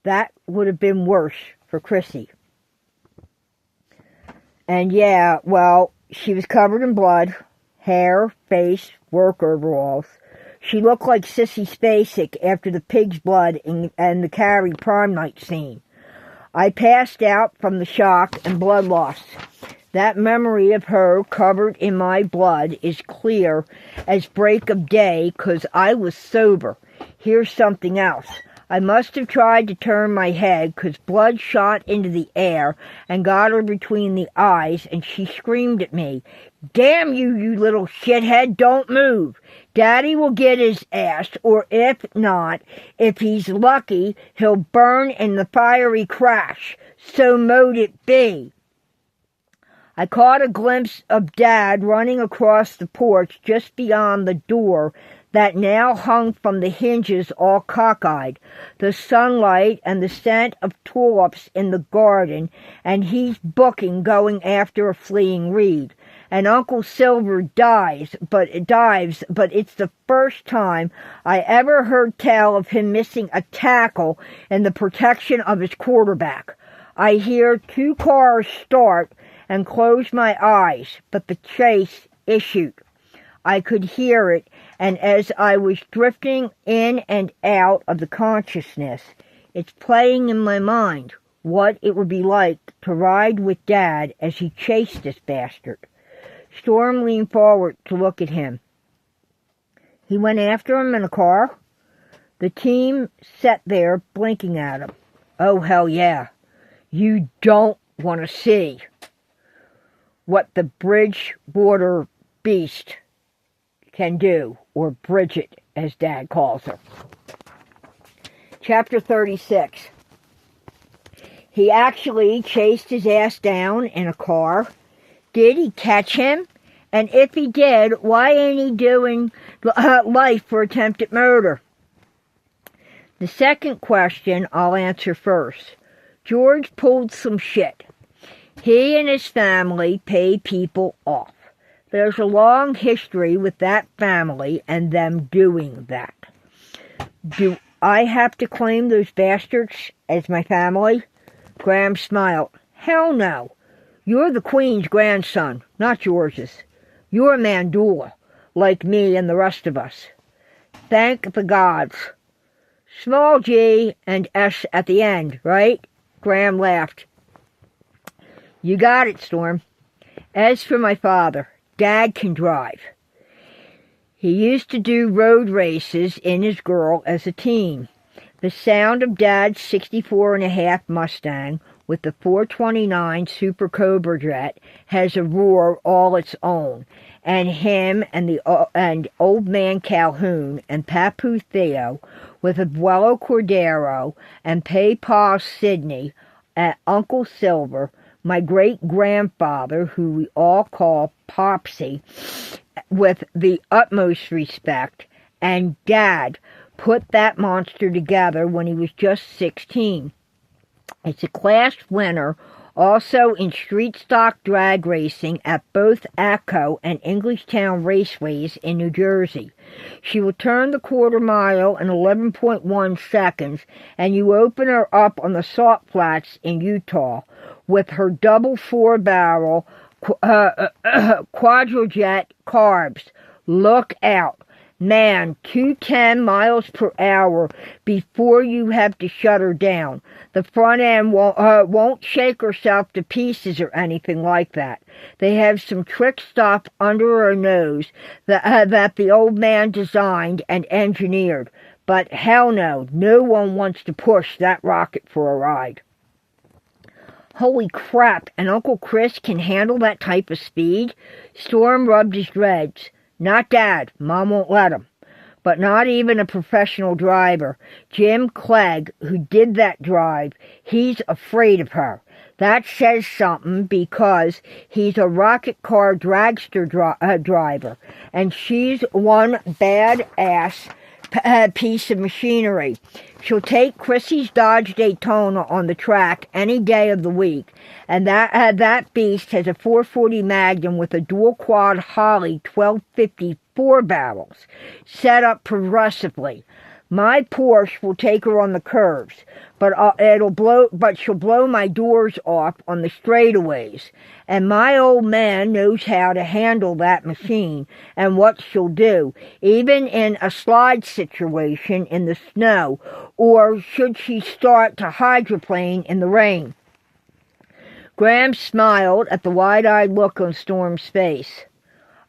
That would have been worse for Chrissy. And yeah, well, she was covered in blood, hair, face, work overalls. She looked like Sissy Spacek after the pig's blood and the Carrie prom night scene. I passed out from the shock and blood loss. That memory of her covered in my blood is clear as break of day 'cause I was sober. Here's something else. I must have tried to turn my head 'cause blood shot into the air and got her between the eyes, and she screamed at me, "Damn you, you little shithead, don't move. Daddy will get his ass, or if not, if he's lucky, he'll burn in the fiery crash. So mote it be." I caught a glimpse of Dad running across the porch just beyond the door that now hung from the hinges all cockeyed, the sunlight and the scent of tulips in the garden, and he's booking going after a fleeing reed. And Uncle Silver dives, but it's the first time I ever heard tell of him missing a tackle in the protection of his quarterback. I hear 2 cars start and close my eyes, but the chase issued. I could hear it, and as I was drifting in and out of the consciousness, it's playing in my mind what it would be like to ride with Dad as he chased this bastard. Storm leaned forward to look at him. He went after him in a car? The team sat there blinking at him. Oh, hell yeah. You don't want to see what the Bridgewater beast can do, or Bridget, as Dad calls her. Chapter 36. He actually chased his ass down in a car. Did he catch him? And if he did, why ain't he doing life for attempted murder? The second question I'll answer first. George pulled some shit. He and his family pay people off. There's a long history with that family and them doing that. Do I have to claim those bastards as my family? Ghram smiled. Hell no. You're the Queen's grandson, not yours. You're a Mandula, like me and the rest of us. Thank the gods. Small G and S at the end, right? Ghram laughed. You got it, Storm. As for my father, Dad can drive. He used to do road races in his girl as a teen. The sound of Dad's 64.5 Mustang with the 429 Super Cobra jet has a roar all its own, and him and Old Man Calhoun and Papu Theo with Abuelo Cordero and Paypa Sidney at Uncle Silver, my great-grandfather, who we all call Popsy, with the utmost respect, and Dad put that monster together when he was just 16. It's a class winner also in street stock drag racing at both ACO and Englishtown Raceways in New Jersey. She will turn the quarter mile in 11.1 seconds, and you open her up on the Salt Flats in Utah with her double 4-barrel quadrojet carbs. Look out. Man, 210 miles per hour before you have to shut her down. The front end won't shake herself to pieces or anything like that. They have some trick stuff under her nose that the old man designed and engineered. But hell no, no one wants to push that rocket for a ride. Holy crap, and Uncle Chris can handle that type of speed? Storm rubbed his dreads. Not Dad. Mom won't let him. But not even a professional driver. Jim Clegg, who did that drive, he's afraid of her. That says something because he's a rocket car dragster driver, and she's one badass piece of machinery. She'll take Chrissy's Dodge Daytona on the track any day of the week, and that beast has a 440 Magnum with a dual quad Holley 1250 4-barrels set up progressively. My Porsche will take her on the curves, but she'll blow my doors off on the straightaways. And my old man knows how to handle that machine and what she'll do, even in a slide situation in the snow, or should she start to hydroplane in the rain. Ghram smiled at the wide-eyed look on Storm's face.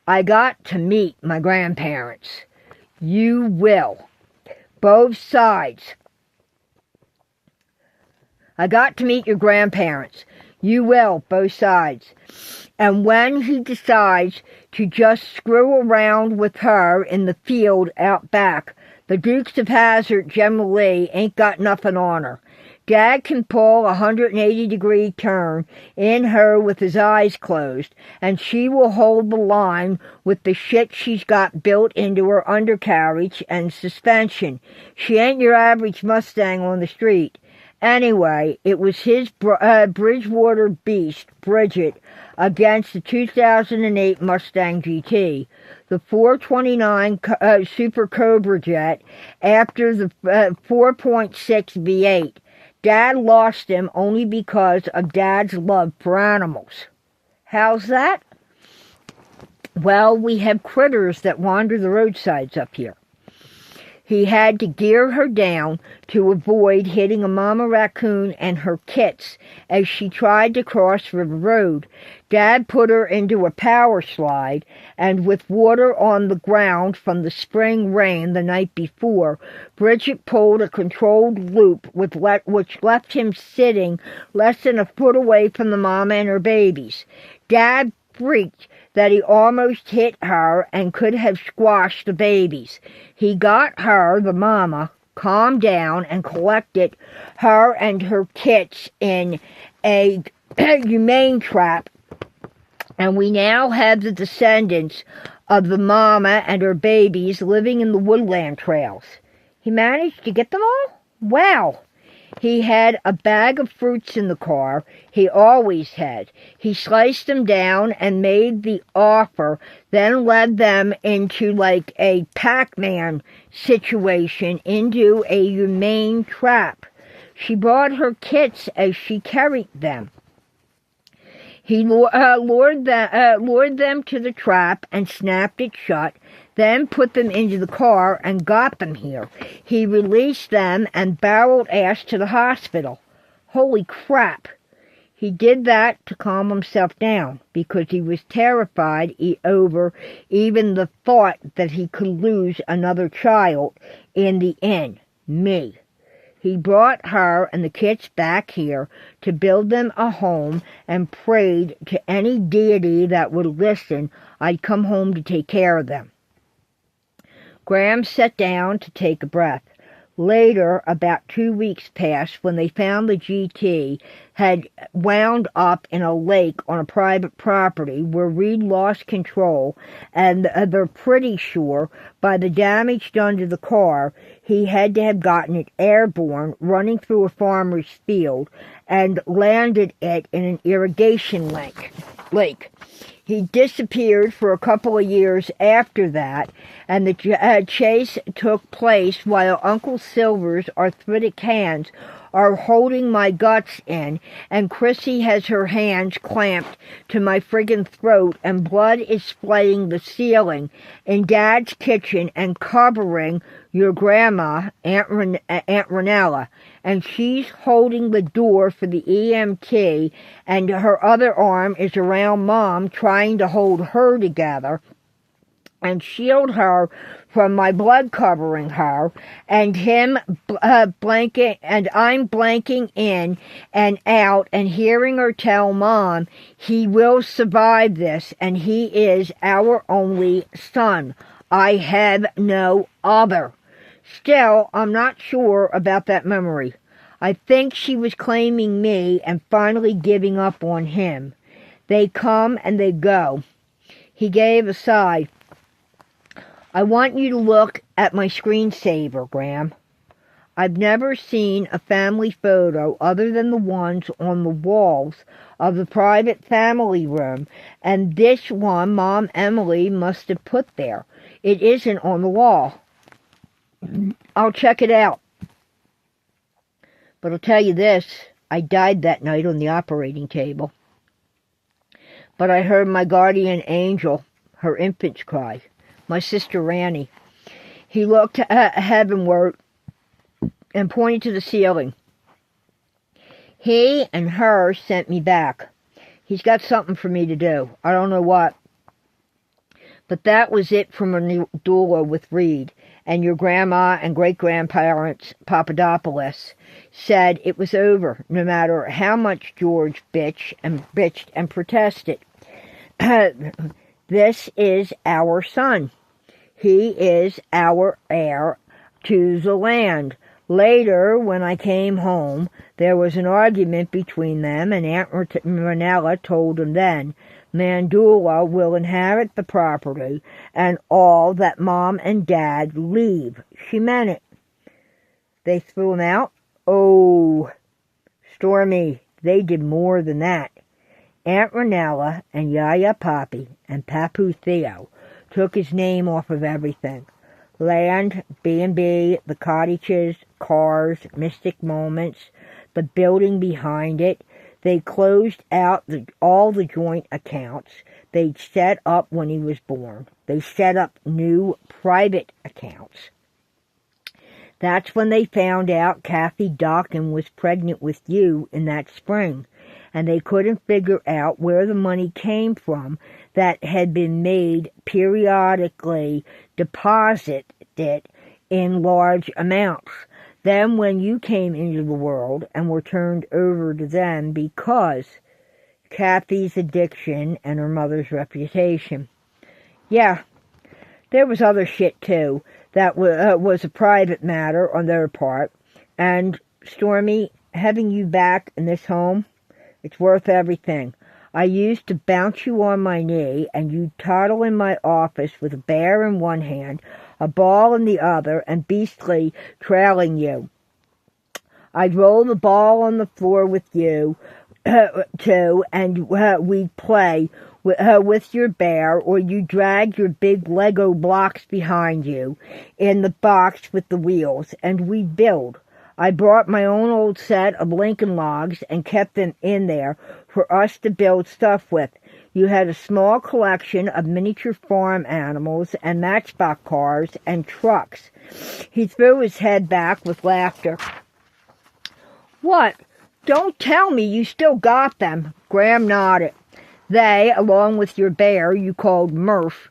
I got to meet my grandparents. You will. Both sides. I got to meet your grandparents. You will, both sides. And when he decides to just screw around with her in the field out back, the Dukes of Hazzard generally ain't got nothing on her. Dad can pull a 180-degree turn in her with his eyes closed, and she will hold the line with the shit she's got built into her undercarriage and suspension. She ain't your average Mustang on the street. Anyway, it was his Bridgewater beast, Bridget, against the 2008 Mustang GT. The 429 Super Cobra jet after the 4.6 V8. Dad lost him only because of Dad's love for animals. How's that? Well, we have critters that wander the roadsides up here. He had to gear her down to avoid hitting a mama raccoon and her kits as she tried to cross River Road. Dad put her into a power slide, and with water on the ground from the spring rain the night before, Bridget pulled a controlled loop which left him sitting less than a foot away from the mama and her babies. Dad freaked that he almost hit her and could have squashed the babies. He got her, the mama, calmed down and collected her and her kits in a humane trap, and we now have the descendants of the mama and her babies living in the woodland trails. He managed to get them all? Wow! He had a bag of fruits in the car. He always had. He sliced them down and made the offer, then led them into like a Pac-Man situation into a humane trap. She brought her kits as she carried them. He lured them to the trap and snapped it shut, then put them into the car and got them here. He released them and barreled ass to the hospital. Holy crap. He did that to calm himself down because he was terrified over even the thought that he could lose another child in the end. Me. He brought her and the kits back here to build them a home and prayed to any deity that would listen I'd come home to take care of them. Ghram sat down to take a breath. Later, about 2 weeks passed when they found the GT had wound up in a lake on a private property where Reed lost control, and they're pretty sure by the damage done to the car, he had to have gotten it airborne running through a farmer's field and landed it in an irrigation lake. He disappeared for a couple of years after that, and the chase took place while Uncle Silver's arthritic hands are holding my guts in, and Chrissy has her hands clamped to my friggin' throat, and blood is splaying the ceiling in Dad's kitchen and covering your grandma, Aunt Ranella, and she's holding the door for the EMT, and her other arm is around Mom, trying to hold her together and shield her from my blood covering her, and him blanking, and I'm blanking in and out and hearing her tell Mom he will survive this and he is our only son. I have no other. Still, I'm not sure about that memory. I think she was claiming me and finally giving up on him. They come and they go. He gave a sigh. I want you to look at my screensaver, Ghram. I've never seen a family photo other than the ones on the walls of the private family room, and this one Mom Emily must have put there. It isn't on the wall. I'll check it out. But I'll tell you this, I died that night on the operating table. But I heard my guardian angel, her infants cry. My sister Ranny. He looked heavenward and pointed to the ceiling. He and her sent me back. He's got something for me to do. I don't know what. But that was it from a doula with Reed, and your grandma and great-grandparents, Papadopoulos, said it was over, no matter how much George bitched and protested. This is our son. He is our heir to the land. Later, when I came home, there was an argument between them, and Aunt Ranella told him then, Mandula will inherit the property and all that Mom and Dad leave. She meant it. They threw him out? Oh, Stormy, they did more than that. Aunt Ranella and Yaya Poppy and Papu Theo took his name off of everything. Land, B&B, the cottages, cars, Mystic Moments, the building behind it. They closed out all the joint accounts they'd set up when he was born. They set up new private accounts. That's when they found out Kathy Dockin was pregnant with you in that spring, and they couldn't figure out where the money came from that had been made periodically deposited in large amounts. Then when you came into the world and were turned over to them because Kathy's addiction and her mother's reputation. Yeah, there was other shit too that was a private matter on their part. And Stormy, having you back in this home, it's worth everything. I used to bounce you on my knee, and you'd toddle in my office with a bear in one hand, a ball in the other, and beastly trailing you. I'd roll the ball on the floor with you, too, and we'd play with your bear, or you drag your big Lego blocks behind you in the box with the wheels, and we'd build. I brought my own old set of Lincoln logs and kept them in there for us to build stuff with. You had a small collection of miniature farm animals and matchbox cars and trucks. He threw his head back with laughter. What? Don't tell me you still got them. Ghram nodded. They, along with your bear you called Murph,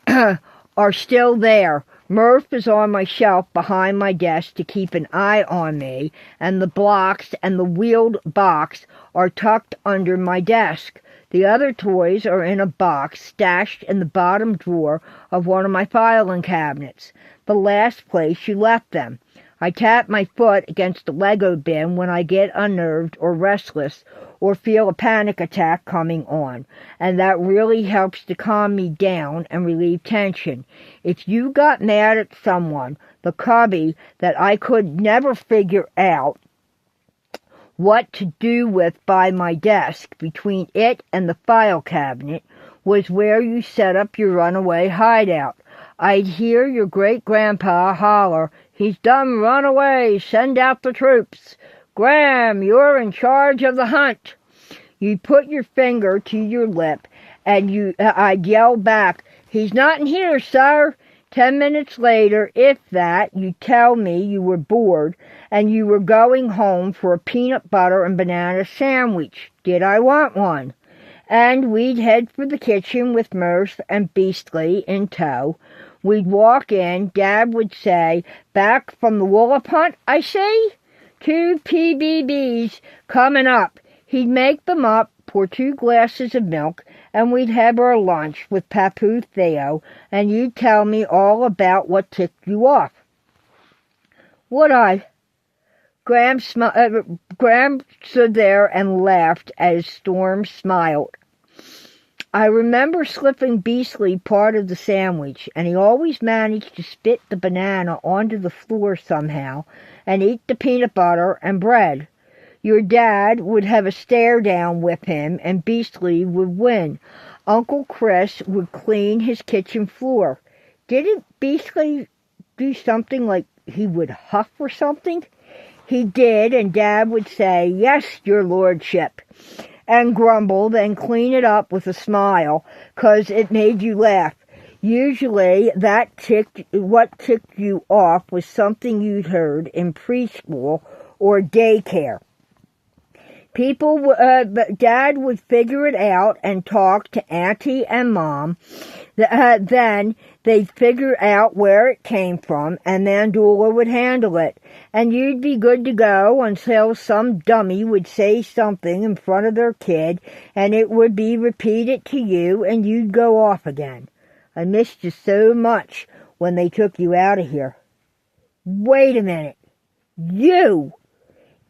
are still there. Murph is on my shelf behind my desk to keep an eye on me, and the blocks and the wheeled box are tucked under my desk. The other toys are in a box stashed in the bottom drawer of one of my filing cabinets, the last place you left them. I tap my foot against the Lego bin when I get unnerved or restless or feel a panic attack coming on, and that really helps to calm me down and relieve tension. If you got mad at someone, the cubby that I could never figure out what to do with by my desk between it and the file cabinet was where you set up your runaway hideout. I'd hear your great-grandpa holler, "He's done run away, send out the troops. Ghram, you're in charge of the hunt." You put your finger to your lip, and I'd yell back, "He's not in here, sir." 10 minutes later, if that, you tell me you were bored and you were going home for a peanut butter and banana sandwich. Did I want one? And we'd head for the kitchen with Murph and Beastly in tow. We'd walk in. Dad would say, "Back from the Wallop hunt, I see? 2 PBBs coming up." He'd make them up, pour 2 glasses of milk, and we'd have our lunch with Papu Theo, and you'd tell me all about what ticked you off. Would I? Ghram stood there and laughed as Storm smiled. I remember slipping Beastly part of the sandwich, and he always managed to spit the banana onto the floor somehow and eat the peanut butter and bread. Your dad would have a stare-down with him, and Beastly would win. Uncle Chris would clean his kitchen floor. Didn't Beastly do something like he would huff or something? He did, and Dad would say, "Yes, your lordship," and grumble, then clean it up with a smile, 'cause it made you laugh. Usually what ticked you off was something you'd heard in preschool or daycare. Dad would figure it out and talk to Auntie and Mom. Then they'd figure out where it came from, and Mandula would handle it. And you'd be good to go until some dummy would say something in front of their kid, and it would be repeated to you, and you'd go off again. I missed you so much when they took you out of here. Wait a minute. You!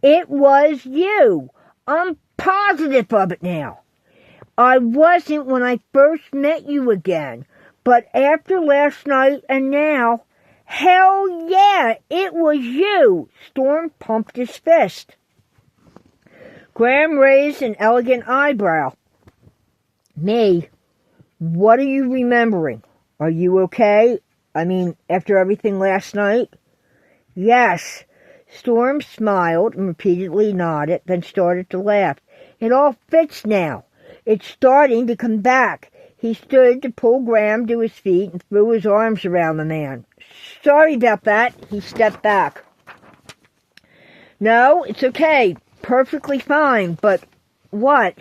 It was you! I'm positive of it now. I wasn't when I first met you again, but after last night and now, hell yeah, it was you. Storm pumped his fist. Ghram raised an elegant eyebrow. Me? What are you remembering? Are you okay? I mean, after everything last night? Yes. Storm smiled and repeatedly nodded, then started to laugh. It all fits now. It's starting to come back. He stood to pull Ghram to his feet and threw his arms around the man. Sorry about that. He stepped back. No, it's okay. Perfectly fine. But what?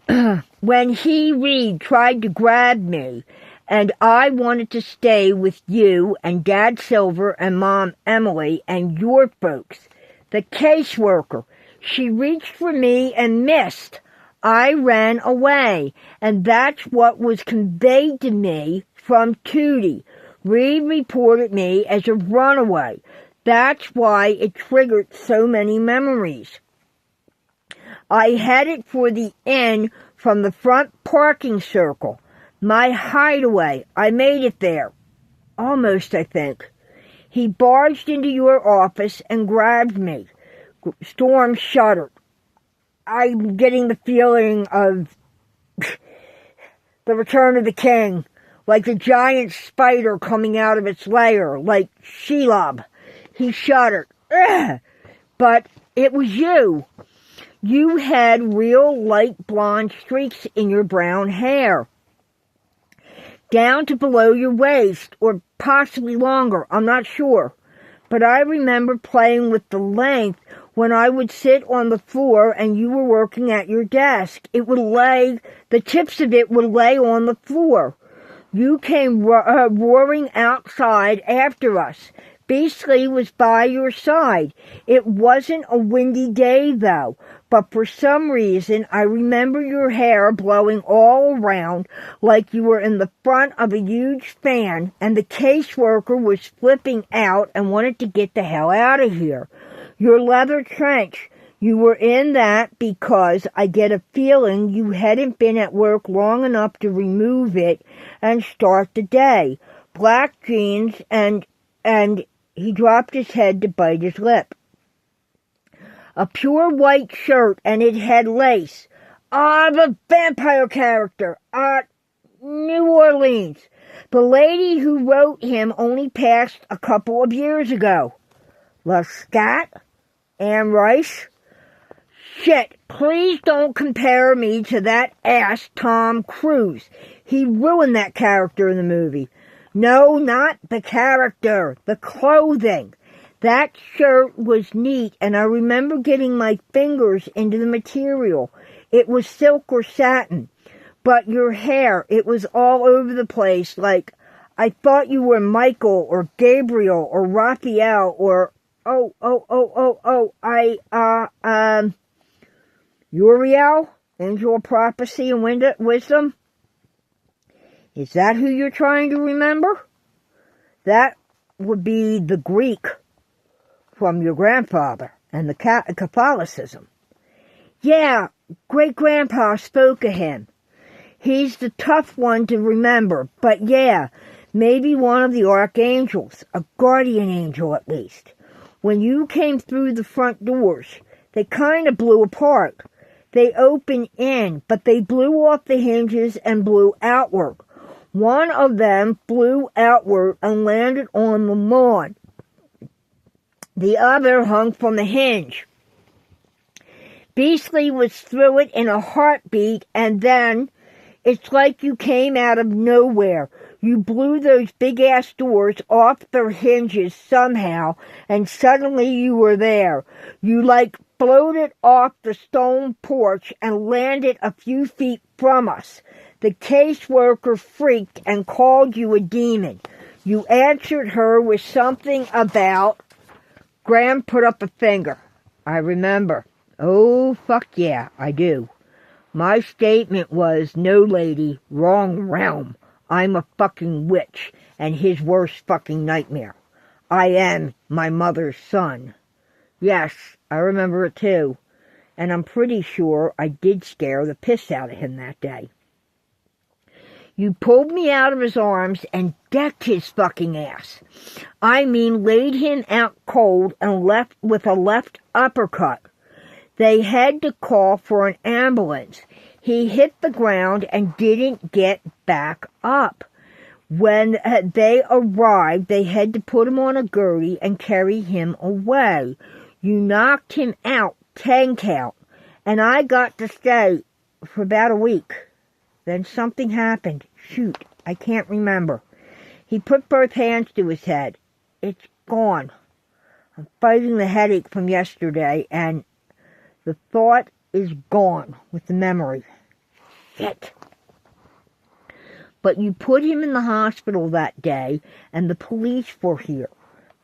When Reed tried to grab me, and I wanted to stay with you and Dad Silver and Mom Emily and your folks. The caseworker. She reached for me and missed. I ran away, and that's what was conveyed to me from Tootie. Reed reported me as a runaway. That's why it triggered so many memories. I headed for the inn from the front parking circle. My hideaway. I made it there. Almost, I think. He barged into your office and grabbed me. Storm shuddered. I'm getting the feeling of the Return of the King, like the giant spider coming out of its lair, like Shelob. He shuddered. Ugh! But it was you. You had real light blonde streaks in your brown hair. Down to below your waist, or possibly longer, I'm not sure. But I remember playing with the length when I would sit on the floor and you were working at your desk. The tips of it would lay on the floor. You came roaring outside after us. Beastly was by your side. It wasn't a windy day, though, but for some reason I remember your hair blowing all around like you were in the front of a huge fan, and the caseworker was flipping out and wanted to get the hell out of here. Your leather trench, you were in that because I get a feeling you hadn't been at work long enough to remove it and start the day. Black jeans and he dropped his head to bite his lip. A pure white shirt, and it had lace. The vampire character. New Orleans. The lady who wrote him only passed a couple of years ago. Lescat? Anne Rice? Shit, please don't compare me to that ass Tom Cruise. He ruined that character in the movie. No, not the character, the clothing. That shirt was neat, and I remember getting my fingers into the material. It was silk or satin. But your hair, it was all over the place, like I thought you were Michael or Gabriel or Raphael or, Uriel, Angel of Prophecy and Wisdom? Is that who you're trying to remember? That would be the Greek from your grandfather and the Catholicism. Yeah, great-grandpa spoke of him. He's the tough one to remember, but yeah, maybe one of the archangels, a guardian angel at least. When you came through the front doors, they kind of blew apart. They opened in, but they blew off the hinges and blew outward. One of them flew outward and landed on the lawn. The other hung from the hinge. Beastly was through it in a heartbeat, and then it's like you came out of nowhere. You blew those big-ass doors off their hinges somehow, and suddenly you were there. You floated off the stone porch and landed a few feet from us. The caseworker freaked and called you a demon. You answered her with something about... Ghram put up a finger. I remember. Oh, fuck yeah, I do. My statement was, no lady, wrong realm. I'm a fucking witch and his worst fucking nightmare. I am my mother's son. Yes, I remember it too. And I'm pretty sure I did scare the piss out of him that day. You pulled me out of his arms and decked his fucking ass. I mean, laid him out cold and left with a left uppercut. They had to call for an ambulance. He hit the ground and didn't get back up. When they arrived, they had to put him on a gurney and carry him away. You knocked him out 10 count, and I got to stay for about a week. Then something happened. Shoot, I can't remember. He put both hands to his head. It's gone. I'm fighting the headache from yesterday, and the thought is gone with the memory. Shit. But you put him in the hospital that day, and the police were here.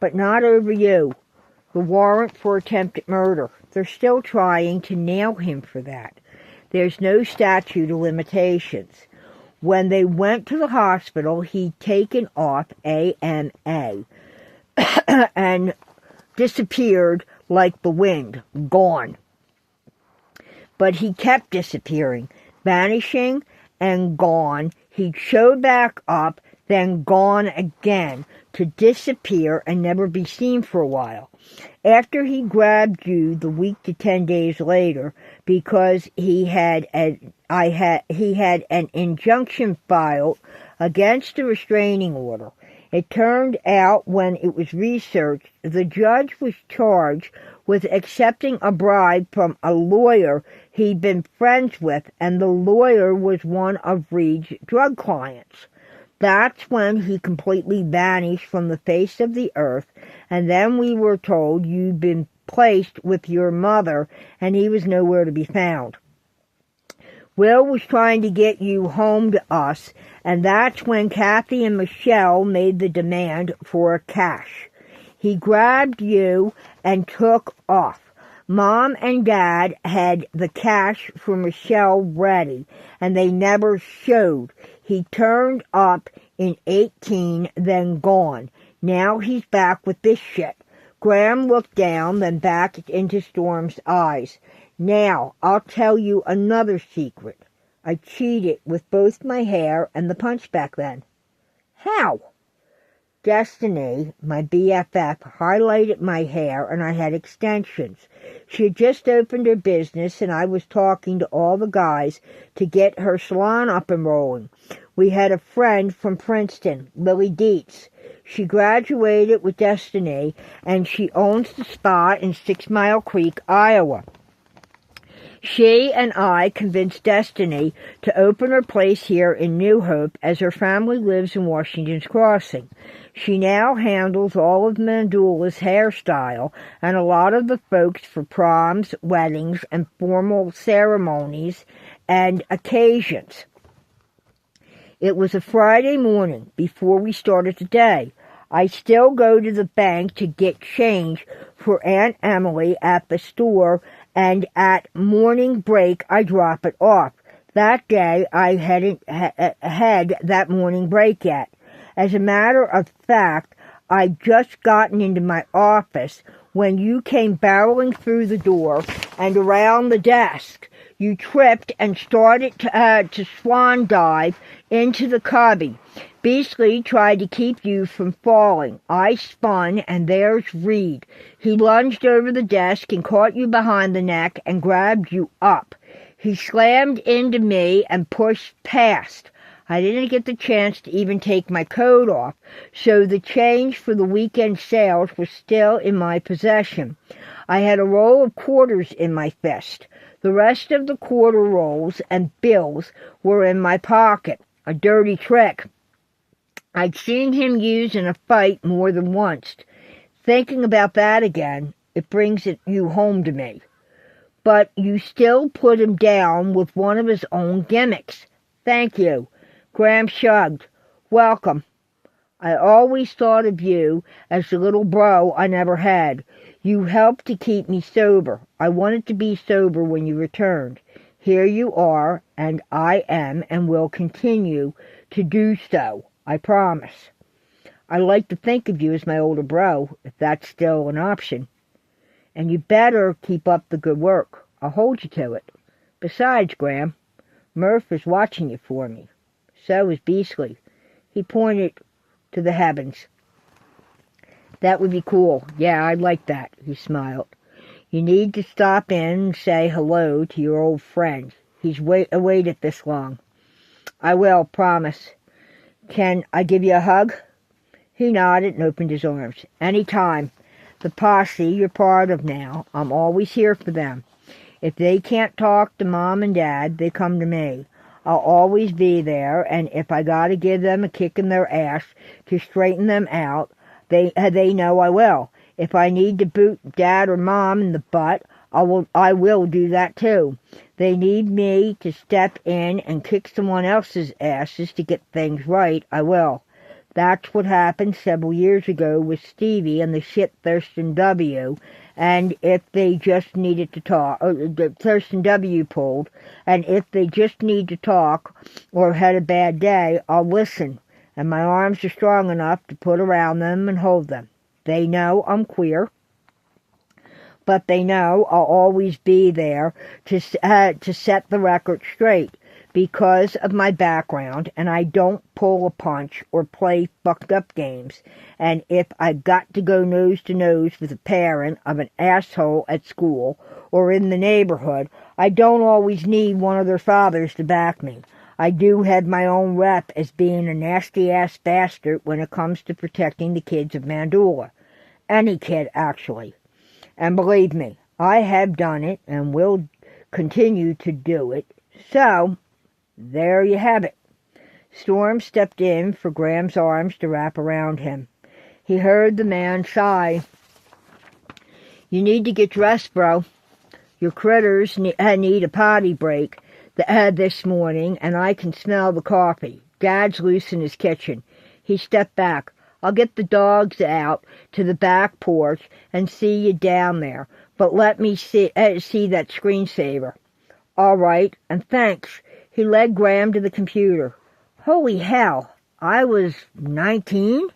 But not over you. The warrant for attempted murder. They're still trying to nail him for that. There's no statute of limitations. When they went to the hospital, he'd taken off AMA and disappeared like the wind, gone. But he kept disappearing, vanishing and gone. He'd show back up, then gone again, to disappear and never be seen for a while. After he grabbed you the week to 10 days later, because he had an injunction filed against a restraining order. It turned out when it was researched, the judge was charged with accepting a bribe from a lawyer he'd been friends with, and the lawyer was one of Reed's drug clients. That's when he completely vanished from the face of the earth, and then we were told you'd been placed with your mother, and he was nowhere to be found. Will was trying to get you home to us, and that's when Kathy and Michelle made the demand for cash. He grabbed you and took off. Mom and Dad had the cash for Michelle ready, and they never showed. He turned up in 18, then gone. Now he's back with this shit. Ghram looked down, then back into Storm's eyes. Now, I'll tell you another secret. I cheated with both my hair and the punch back then. How? Destiny, my BFF, highlighted my hair and I had extensions. She had just opened her business and I was talking to all the guys to get her salon up and rolling. We had a friend from Princeton, Lily Dietz. She graduated with Destiny and she owns the spa in 6 Mile Creek, Iowa. She and I convinced Destiny to open her place here in New Hope as her family lives in Washington's Crossing. She now handles all of Mandula's hairstyle and a lot of the folks for proms, weddings, and formal ceremonies and occasions. It was a Friday morning before we started the day. I still go to the bank to get change for Aunt Emily at the store, and at morning break I drop it off. That day I hadn't had that morning break yet. As a matter of fact, I'd just gotten into my office when you came barreling through the door and around the desk. You tripped and started to swan dive into the cubby. Beastly tried to keep you from falling. I spun, and there's Reed. He lunged over the desk and caught you behind the neck and grabbed you up. He slammed into me and pushed past. I didn't get the chance to even take my coat off, so the change for the weekend sales was still in my possession. I had a roll of quarters in my fist. The rest of the quarter rolls and bills were in my pocket. A dirty trick I'd seen him use in a fight more than once. Thinking about that again, it brings you home to me. But you still put him down with one of his own gimmicks. Thank you. Ghram shrugged. Welcome. I always thought of you as the little bro I never had. You helped to keep me sober. I wanted to be sober when you returned. Here you are, and I am and will continue to do so. I promise. I like to think of you as my older bro, if that's still an option. And you better keep up the good work. I'll hold you to it. Besides, Ghram, Murph is watching you for me. So is Beastly. He pointed to the heavens. That would be cool. Yeah, I'd like that, he smiled. You need to stop in and say hello to your old friend. He's waited this long. I will, promise. Can I give you a hug? He nodded and opened his arms. Any time. The posse you're part of now. I'm always here for them. If they can't talk to Mom and Dad, they come to me. I'll always be there, and if I gotta give them a kick in their ass to straighten them out, they know I will. If I need to boot Dad or Mom in the butt, I will do that too. They need me to step in and kick someone else's asses to get things right, I will. That's what happened several years ago with Stevie and the shit Thurston W. And if they just needed to talk, Thurston W. pulled, and if they just need to talk or had a bad day, I'll listen. And my arms are strong enough to put around them and hold them. They know I'm queer, but they know I'll always be there to set the record straight because of my background, and I don't pull a punch or play fucked up games. And if I got to go nose to nose with a parent of an asshole at school or in the neighborhood, I don't always need one of their fathers to back me. I do have my own rep as being a nasty-ass bastard when it comes to protecting the kids of Mandula. Any kid, actually. And believe me, I have done it and will continue to do it. So, there you have it. Storm stepped in for Gram's arms to wrap around him. He heard the man sigh. You need to get dressed, bro. Your critters need a potty break. this morning, and I can smell the coffee. Dad's loose in his kitchen. He stepped back. I'll get the dogs out to the back porch and see you down there. But let me see that screensaver. All right, and thanks. He led Ghram to the computer. Holy hell, I was 19?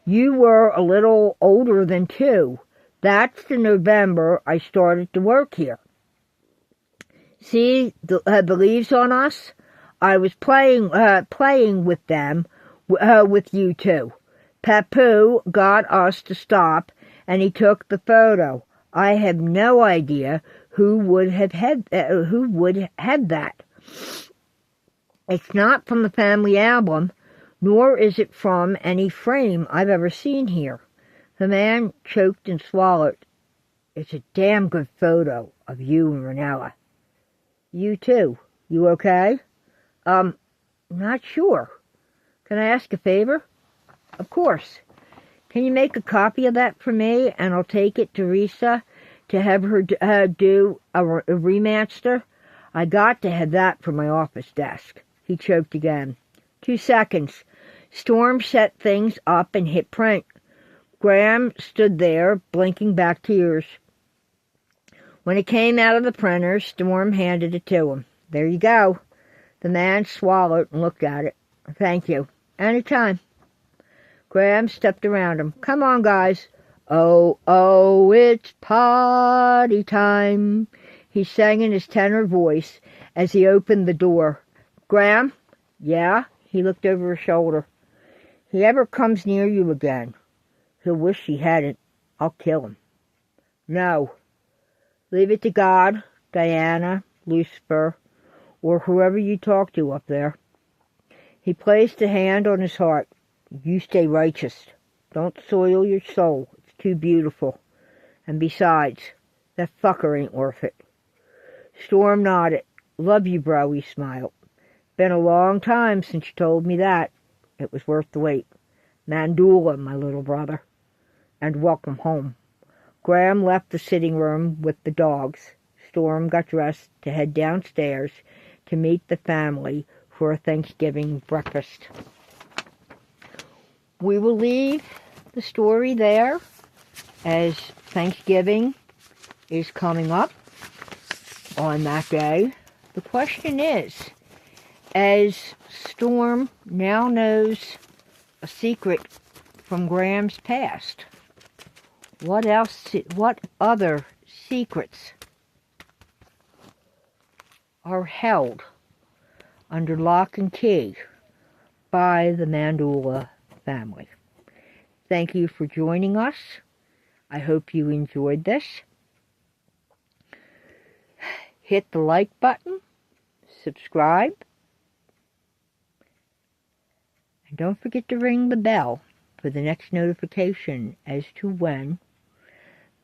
You were a little older than 2. That's the November I started to work here. See the leaves on us? I was playing with them, with you two. Papu got us to stop, and he took the photo. I have no idea who would have had that. It's not from the family album, nor is it from any frame I've ever seen here. The man choked and swallowed. It's a damn good photo of you and Ranella. You too. You okay? Not sure. Can I ask a favor? Of course. Can you make a copy of that for me, and I'll take it to Risa to have her do a remaster? I got to have that for my office desk. He choked again. 2 seconds. Storm set things up and hit print. Ghram stood there, blinking back tears. When it came out of the printer, Storm handed it to him. There you go. The man swallowed and looked at it. Thank you. Anytime. Ghram stepped around him. Come on, guys. Oh, it's party time. He sang in his tenor voice as he opened the door. Ghram? Yeah? He looked over his shoulder. He ever comes near you again, he'll wish he hadn't. I'll kill him. No. Leave it to God, Diana, Lucifer, or whoever you talk to up there. He placed a hand on his heart. You stay righteous. Don't soil your soul. It's too beautiful. And besides, that fucker ain't worth it. Storm nodded. Love you, bro, he smiled. Been a long time since you told me that. It was worth the wait. Mandula, my little brother. And welcome home. Ghram left the sitting room with the dogs. Storm got dressed to head downstairs to meet the family for a Thanksgiving breakfast. We will leave the story there as Thanksgiving is coming up on that day. The question is, as Storm now knows a secret from Gram's past, what other secrets are held under lock and key by the Mandula family? Thank you for joining us. I hope you enjoyed this. Hit the like button, subscribe, and don't forget to ring the bell for the next notification as to when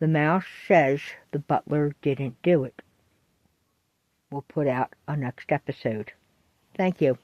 the mouse says the butler didn't do it. We'll put out a next episode. Thank you.